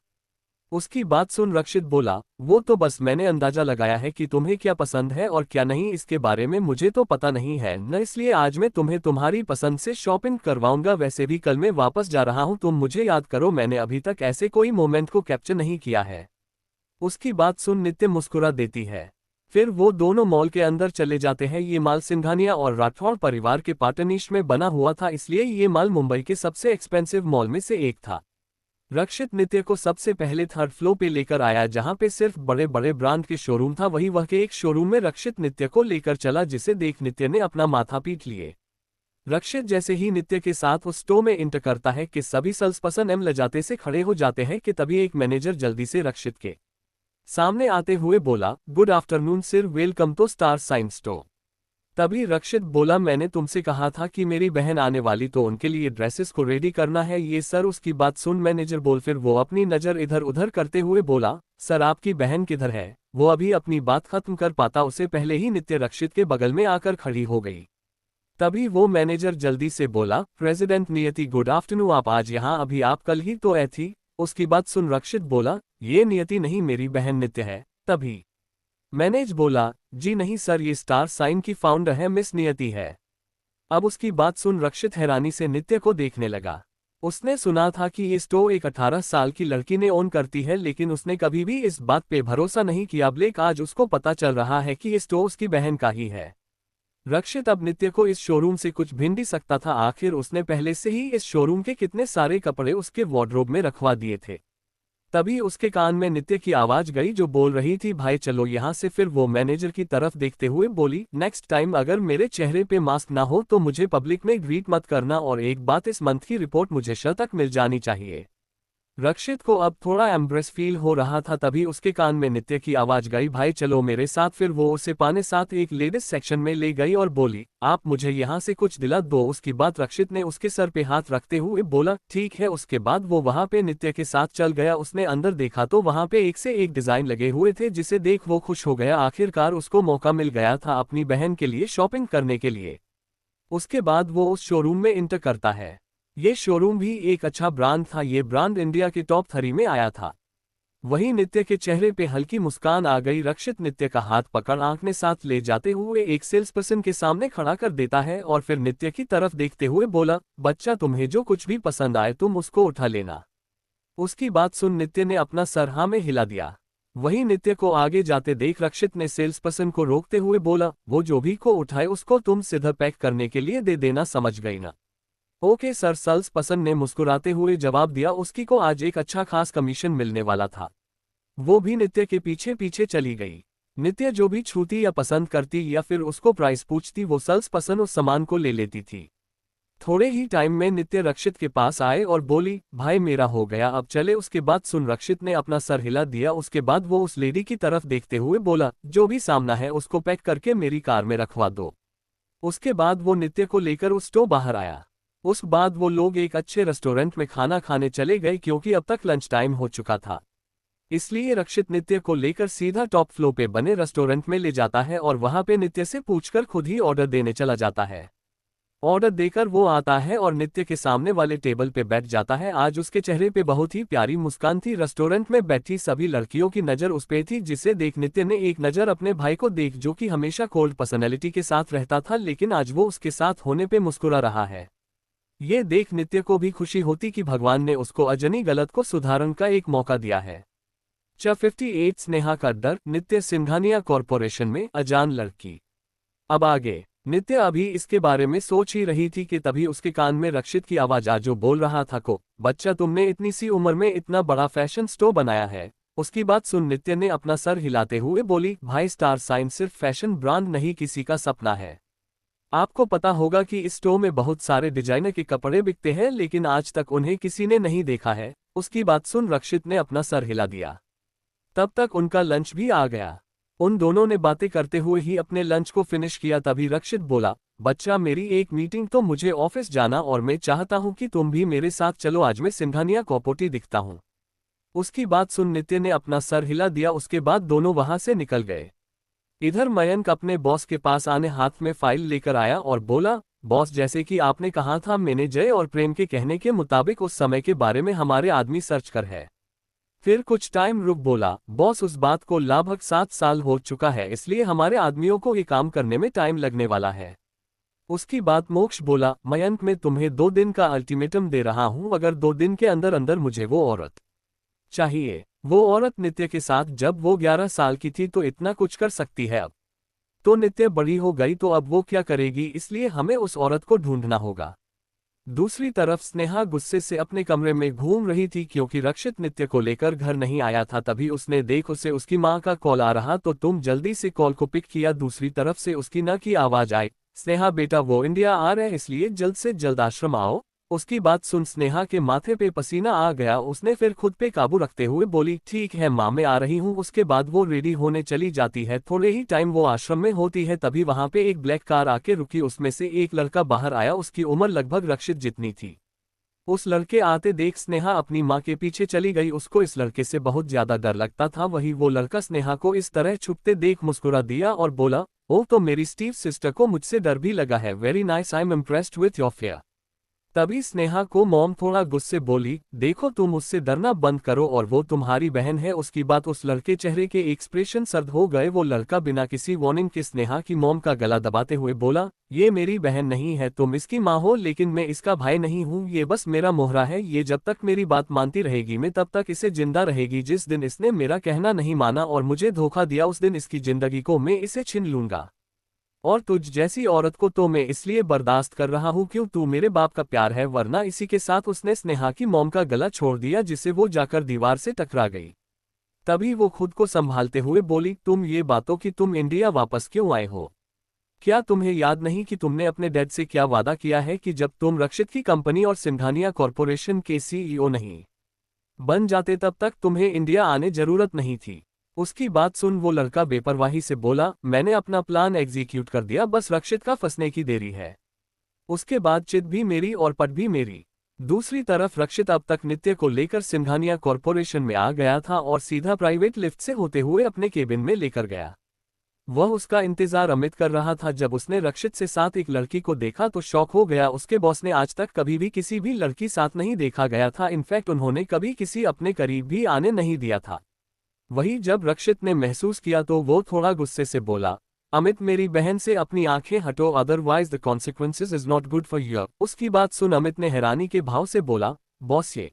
उसकी बात सुन रक्षित बोला, वो तो बस मैंने अंदाजा लगाया है कि तुम्हें क्या पसंद है और क्या नहीं, इसके बारे में मुझे तो पता नहीं है न, इसलिए आज मैं तुम्हें तुम्हारी पसंद से शॉपिंग करवाऊंगा। वैसे भी कल मैं वापस जा रहा हूं, तुम मुझे याद करो, मैंने अभी तक ऐसे कोई मोमेंट को कैप्चर नहीं किया है। उसकी बात सुन नित्य मुस्कुरा देती है। फिर वो दोनों मॉल के अंदर चले जाते हैं। ये माल सिंघानिया और राठौड़ परिवार के पार्टनरशिप में बना हुआ था, इसलिए ये माल मुंबई के सबसे एक्सपेंसिव मॉल में से एक था। रक्षित नित्य को सबसे पहले थर्ड फ्लोर पे लेकर आया, जहां पे सिर्फ बड़े बड़े ब्रांड के शोरूम था। वही वह के एक शोरूम में रक्षित नित्य को लेकर चला, जिसे देख नित्य ने अपना माथा पीट लिए। रक्षित जैसे ही नित्य के साथ उस स्टोर में इंटर करता है कि सभी सेल्स पर्सन लजाते से खड़े हो जाते हैं कि तभी एक मैनेजर जल्दी से रक्षित के सामने आते हुए बोला, गुड आफ्टरनून सर, वेलकम तो स्टार साइन स्टोर। तभी रक्षित बोला, मैंने तुमसे कहा था कि मेरी बहन आने वाली तो उनके लिए ड्रेसेस को रेडी करना है। ये सर। उसकी बात सुन मैनेजर बोल, फिर वो अपनी नज़र इधर उधर करते हुए बोला, सर आपकी बहन किधर है? वो अभी अपनी बात खत्म कर पाता उसे पहले ही नित्य रक्षित के बगल में आकर खड़ी हो गई। तभी वो मैनेजर जल्दी से बोला, प्रेसिडेंट नियति गुड आफ्टरनून, आप आज यहाँ, अभी आप कल ही तो आई थी। उसकी बात सुन रक्षित बोला, ये नियति नहीं, मेरी बहन नित्य है। तभी मैनेज बोला, जी नहीं सर, ये स्टार साइन की फाउंडर है, मिस नियति है। अब उसकी बात सुन रक्षित हैरानी से नित्य को देखने लगा। उसने सुना था कि ये स्टोर एक 18 साल की लड़की ने ओन करती है, लेकिन उसने कभी भी इस बात पे भरोसा नहीं किया। लेकिन आज उसको पता चल रहा है कि ये स्टोर उसकी बहन का ही है। रक्षित अब नित्य को इस शोरूम से कुछ भिन्न नहीं सकता था। आखिर उसने पहले से ही इस शोरूम के कितने सारे कपड़े उसके वार्डरोब में रखवा दिए थे। तभी उसके कान में नित्य की आवाज गई, जो बोल रही थी, भाई चलो यहाँ से। फिर वो मैनेजर की तरफ देखते हुए बोली, नेक्स्ट टाइम अगर मेरे चेहरे पे मास्क ना हो तो मुझे पब्लिक में ग्रीट मत करना, और एक बात, इस मंथ की रिपोर्ट मुझे शर तक मिल जानी चाहिए। रक्षित को अब थोड़ा एम्ब्रेस फील हो रहा था। तभी उसके कान में नित्य की आवाज गई, भाई चलो मेरे साथ। फिर वो उसे पाने साथ एक लेडीज सेक्शन में ले गई और बोली, आप मुझे यहाँ से कुछ दिला दो। उसकी बात रक्षित ने उसके सर पे हाथ रखते हुए बोला, ठीक है। उसके बाद वो वहाँ पे नित्य के साथ चल गया। उसने अंदर देखा तो वहाँ पे एक से एक डिजाइन लगे हुए थे, जिसे देख वो खुश हो गया। आखिरकार उसको मौका मिल गया था अपनी बहन के लिए शॉपिंग करने के लिए। उसके बाद वो उस शोरूम में इंटर करता है। ये शोरूम भी एक अच्छा ब्रांड था। ये ब्रांड इंडिया के टॉप 3 में आया था। वहीं नित्य के चेहरे पे हल्की मुस्कान आ गई। रक्षित नित्य का हाथ पकड़ आंखने साथ ले जाते हुए एक सेल्स पर्सन के सामने खड़ा कर देता है और फिर नित्य की तरफ देखते हुए बोला, बच्चा तुम्हें जो कुछ भी पसंद आए तुम उसको उठा लेना। उसकी बात सुन नित्य ने अपना सर हाँ में हिला दिया। वहीं नित्य को आगे जाते देख रक्षित ने सेल्स पर्सन को रोकते हुए बोला, वो जो भी को उठाए उसको तुम सीधा पैक करने के लिए दे देना, समझ गई ना? ओके सर, सेल्स पर्सन ने मुस्कुराते हुए जवाब दिया। उसकी को आज एक अच्छा खास कमीशन मिलने वाला था। वो भी नित्य के पीछे पीछे चली गई। नित्य जो भी छूती या पसंद करती या फिर उसको प्राइस पूछती, वो सेल्स पर्सन उस सामान को ले लेती थी। थोड़े ही टाइम में नित्य रक्षित के पास आए और बोली, भाई मेरा हो गया, अब चले। उसके बाद सुन रक्षित ने अपना सर हिला दिया। उसके बाद वो उस लेडी की तरफ देखते हुए बोला, जो भी सामना है उसको पैक करके मेरी कार में रखवा दो। उसके बाद वो नित्य को लेकर उस स्टोर बाहर आया। उस बाद वो लोग एक अच्छे रेस्टोरेंट में खाना खाने चले गए, क्योंकि अब तक लंच टाइम हो चुका था। इसलिए रक्षित नित्य को लेकर सीधा टॉप फ्लोर पे बने रेस्टोरेंट में ले जाता है और वहां पे नित्य से पूछकर खुद ही ऑर्डर देने चला जाता है। ऑर्डर देकर वो आता है और नित्य के सामने वाले टेबल पे बैठ जाता है। आज उसके चेहरे पे बहुत ही प्यारी मुस्कान थी। रेस्टोरेंट में बैठी सभी लड़कियों की नज़र उस पे थी, जिसे देख नित्य ने एक नज़र अपने भाई को देख, जो कि हमेशा कोल्ड पर्सनैलिटी के साथ रहता था, लेकिन आज वो उसके साथ होने पे मुस्कुरा रहा है। ये देख नित्य को भी खुशी होती कि भगवान ने उसको अजनी गलत को सुधारने का एक मौका दिया है। 58 स्नेहा का डर, नित्य सिंघानिया कॉरपोरेशन में अजान लड़की। अब आगे नित्य अभी इसके बारे में सोच ही रही थी कि तभी उसके कान में रक्षित की आवाज आ, जो बोल रहा था, को बच्चा तुमने इतनी सी उम्र में इतना बड़ा फैशन स्टोर बनाया है। उसकी बात सुन नित्य ने अपना सर हिलाते हुए बोली, भाई स्टार साइन सिर्फ फैशन ब्रांड नहीं, किसी का सपना है। आपको पता होगा कि इस स्टोर में बहुत सारे डिजाइनर के कपड़े बिकते हैं, लेकिन आज तक उन्हें किसी ने नहीं देखा है। उसकी बात सुन रक्षित ने अपना सर हिला दिया। तब तक उनका लंच भी आ गया। उन दोनों ने बातें करते हुए ही अपने लंच को फिनिश किया। तभी रक्षित बोला, बच्चा मेरी एक मीटिंग तो मुझे ऑफिस जाना और मैं चाहता हूं कि तुम भी मेरे साथ चलो, आज मैं सिंघानिया कॉपोटी दिखता हूं। उसकी बात सुन नित्य ने अपना सर हिला दिया। उसके बाद दोनों वहां से निकल गए। इधर मयंक अपने बॉस के पास आने हाथ में फाइल लेकर आया और बोला, बॉस जैसे कि आपने कहा था, मैंने जय और प्रेम के कहने के मुताबिक उस समय के बारे में हमारे आदमी सर्च कर है। फिर कुछ टाइम रुक बोला, बॉस उस बात को लगभग 7 साल हो चुका है, इसलिए हमारे आदमियों को ये काम करने में टाइम लगने वाला है। उसकी बात मोक्ष बोला, मयंक मैं तुम्हें 2 दिन का अल्टीमेटम दे रहा हूं, अगर 2 दिन के अंदर अंदर मुझे वो औरत चाहिए। वो औरत नित्य के साथ जब वो 11 साल की थी तो इतना कुछ कर सकती है, अब तो नित्य बड़ी हो गई तो अब वो क्या करेगी, इसलिए हमें उस औरत को ढूंढना होगा। दूसरी तरफ स्नेहा गुस्से से अपने कमरे में घूम रही थी क्योंकि रक्षित नित्य को लेकर घर नहीं आया था। तभी उसने देख उसे उसकी माँ का कॉल आ रहा तो तुम जल्दी से कॉल को पिक किया। दूसरी तरफ से उसकी न की आवाज आई, स्नेहा बेटा वो इंडिया आ रहे हैं, इसलिए जल्द से जल्द आश्रम आओ। उसकी बात सुन स्नेहा के माथे पे पसीना आ गया। उसने फिर खुद पे काबू रखते हुए बोली, ठीक है माँ मैं आ रही हूँ। उसके बाद वो रेडी होने चली जाती है। थोड़े ही टाइम वो आश्रम में होती है तभी वहां पे एक ब्लैक कार आके रुकी। उसमें से एक लड़का बाहर आया, उसकी उम्र लगभग रक्षित जितनी थी। उस लड़के आते देख स्नेहा अपनी माँ के पीछे चली गई। उसको इस लड़के से बहुत ज्यादा डर लगता था। वही वो लड़का स्नेहा को इस तरह छुपते देख मुस्कुरा दिया और बोला, ओह तो मेरी स्टीव सिस्टर को मुझसे डर भी लगा है, very nice, I am impressed with your fair. तभी स्नेहा को मॉम थोड़ा गुस्से बोली, देखो तुम उससे डरना बंद करो और वो तुम्हारी बहन है। उसकी बात उस लड़के चेहरे के एक्सप्रेशन सर्द हो गए। वो लड़का बिना किसी वार्निंग के स्नेहा की मॉम का गला दबाते हुए बोला, ये मेरी बहन नहीं है, तुम इसकी माँ हो, लेकिन मैं इसका भाई नहीं हूँ, ये बस मेरा मोहरा है। ये जब तक मेरी बात मानती रहेगी मैं तब तक इसे जिंदा रहेगी। जिस दिन इसने मेरा कहना नहीं माना और मुझे धोखा दिया उस दिन इसकी जिंदगी को मैं इसे छीन लूंगा। और तुझ जैसी औरत को तो मैं इसलिए बर्दाश्त कर रहा हूं क्यों तू मेरे बाप का प्यार है, वरना इसी के साथ उसने स्नेहा की मॉम का गला छोड़ दिया जिससे वो जाकर दीवार से टकरा गई। तभी वो खुद को संभालते हुए बोली, तुम ये बातों कि तुम इंडिया वापस क्यों आए हो? क्या तुम्हें याद नहीं कि तुमने अपने डैड से क्या वादा किया है कि जब तुम रक्षित की कंपनी और सिंघानिया कॉरपोरेशन के सीईओ नहीं बन जाते तब तक तुम्हें इंडिया आने जरूरत नहीं थी। उसकी बात सुन वो लड़का बेपरवाही से बोला, मैंने अपना प्लान एग्जीक्यूट कर दिया, बस रक्षित का फंसने की देरी है। उसके बाद चित भी मेरी और पट भी मेरी। दूसरी तरफ रक्षित अब तक नित्य को लेकर सिंघानिया कॉरपोरेशन में आ गया था और सीधा प्राइवेट लिफ्ट से होते हुए अपने केबिन में लेकर गया। वह उसका इंतजार अमित कर रहा था। जब उसने रक्षित से साथ एक लड़की को देखा तो शॉक हो गया। उसके बॉस ने आज तक कभी भी किसी भी लड़की साथ नहीं देखा गया था, इनफैक्ट उन्होंने कभी किसी अपने करीब भी आने नहीं दिया था। वही जब रक्षित ने महसूस किया तो वो थोड़ा गुस्से से बोला, अमित मेरी बहन से अपनी आंखें हटो, otherwise the consequences is not good for you. उसकी बात सुन अमित ने हैरानी के भाव से बोला, बॉस ये।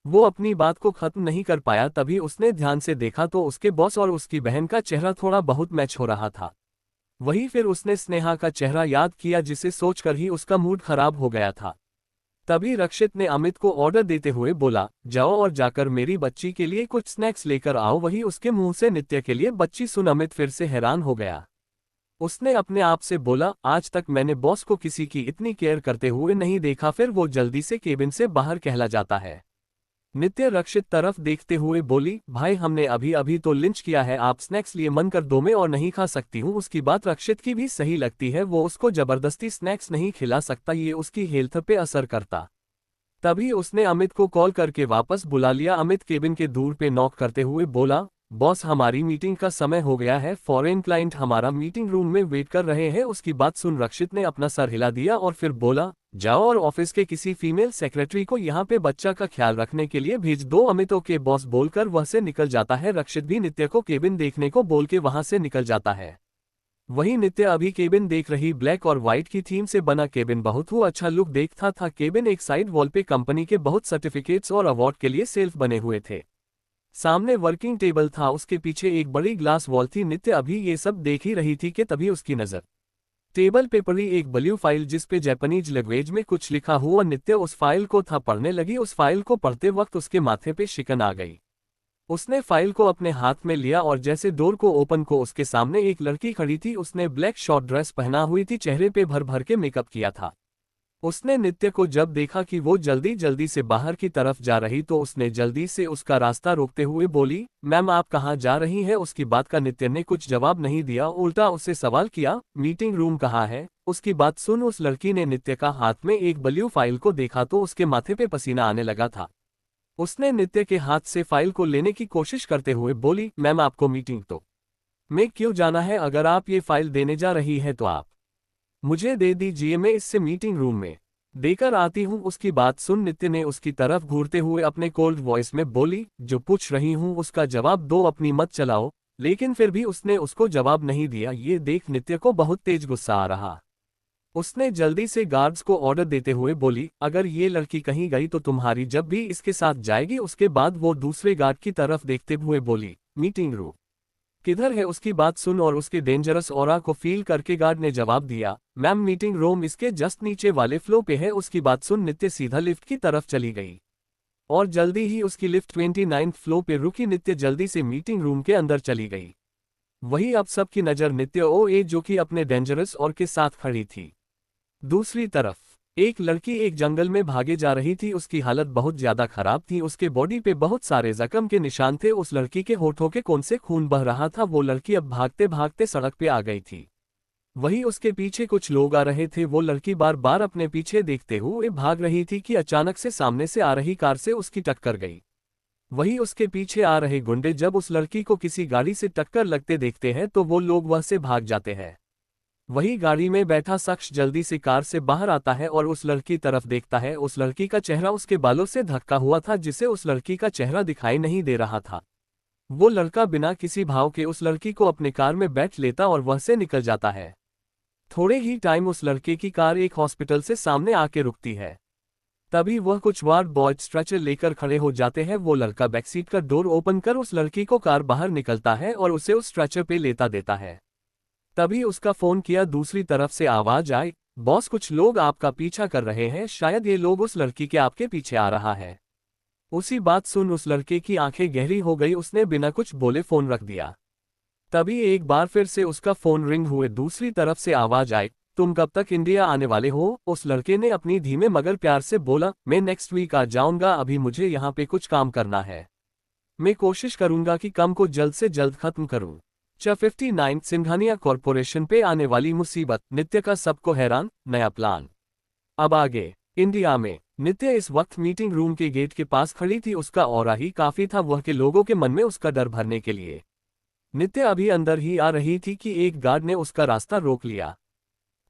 वो अपनी बात को खत्म नहीं कर पाया। तभी उसने ध्यान से देखा तो उसके बॉस और उसकी बहन का चेहरा थोड़ा बहुत मैच हो रहा था। वही फिर उसने स्नेहा का चेहरा याद किया जिसे सोचकर ही उसका मूड खराब हो गया था। तभी रक्षित ने अमित को ऑर्डर देते हुए बोला, जाओ और जाकर मेरी बच्ची के लिए कुछ स्नैक्स लेकर आओ। वही उसके मुंह से नित्य के लिए बच्ची सुन अमित फिर से हैरान हो गया। उसने अपने आप से बोला, आज तक मैंने बॉस को किसी की इतनी केयर करते हुए नहीं देखा। फिर वो जल्दी से केबिन से बाहर कहला जाता है। नित्य रक्षित तरफ देखते हुए बोली, भाई हमने अभी अभी तो लिंच किया है, आप स्नैक्स लिए मन कर दो, मैं और नहीं खा सकती हूँ। उसकी बात रक्षित की भी सही लगती है, वो उसको जबरदस्ती स्नैक्स नहीं खिला सकता, ये उसकी हेल्थ पे असर करता। तभी उसने अमित को कॉल करके वापस बुला लिया। अमित केबिन के दूर पे नॉक करते हुए बोला, बॉस हमारी मीटिंग का समय हो गया है, फॉरेन क्लाइंट हमारा मीटिंग रूम में वेट कर रहे हैं। उसकी बात सुन रक्षित ने अपना सर हिला दिया और फिर बोला, जाओ और ऑफिस के किसी फीमेल सेक्रेटरी को यहाँ पे बच्चा का ख्याल रखने के लिए भेज दो। अमितों के बॉस बोलकर वह से निकल जाता है। रक्षित भी नित्य को केबिन देखने को बोल के वहां से निकल जाता है। वही नित्य अभी केबिन देख रही। ब्लैक और व्हाइट की थीम से बना केबिन बहुत ही अच्छा लुक देखता था। केबिन एक साइड वॉल पे कंपनी के बहुत सर्टिफिकेट्स और अवार्ड के लिए सेल्फ बने हुए थे। सामने वर्किंग टेबल था, उसके पीछे एक बड़ी ग्लास वॉल थी। नित्य अभी ये सब देख ही रही थी कि तभी उसकी नजर टेबल पे पड़ी एक ब्लू फाइल जिस पे जापानीज लैंग्वेज में कुछ लिखा हुआ। नित्य उस फाइल को था पढ़ने लगी। उस फाइल को पढ़ते वक्त उसके माथे पे शिकन आ गई। उसने फाइल को अपने हाथ में लिया और जैसे डोर को ओपन को उसके सामने एक लड़की खड़ी थी। उसने ब्लैक शॉर्ट ड्रेस पहना हुई थी, चेहरे पे भर भर के मेकअप किया था। उसने नित्य को जब देखा कि वो जल्दी जल्दी से बाहर की तरफ जा रही तो उसने जल्दी से उसका रास्ता रोकते हुए बोली, मैम आप कहाँ जा रही हैं? उसकी बात का नित्य ने कुछ जवाब नहीं दिया, उल्टा उससे सवाल किया, मीटिंग रूम कहाँ है? उसकी बात सुन उस लड़की ने नित्य का हाथ में एक ब्लू फाइल को देखा तो उसके माथे पे पसीना आने लगा था। उसने नित्य के हाथ से फाइल को लेने की कोशिश करते हुए बोली, मैम आपको मीटिंग तो में क्यों जाना है? अगर आप ये फाइल देने जा रही है तो आप मुझे दे दीजिए, मैं इससे मीटिंग रूम में देकर आती हूँ। उसकी बात सुन नित्य ने उसकी तरफ घूरते हुए अपने कोल्ड वॉइस में बोली, जो पूछ रही हूँ उसका जवाब दो, अपनी मत चलाओ। लेकिन फिर भी उसने उसको जवाब नहीं दिया। ये देख नित्य को बहुत तेज गुस्सा आ रहा। उसने जल्दी से गार्ड्स को ऑर्डर देते हुए बोली, अगर ये लड़की कहीं गई तो तुम्हारी जब भी इसके साथ जाएगी। उसके बाद वो दूसरे गार्ड की तरफ देखते हुए बोली, मीटिंग रूम किधर है? उसकी बात सुन और उसके डेंजरस ऑरा को फील करके गार्ड ने जवाब दिया, मैम मीटिंग रूम इसके जस्ट नीचे वाले फ्लोर पे है। उसकी बात सुन नित्य सीधा लिफ्ट की तरफ चली गई और जल्दी ही उसकी लिफ्ट 29th फ्लोर पे रुकी। नित्य जल्दी से मीटिंग रूम के अंदर चली गई। वही अब सबकी नज़र नित्य ओ जो कि अपने डेंजरस और के साथ खड़ी थी। दूसरी तरफ एक लड़की एक जंगल में भागे जा रही थी। उसकी हालत बहुत ज्यादा खराब थी। उसके बॉडी पे बहुत सारे जख्म के निशान थे। उस लड़की के होठों के कोन से खून बह रहा था। वो लड़की अब भागते भागते सड़क पे आ गई थी। वही उसके पीछे कुछ लोग आ रहे थे। वो लड़की बार बार अपने पीछे देखते हुए भाग रही थी कि अचानक से सामने से आ रही कार से उसकी टक्कर गई। वही उसके पीछे आ रहे गुंडे जब उस लड़की को किसी गाड़ी से टक्कर लगते देखते हैं तो वो लोग वह से भाग जाते हैं। वही गाड़ी में बैठा शख्स जल्दी से कार से बाहर आता है और उस लड़की तरफ देखता है। उस लड़की का चेहरा उसके बालों से ढका हुआ था जिससे उस लड़की का चेहरा दिखाई नहीं दे रहा था। वो लड़का बिना किसी भाव के उस लड़की को अपने कार में बैठ लेता और वह से निकल जाता है। थोड़े ही टाइम उस लड़के की कार एक हॉस्पिटल से सामने आके रुकती है। तभी वह कुछ वार्ड बॉय स्ट्रेचर लेकर खड़े हो जाते हैं। वो लड़का बैकसीट का डोर ओपन कर उस लड़की को कार बाहर निकलता है और उसे उस स्ट्रेचर पे लेता देता है। तभी उसका फोन किया दूसरी तरफ से आवाज आई, बॉस कुछ लोग आपका पीछा कर रहे हैं, शायद ये लोग उस लड़की के आपके पीछे आ रहा है। उसी बात सुन उस लड़के की आंखें गहरी हो गई। उसने बिना कुछ बोले फोन रख दिया। तभी एक बार फिर से उसका फोन रिंग हुए। दूसरी तरफ से आवाज आई, तुम कब तक इंडिया आने वाले हो? उस लड़के ने अपनी धीमे मगर प्यार से बोला, मैं नेक्स्ट वीक आ जाऊंगा, अभी मुझे यहाँ पे कुछ काम करना है। मैं कोशिश करूंगा कि काम को जल्द से जल्द खत्म करूं। 59 सिंघानिया कॉरपोरेशन पे आने वाली मुसीबत, नित्य का सबको हैरान, नया प्लान। अब आगे इंडिया में नित्य इस वक्त मीटिंग रूम के गेट के पास खड़ी थी। उसका ऑरा ही काफी था वह के लोगों के मन में उसका डर भरने के लिए। नित्य अभी अंदर ही आ रही थी कि एक गार्ड ने उसका रास्ता रोक लिया।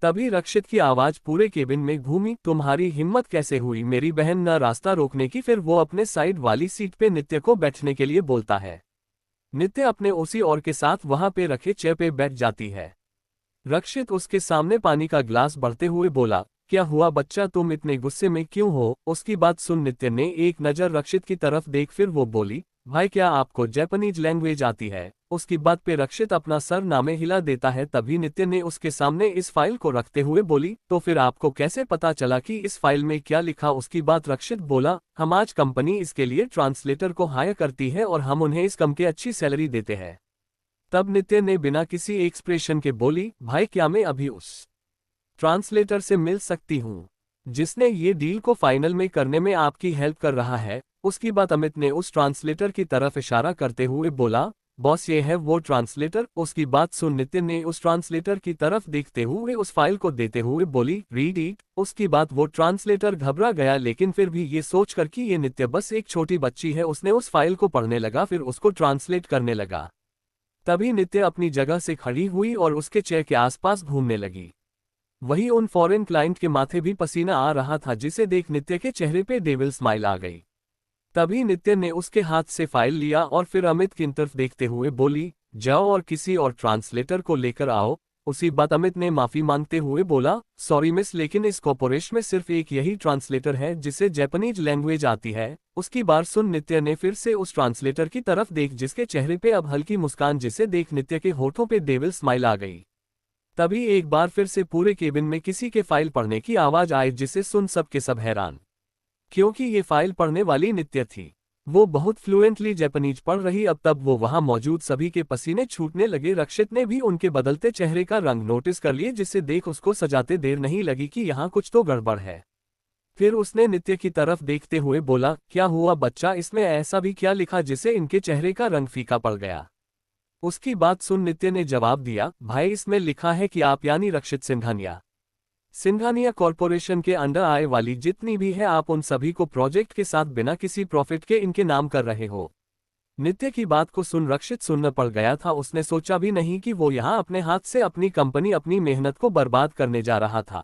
तभी रक्षित की आवाज पूरे केबिन में घूमी, तुम्हारी हिम्मत कैसे हुई मेरी बहन न रास्ता रोकने की? फिर वो अपने साइड वाली सीट पे नित्य को बैठने के लिए बोलता है। नित्य अपने उसी और के साथ वहां पे रखे चेयर पे बैठ जाती है। रक्षित उसके सामने पानी का ग्लास बढ़ते हुए बोला, क्या हुआ बच्चा, तुम इतने गुस्से में क्यों हो? उसकी बात सुन नित्य ने एक नज़र रक्षित की तरफ देख फिर वो बोली, भाई क्या आपको जापानीज लैंग्वेज आती है? उसकी बात पे रक्षित अपना सर नामे हिला देता है। तभी नित्य ने उसके सामने इस फाइल को रखते हुए बोली, तो फिर आपको कैसे पता चला कि इस फाइल में क्या लिखा? उसकी बात रक्षित बोला, हम आज कंपनी इसके लिए ट्रांसलेटर को हायर करती है और हम उन्हें इस कम के अच्छी सैलरी देते हैं। तब नित्य ने बिना किसी एक्सप्रेशन के बोली, भाई क्या मैं अभी उस ट्रांसलेटर से मिल सकती हूँ जिसने ये डील को फाइनल में करने में आपकी हेल्प कर रहा है? उसकी बात अमित ने उस ट्रांसलेटर की तरफ इशारा करते हुए बोला, बॉस ये है वो ट्रांसलेटर। उसकी बात सुन नितिन ने उस ट्रांसलेटर की तरफ देखते हुए उस फाइल को देते हुए बोली, रीड इट। उसकी बात वो ट्रांसलेटर घबरा गया, लेकिन फिर भी ये सोचकर कि ये नित्य बस एक छोटी बच्ची है उसने उस फाइल को पढ़ने लगा, फिर उसको ट्रांसलेट करने लगा। तभी नित्य अपनी जगह से खड़ी हुई और उसके चेयर के आसपास घूमने लगी। वही उन फॉरेन क्लाइंट के माथे भी पसीना आ रहा था, जिसे देख नित्य के चेहरे पे डेविल स्माइल आ गई। तभी नित्य ने उसके हाथ से फाइल लिया और फिर अमित की तरफ देखते हुए बोली, जाओ और किसी और ट्रांसलेटर को लेकर आओ। उसी बात अमित ने माफी मांगते हुए बोला, सॉरी मिस, लेकिन इस कॉर्पोरेशन में सिर्फ एक यही ट्रांसलेटर है जिसे जापानीज लैंग्वेज आती है। उसकी बात सुन नित्य ने फिर से उस ट्रांसलेटर की तरफ देख जिसके चेहरे पे अब हल्की मुस्कान, जिसे देख नित्य के होठों पे डेविल स्माइल आ गई। तभी एक बार फिर से पूरे केबिन में किसी के फाइल पढ़ने की आवाज आई, जिसे सुन सब के सब हैरान, क्योंकि ये फाइल पढ़ने वाली नित्य थी। वो बहुत फ्लुएंटली जापानीज पढ़ रही। अब तब वो वहां मौजूद सभी के पसीने छूटने लगे। रक्षित ने भी उनके बदलते चेहरे का रंग नोटिस कर लिए, जिससे देख उसको सजाते देर नहीं लगी कि यहाँ कुछ तो गड़बड़ है। फिर उसने नित्य की तरफ देखते हुए बोला, क्या हुआ बच्चा, इसमें ऐसा भी क्या लिखा जिससे इनके चेहरे का रंग फीका पड़ गया? उसकी बात सुन नित्य ने जवाब दिया, भाई इसमें लिखा है कि आप यानी रक्षित सिंघानिया कॉरपोरेशन के अंडर आए वाली जितनी भी है, आप उन सभी को प्रोजेक्ट के साथ बिना किसी प्रॉफिट के इनके नाम कर रहे हो। नित्य की बात को सुन रक्षित सुन्न पड़ गया था। उसने सोचा भी नहीं कि वो यहाँ अपने हाथ से अपनी कंपनी, अपनी मेहनत को बर्बाद करने जा रहा था।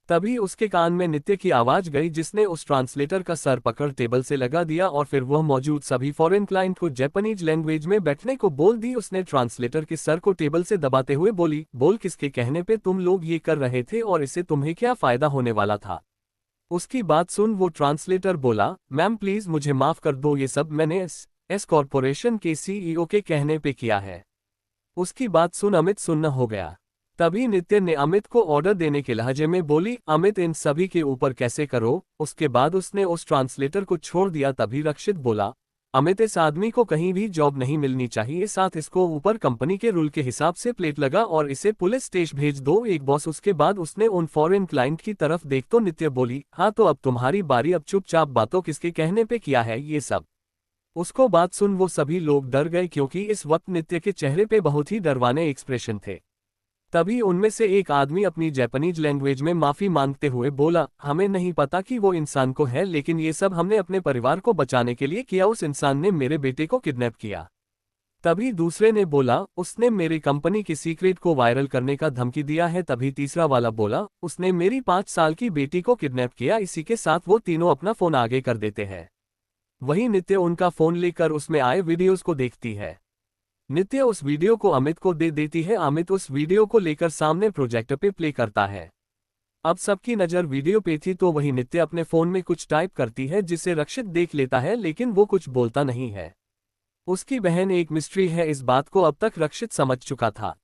तभी उसके कान में नित्य की आवाज गई, जिसने उस ट्रांसलेटर का सर पकड़ टेबल से लगा दिया और फिर वह मौजूद सभी फॉरेन क्लाइंट को जापानीज लैंग्वेज में बैठने को बोल दी। उसने ट्रांसलेटर के सर को टेबल से दबाते हुए बोली, बोल किसके कहने पे तुम लोग ये कर रहे थे और इससे तुम्हें क्या फायदा होने वाला था? उसकी बात सुन वो ट्रांसलेटर बोला, मैम प्लीज मुझे माफ कर दो, ये सब मैंने एस कॉरपोरेशन के सीईओ के कहने पे किया है। उसकी बात सुन अमित सुन्न हो गया। तभी नित्य ने अमित को ऑर्डर देने के लहजे में बोली, अमित इन सभी के ऊपर कैसे करो। उसके बाद उसने उस ट्रांसलेटर को छोड़ दिया। तभी रक्षित बोला, अमित इस आदमी को कहीं भी जॉब नहीं मिलनी चाहिए, साथ इसको ऊपर कंपनी के रूल के हिसाब से प्लेट लगा और इसे पुलिस स्टेशन भेज दो, एक बॉस। उसके बाद उसने उन फॉरेन क्लाइंट की तरफ देख तो नित्य बोली, हाँ तो अब तुम्हारी बारी, अब चुपचाप बातों किसके कहने पे किया है ये सब। उसको बात सुन वो सभी लोग डर गए, क्योंकि इस वक्त नित्य के चेहरे पे बहुत ही डरवाने एक्सप्रेशन थे। तभी उनमें से एक आदमी अपनी जापानीज लैंग्वेज में माफी मांगते हुए बोला, हमें नहीं पता कि वो इंसान को है, लेकिन ये सब हमने अपने परिवार को बचाने के लिए किया। उस इंसान ने मेरे बेटे को किडनैप किया। तभी दूसरे ने बोला, उसने मेरी कंपनी की सीक्रेट को वायरल करने का धमकी दिया है। तभी तीसरा वाला बोला, उसने मेरी 5 साल की बेटी को किडनैप किया। इसी के साथ वो तीनों अपना फोन आगे कर देते हैं। वहीं नित्य उनका फोन लेकर उसमें आए वीडियोज को देखती है। नित्य उस वीडियो को अमित को दे देती है। अमित उस वीडियो को लेकर सामने प्रोजेक्टर पे प्ले करता है। अब सबकी नज़र वीडियो पे थी, तो वही नित्य अपने फोन में कुछ टाइप करती है, जिसे रक्षित देख लेता है, लेकिन वो कुछ बोलता नहीं है। उसकी बहन एक मिस्ट्री है, इस बात को अब तक रक्षित समझ चुका था।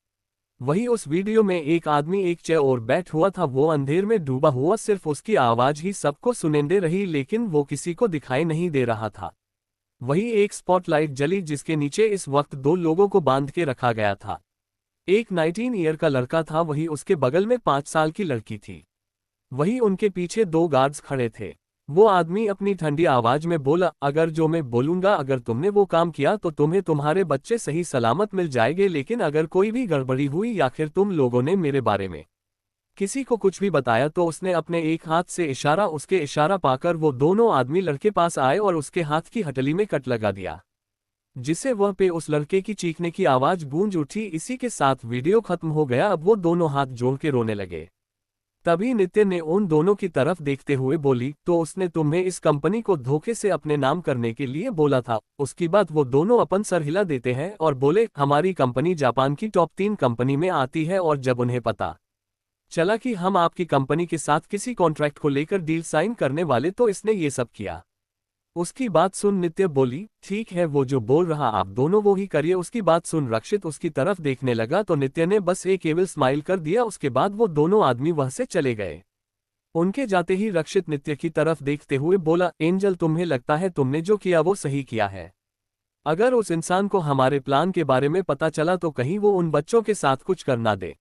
वही उस वीडियो में एक आदमी एक चेयर और बैठ हुआ था। वो अंधेर में डूबा हुआ, सिर्फ उसकी आवाज ही सबको सुनेंदे रही, लेकिन वो किसी को दिखाई नहीं दे रहा था। वही एक स्पॉटलाइट जली, जिसके नीचे इस वक्त 2 लोगों को बांध के रखा गया था। एक 19 ईयर का लड़का था, वही उसके बगल में 5 साल की लड़की थी। वही उनके पीछे 2 गार्ड्स खड़े थे। वो आदमी अपनी ठंडी आवाज में बोला, अगर जो मैं बोलूंगा, अगर तुमने वो काम किया तो तुम्हें तुम्हारे बच्चे सही सलामत मिल जाएंगे, लेकिन अगर कोई भी गड़बड़ी हुई या फिर तुम लोगों ने मेरे बारे में किसी को कुछ भी बताया, तो उसने अपने एक हाथ से इशारा, उसके इशारा पाकर वो दोनों आदमी लड़के पास आए और उसके हाथ की हथेली में कट लगा दिया, जिससे वह पे उस लड़के की चीखने की आवाज गूंज उठी। इसी के साथ वीडियो खत्म हो गया। अब वो दोनों हाथ जोड़ के रोने लगे। तभी नित्य ने उन दोनों की तरफ देखते हुए बोली, तो उसने तुम्हें इस कंपनी को धोखे से अपने नाम करने के लिए बोला था। उसके बाद वो दोनों अपन सर हिला देते हैं और बोले, हमारी कंपनी जापान की टॉप 3 कंपनी में आती है, और जब उन्हें पता चला कि हम आपकी कंपनी के साथ किसी कॉन्ट्रैक्ट को लेकर डील साइन करने वाले, तो इसने ये सब किया। उसकी बात सुन नित्य बोली, ठीक है, वो जो बोल रहा आप दोनों वो ही करिए। उसकी बात सुन रक्षित उसकी तरफ देखने लगा, तो नित्य ने बस एक केवल स्माइल कर दिया। उसके बाद वो दोनों आदमी वहां से चले गए। उनके जाते ही रक्षित नित्य की तरफ देखते हुए बोला, एंजल तुम्हें लगता है तुमने जो किया वो सही किया है? अगर उस इंसान को हमारे प्लान के बारे में पता चला तो कहीं वो उन बच्चों के साथ कुछ कर ना दे।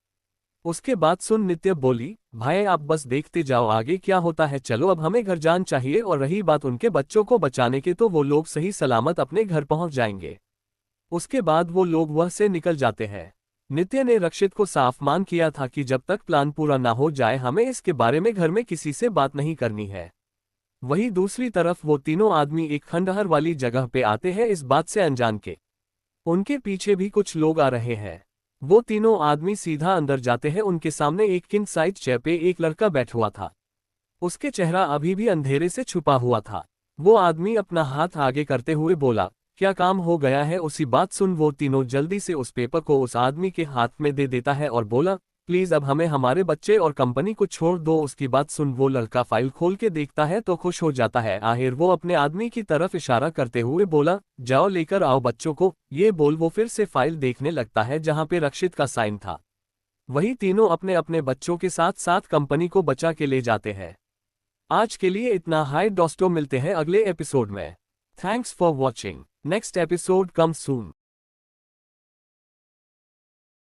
उसके बाद सुन नित्य बोली, भाई आप बस देखते जाओ आगे क्या होता है, चलो अब हमें घर जान चाहिए। और रही बात उनके बच्चों को बचाने की, तो वो लोग सही सलामत अपने घर पहुंच जाएंगे। उसके बाद वो लोग वह से निकल जाते हैं। नित्य ने रक्षित को साफ मान किया था कि जब तक प्लान पूरा ना हो जाए, हमें इसके बारे में घर में किसी से बात नहीं करनी है। वहीं दूसरी तरफ वो तीनों आदमी एक खंडहर वाली जगह पे आते हैं, इस बात से अनजान के उनके पीछे भी कुछ लोग आ रहे हैं। वो तीनों आदमी सीधा अंदर जाते हैं। उनके सामने एक किंग साइज चेयर पे एक लड़का बैठा हुआ था। उसके चेहरा अभी भी अंधेरे से छुपा हुआ था। वो आदमी अपना हाथ आगे करते हुए बोला, क्या काम हो गया है? उसी बात सुन वो तीनों जल्दी से उस पेपर को उस आदमी के हाथ में दे देता है और बोला, प्लीज अब हमें हमारे बच्चे और कंपनी को छोड़ दो। उसकी बात सुन वो लड़का फाइल खोल के देखता है तो खुश हो जाता है। आखिर वो अपने आदमी की तरफ इशारा करते हुए बोला, जाओ लेकर आओ बच्चों को। ये बोल वो फिर से फाइल देखने लगता है जहां पे रक्षित का साइन था। वही तीनों अपने अपने बच्चों के साथ साथ कंपनी को बचा के ले जाते हैं। आज के लिए इतना। हाय दोस्तों, मिलते हैं अगले एपिसोड में। Thanks for watching. Next episode comes soon.